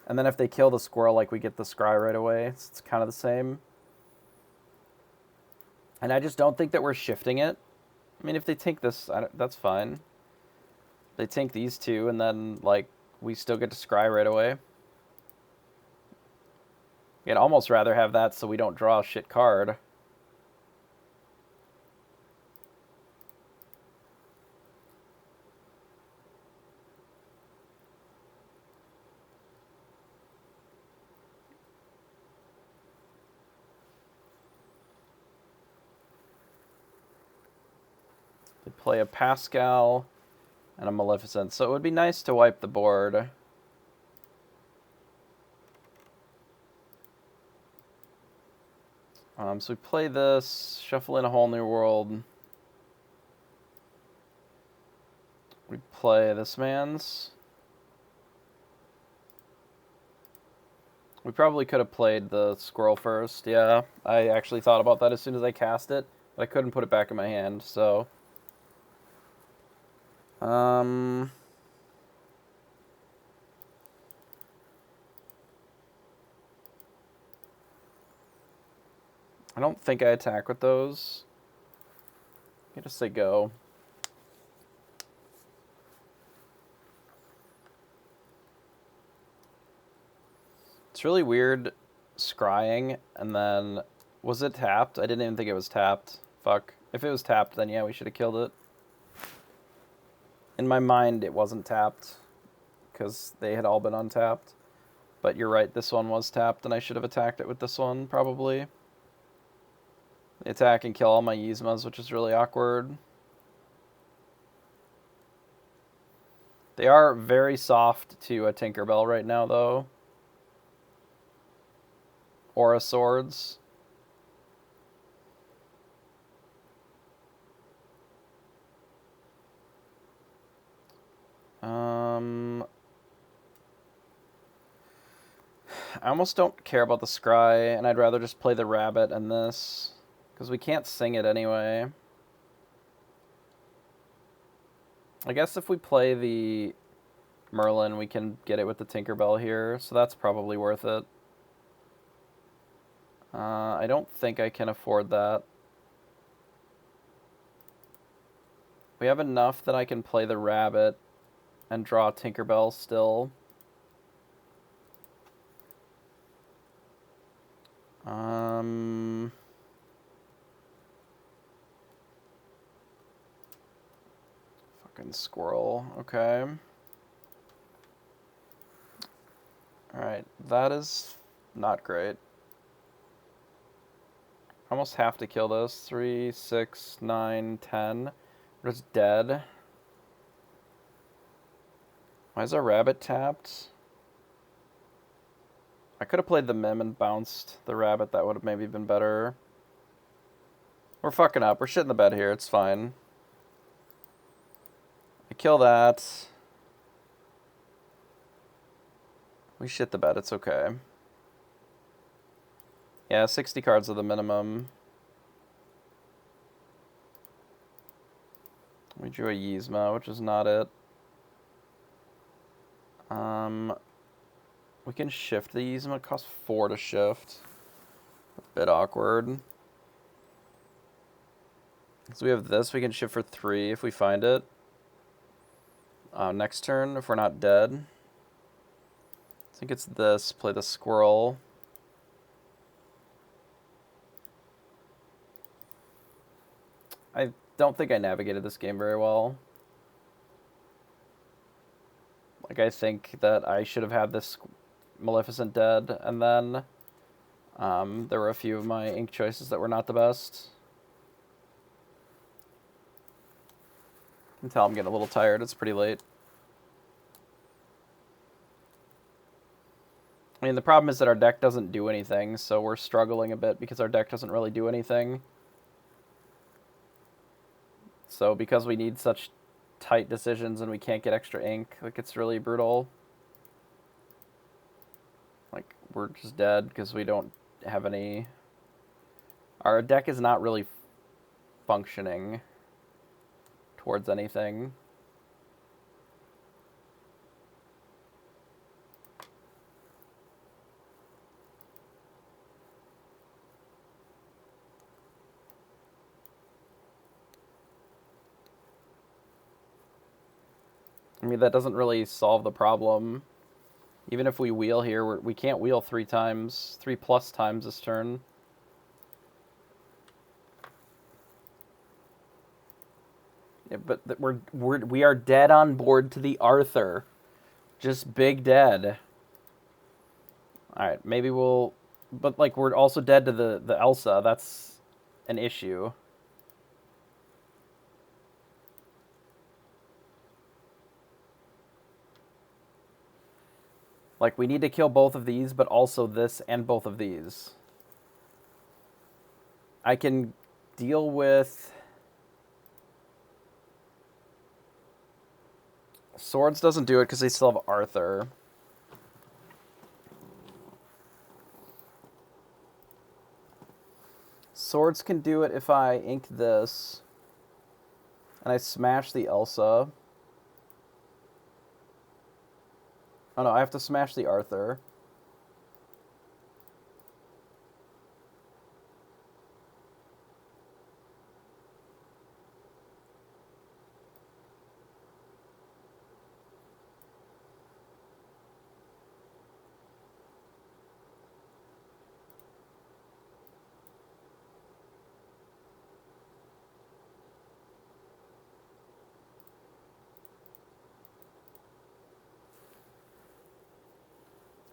And then if they kill the squirrel, like, we get the scry right away. It's kind of the same. And I just don't think that we're shifting it. I mean, if they take this, that's fine. They take these two, and then, like, we still get to scry right away. I'd almost rather have that so we don't draw a shit card. They play a Pascal and a Maleficent, so it would be nice to wipe the board. So we play this, shuffle in a whole new world. We play this man's. We probably could have played the squirrel first. Yeah, I actually thought about that as soon as I cast it, but I couldn't put it back in my hand, so... I don't think I attack with those. I just say go. It's really weird scrying, and then... Was it tapped? I didn't even think it was tapped. Fuck. If it was tapped, then yeah, we should have killed it. In my mind, it wasn't tapped, because they had all been untapped. But you're right, this one was tapped, and I should have attacked it with this one, probably. They attack and kill all my Yzmas, which is really awkward. They are very soft to a Tinkerbell right now, though. Aura Swords. I almost don't care about the scry, and I'd rather just play the rabbit and this, because we can't sing it anyway. I guess if we play the Merlin, we can get it with the Tinkerbell here, so that's probably worth it. I don't think I can afford that. We have enough that I can play the rabbit and draw Tinkerbell still. Fucking squirrel. Okay. Alright, that is not great. I almost have to kill this. 3, 6, 9, 10. We're just dead. Why is our rabbit tapped? I could have played the Mim and bounced the rabbit. That would have maybe been better. We're fucking up. We're shitting the bed here. It's fine. I kill that. We shit the bed. It's okay. Yeah, 60 cards are the minimum. We drew a Yzma, which is not it. We can shift the Yzma. It costs 4 to shift. A bit awkward. So we have this. We can shift for 3 if we find it. Next turn, if we're not dead. I think it's this. Play the squirrel. I don't think I navigated this game very well. Like, I think that I should have had this Maleficent dead, and then there were a few of my ink choices that were not the best. You can tell I'm getting a little tired. It's pretty late. I mean, the problem is that our deck doesn't do anything, so we're struggling a bit because our deck doesn't really do anything. So because we need such tight decisions and we can't get extra ink, like, it's really brutal. Like, we're just dead because we don't have any... Our deck is not really functioning towards anything. mean, that doesn't really solve the problem. Even if we wheel here, we can't wheel 3 times, 3+ times this turn. Yeah, but we are dead on board to the Arthur. Just big dead. Alright, maybe we'll... But, like, we're also dead to the Elsa. That's an issue. Like, we need to kill both of these, but also this and both of these. I can deal with... Swords doesn't do it because they still have Arthur. Swords can do it if I ink this. And I smash the Elsa. Oh no, I have to smash the Arthur.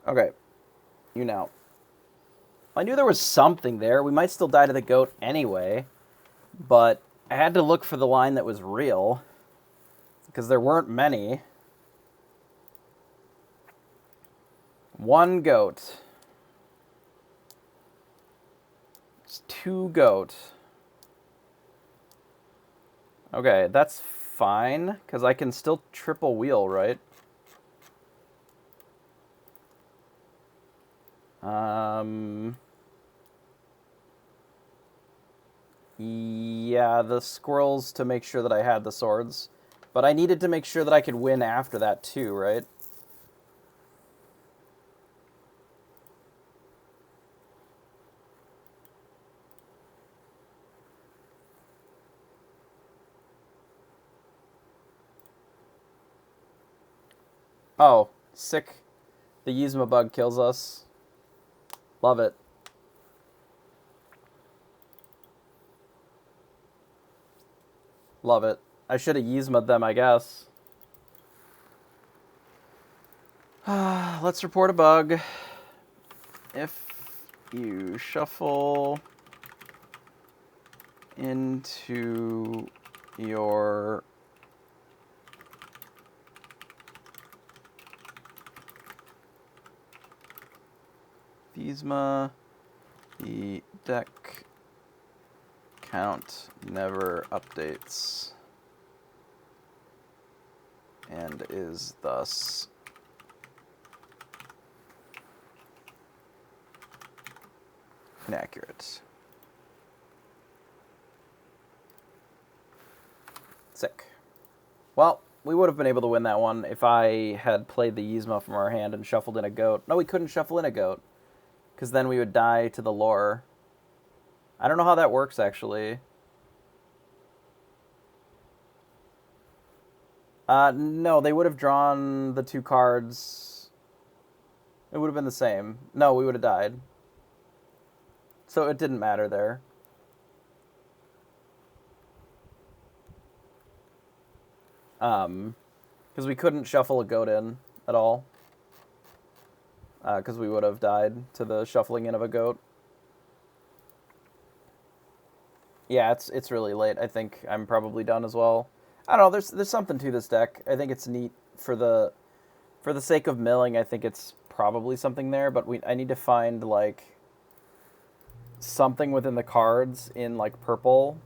Okay. You know. I knew there was something there. We might still die to the goat anyway. But I had to look for the line that was real. Because there weren't many. 1 goat. It's 2 goat. Okay, that's fine. Because I can still triple wheel, right? Yeah, the squirrels to make sure that I had the swords. But I needed to make sure that I could win after that too, right? Oh, sick. The Yzma bug kills us. Love it. Love it. I should have Yzma'd them, I guess. Let's report a bug. If you shuffle into your Yzma, the deck count never updates and is thus inaccurate. Sick. Well, we would have been able to win that one if I had played the Yzma from our hand and shuffled in a goat. No, we couldn't shuffle in a goat, because then we would die to the lore. I don't know how that works, actually. No, they would have drawn the 2 cards. It would have been the same. No, we would have died. So it didn't matter there. Because we couldn't shuffle a goat in at all. Because we would have died to the shuffling in of a goat. Yeah, it's really late. I think I'm probably done as well. I don't know. There's something to this deck. I think it's neat for the sake of milling. I think it's probably something there, but I need to find like something within the cards in like purple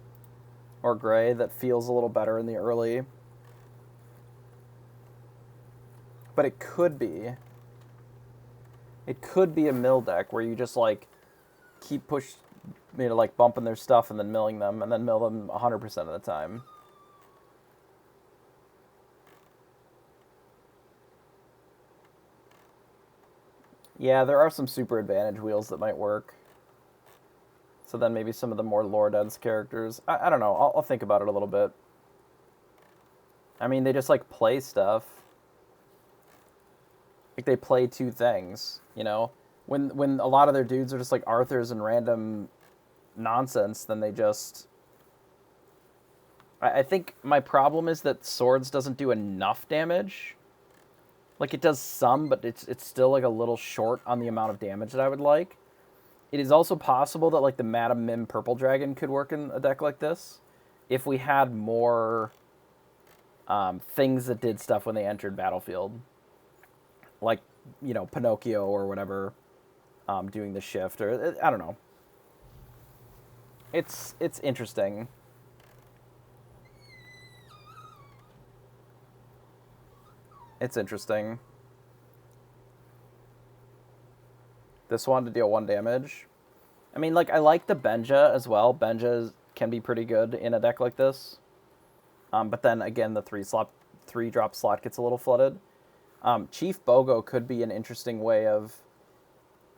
or gray that feels a little better in the early. But it could be a mill deck where you just like keep like bumping their stuff and then milling them and then mill them 100% of the time. Yeah, there are some super advantage wheels that might work. So then maybe some of the more lore dense characters. I don't know. I'll think about it a little bit. I mean, they just like play stuff. Like they play two things, you know. When a lot of their dudes are just like Arthurs and random nonsense, then they just. I think my problem is that swords doesn't do enough damage. Like it does some, but it's still like a little short on the amount of damage that I would like. It is also possible that like the Madam Mim Purple Dragon could work in a deck like this, if we had more things that did stuff when they entered battlefield, like you know Pinocchio or whatever, doing the shift or I don't know. It's interesting. It's interesting. This one to deal 1 damage. I mean, like, I like the Benja as well. Benja can be pretty good in a deck like this. But then, again, the 3-drop slot gets a little flooded. Chief Bogo could be an interesting way of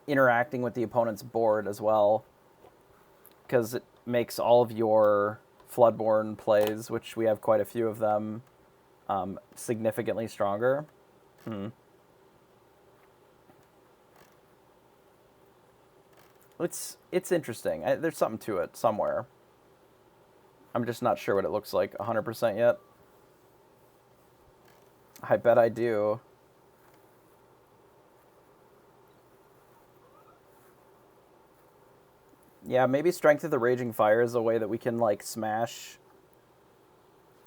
interacting with the opponent's board as well. Because it makes all of your Floodborn plays, which we have quite a few of them, significantly stronger. It's interesting. There's something to it somewhere. I'm just not sure what it looks like 100% yet. I bet I do. Yeah, maybe Strength of the Raging Fire is a way that we can like smash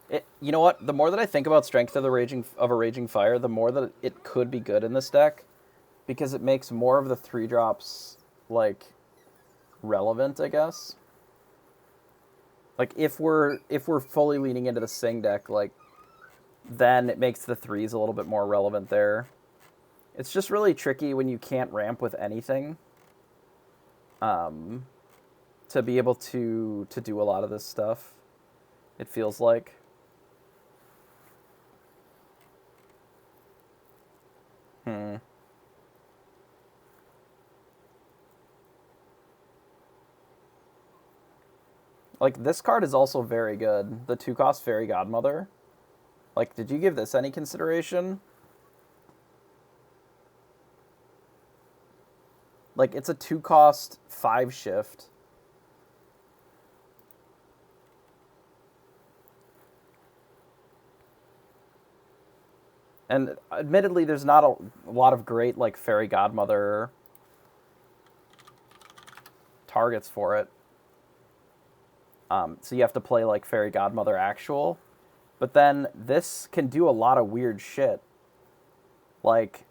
it. You know what? The more that I think about Strength of a Raging Fire, the more that it could be good in this deck, because it makes more of the 3-drops like relevant, I guess. Like if we're fully leaning into the Sing deck, like then it makes the 3s a little bit more relevant there. It's just really tricky when you can't ramp with anything. To be able to do a lot of this stuff, it feels like. Like, this card is also very good. The 2-cost Fairy Godmother. Like, did you give this any consideration? Like, it's a 2-cost 5-shift. And admittedly, there's not a lot of great, like, Fairy Godmother targets for it. So you have to play, like, Fairy Godmother actual. But then this can do a lot of weird shit. Like,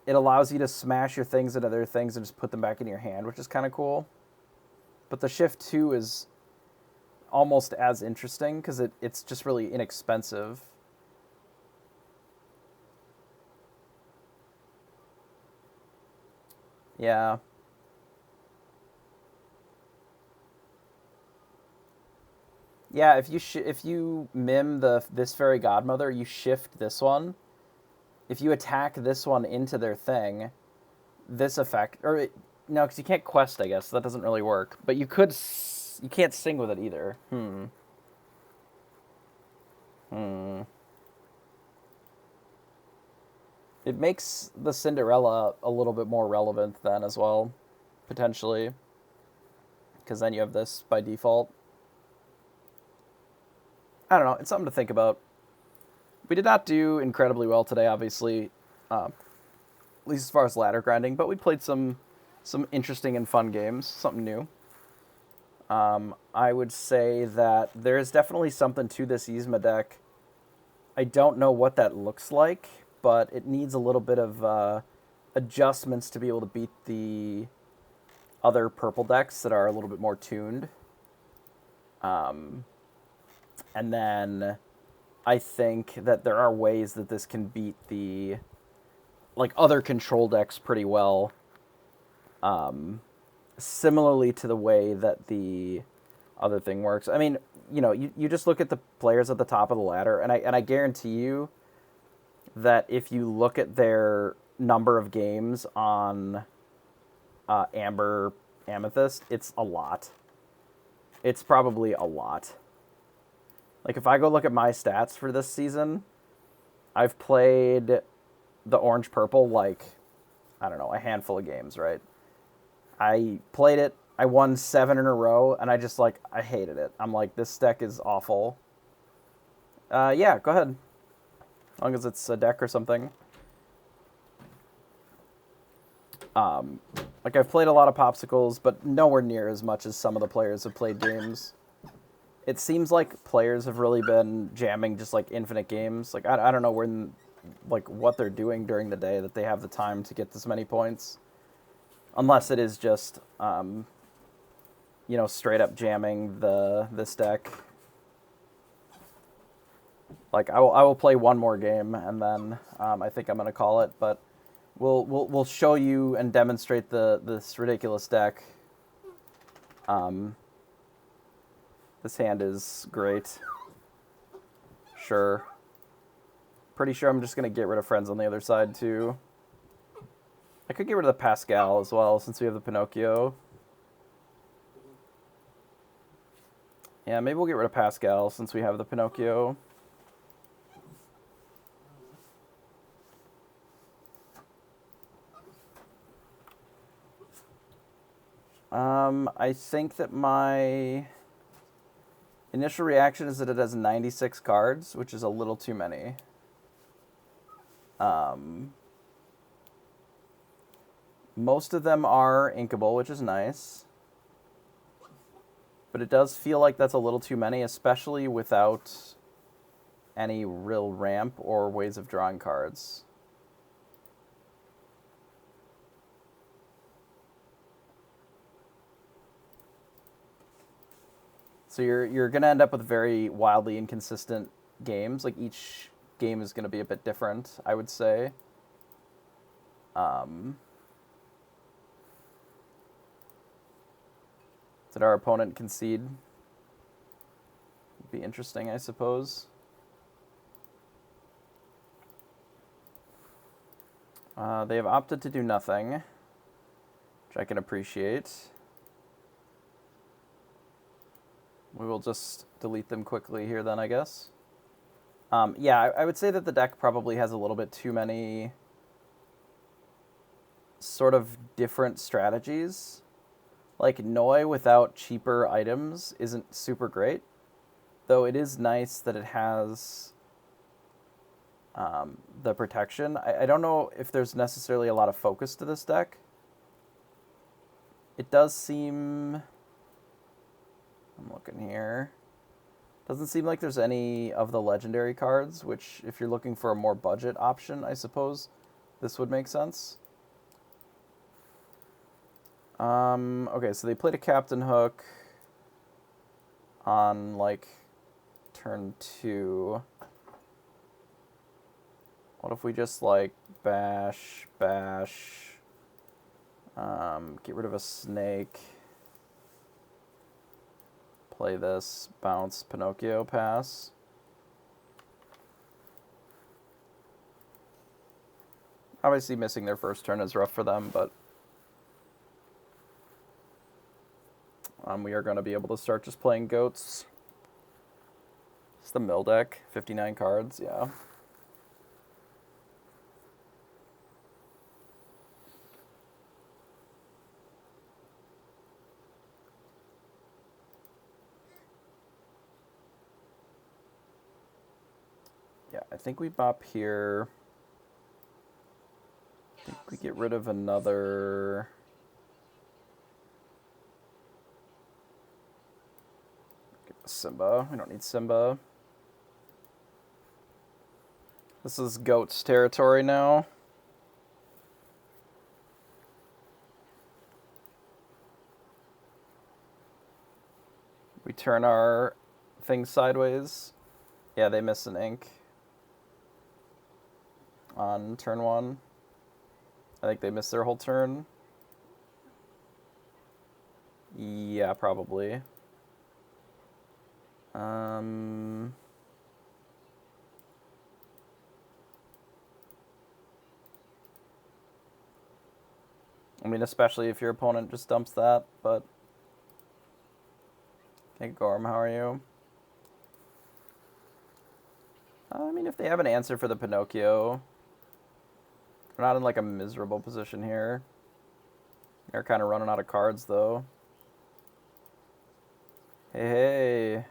it allows you to smash your things into their things and just put them back in your hand, which is kind of cool. But the Shift 2 is almost as interesting because it's just really inexpensive. Yeah. Yeah, if you mim this Fairy Godmother, you shift this one. If you attack this one into their thing, this effect no, because you can't quest, I guess so that doesn't really work. But you can't sing with it either. It makes the Cinderella a little bit more relevant then as well, potentially, because then you have this by default. I don't know. It's something to think about. We did not do incredibly well today, obviously, at least as far as ladder grinding, but we played some interesting and fun games, something new. I would say that there is definitely something to this Yzma deck. I don't know what that looks like, but it needs a little bit of adjustments to be able to beat the other purple decks that are a little bit more tuned. And then I think that there are ways that this can beat the like other control decks pretty well. Similarly to the way that the other thing works. I mean, you know, you just look at the players at the top of the ladder, and I guarantee you that if you look at their number of games on Amber Amethyst, it's a lot. It's probably a lot. Like, if I go look at my stats for this season, I've played the orange-purple, like, I don't know, a handful of games, right? I played it, I won 7 in a row, and I hated it. I'm like, this deck is awful. Yeah, go ahead. As long as it's a deck or something. Like, I've played a lot of Popsicles, but nowhere near as much as some of the players have played games. It seems like players have really been jamming just, like, infinite games. Like, I don't know what they're doing during the day that they have the time to get this many points. Unless it is just, straight up jamming this deck. Like, I will play one more game, and then I think I'm going to call it, but we'll show you and demonstrate this ridiculous deck. This hand is great. Sure. Pretty sure I'm just going to get rid of friends on the other side, too. I could get rid of the Pascal as well, since we have the Pinocchio. Yeah, maybe we'll get rid of Pascal, since we have the Pinocchio. I think that my initial reaction is that it has 96 cards, which is a little too many. Most of them are inkable, which is nice. But it does feel like that's a little too many, especially without any real ramp or ways of drawing cards. So you're going to end up with very wildly inconsistent games. Like, each game is going to be a bit different, I would say. Did our opponent concede? Would be interesting, I suppose. They have opted to do nothing, which I can appreciate. We will just delete them quickly here then, I guess. Yeah, I would say that the deck probably has a little bit too many sort of different strategies. Like, Noi without cheaper items isn't super great, though it is nice that it has the protection. I don't know if there's necessarily a lot of focus to this deck. It does seem... I'm looking here. Doesn't seem like there's any of the legendary cards, which, if you're looking for a more budget option, I suppose this would make sense. Okay, so they played a Captain Hook on, like, turn 2. What if we just, like, bash, get rid of a snake, play this, bounce, Pinocchio, pass. Obviously missing their first turn is rough for them, but we are going to be able to start just playing goats. It's the mill deck, 59 cards, yeah. Yeah, I think we bop here. I think we get rid of another... Simba. We don't need Simba. This is goats territory now. We turn our thing sideways. Yeah, they miss an ink on turn 1. I think they missed their whole turn. Yeah, probably. I mean, especially if your opponent just dumps that, but... Hey, Gorm, how are you? I mean, if they have an answer for the Pinocchio, they're not in like a miserable position here. They're kind of running out of cards, though. Hey, hey.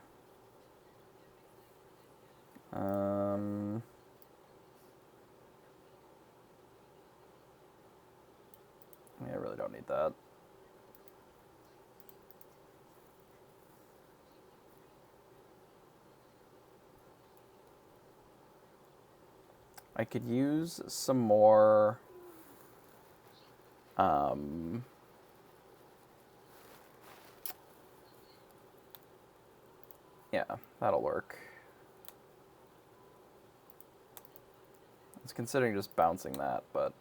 Yeah, I really don't need that. I could use some more yeah, that'll work. I was considering just bouncing that, but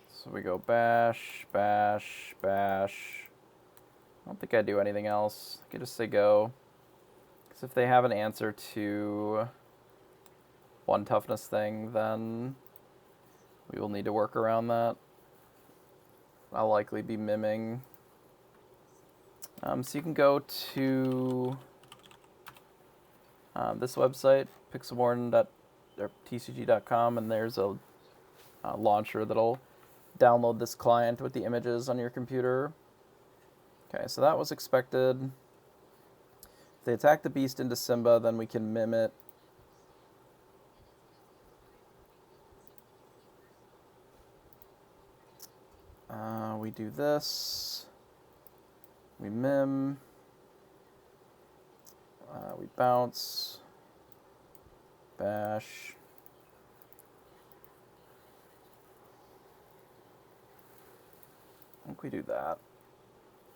so we go bash, bash, bash. I don't think I do anything else. I could just say go. Because if they have an answer to one toughness thing, then we will need to work around that. I'll likely be miming. So you can go to this website, pixelborn.tcg.com, and there's a launcher that'll download this client with the images on your computer. Okay, so that was expected. If they attack the beast into Simba, then we can mim it. We do this. We mim. We bounce. Bash. I think we do that.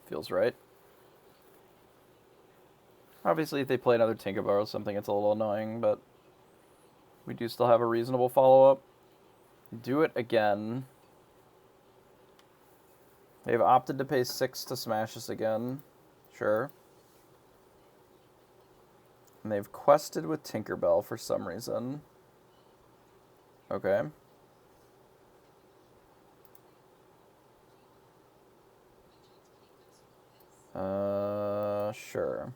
Feels right. Obviously, if they play another Tinkerbell or something, it's a little annoying, but we do still have a reasonable follow-up. Do it again. They've opted to pay 6 to smash us again. Sure. And they've quested with Tinkerbell for some reason. Okay. Sure.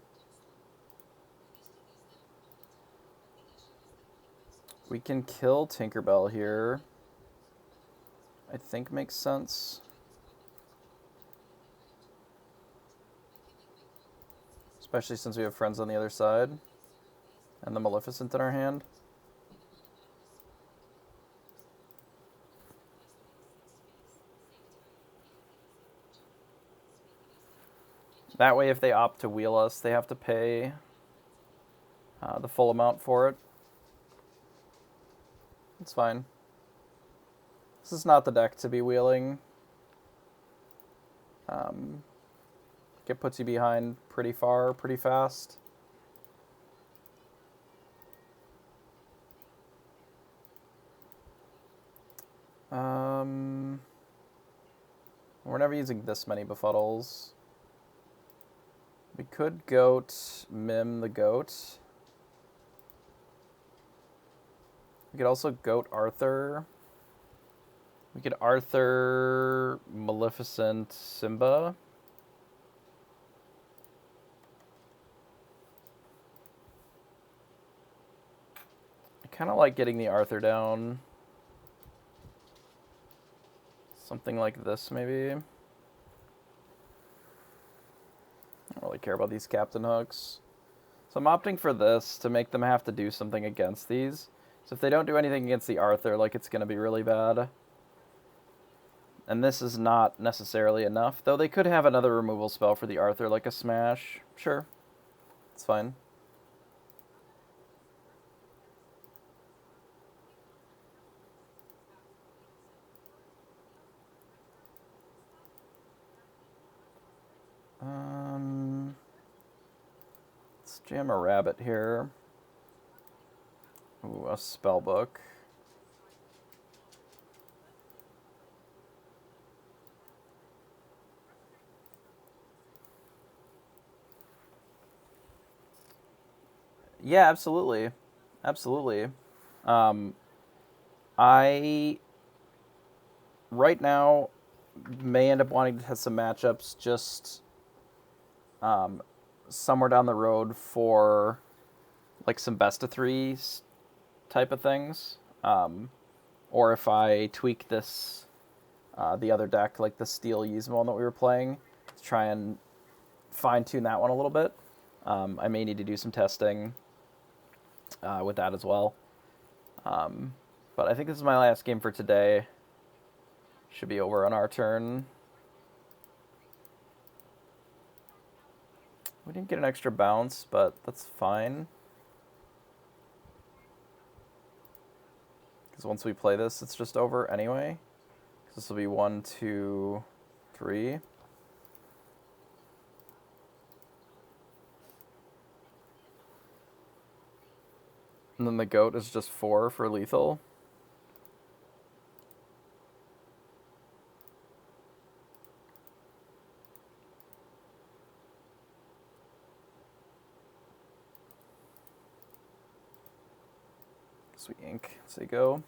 We can kill Tinkerbell here. I think makes sense. Especially since we have friends on the other side. And the Maleficent in our hand. That way, if they opt to wheel us, they have to pay the full amount for it. It's fine. This is not the deck to be wheeling. It puts you behind pretty far, pretty fast. We're never using this many befuddles. We could goat, mim the goat. We could also goat Arthur. We could Arthur, Maleficent, Simba. I kind of like getting the Arthur down. Something like this, maybe. I don't really care about these Captain Hooks. So I'm opting for this to make them have to do something against these. So if they don't do anything against the Arthur, like, it's going to be really bad. And this is not necessarily enough. Though they could have another removal spell for the Arthur, like a Smash. Sure. It's fine. Let's jam a rabbit here. Ooh, a spell book. Yeah, absolutely. Absolutely. I, right now, may end up wanting to test some matchups just somewhere down the road for like some best of three type of things, or if I tweak this the other deck, like the Steel Yzma one that we were playing, to try and fine tune that one a little bit. I may need to do some testing with that as well. But I think this is my last game for today. Should be over on our turn. We didn't get an extra bounce, but that's fine. Because once we play this, it's just over anyway. This will be 1, 2, 3. And then the goat is just 4 for lethal. So we ink, say go.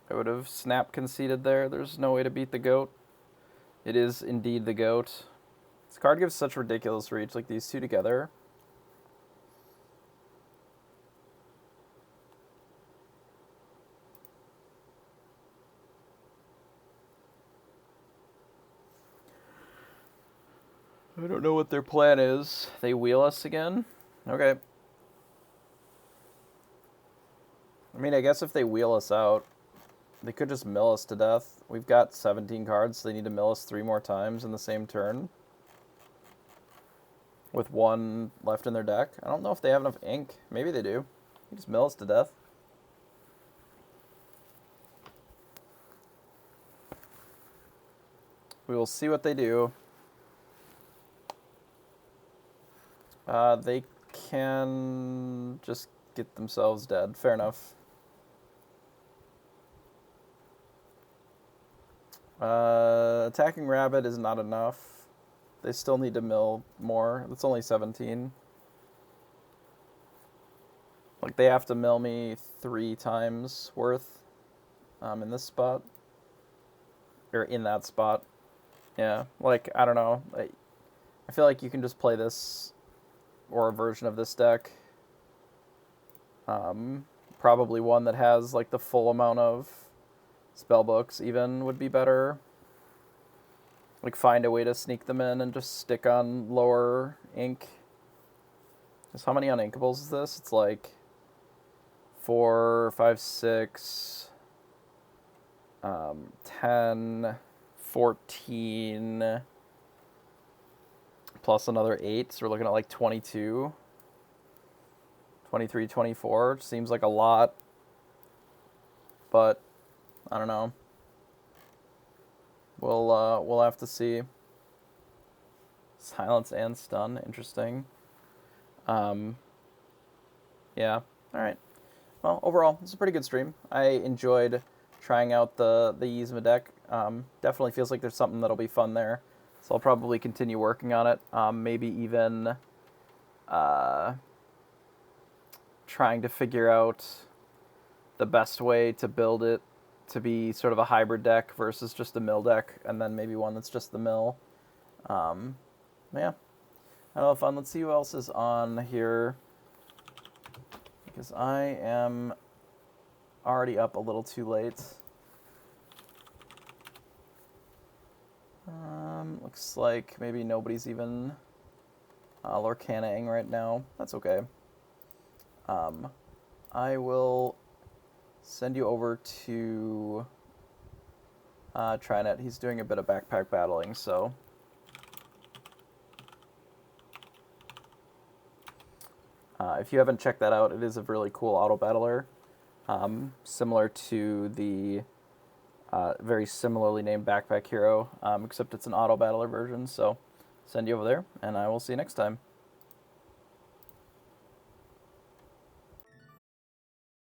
I would have snap conceded there. There's no way to beat the goat. It is indeed the goat. This card gives such ridiculous reach, like these two together. I don't know what their plan is. They wheel us again? Okay. I mean, I guess if they wheel us out, they could just mill us to death. We've got 17 cards, so they need to mill us 3 more times in the same turn. With 1 left in their deck. I don't know if they have enough ink. Maybe they do. They just mill us to death. We will see what they do. They can just get themselves dead. Fair enough. Attacking rabbit is not enough. They still need to mill more. It's only 17. Like, they have to mill me 3 times worth in this spot. Or in that spot. Yeah, like, I don't know. I feel like you can just play this or a version of this deck. Probably one that has, like, the full amount of spellbooks even would be better. Like, find a way to sneak them in and just stick on lower ink. Just how many uninkables is this? It's like 4, 5, 6, 10, 14, plus another 8. So we're looking at like 22, 23, 24. Seems like a lot, but I don't know. We'll have to see. Silence and stun, interesting. Yeah, all right. Well, overall, it's a pretty good stream. I enjoyed trying out the Yzma deck. Definitely feels like there's something that'll be fun there. So I'll probably continue working on it. Maybe even trying to figure out the best way to build it to be sort of a hybrid deck versus just a mill deck, and then maybe one that's just the mill. Yeah. I don't know, fun. Let's see who else is on here, because I am already up a little too late. Looks like maybe nobody's even Lorcana-ing right now. That's okay. I will send you over to Trinet. He's doing a bit of backpack battling, so if you haven't checked that out, it is a really cool auto battler, similar to the very similarly named Backpack Hero, except it's an auto battler version. So send you over there, and I will see you next time.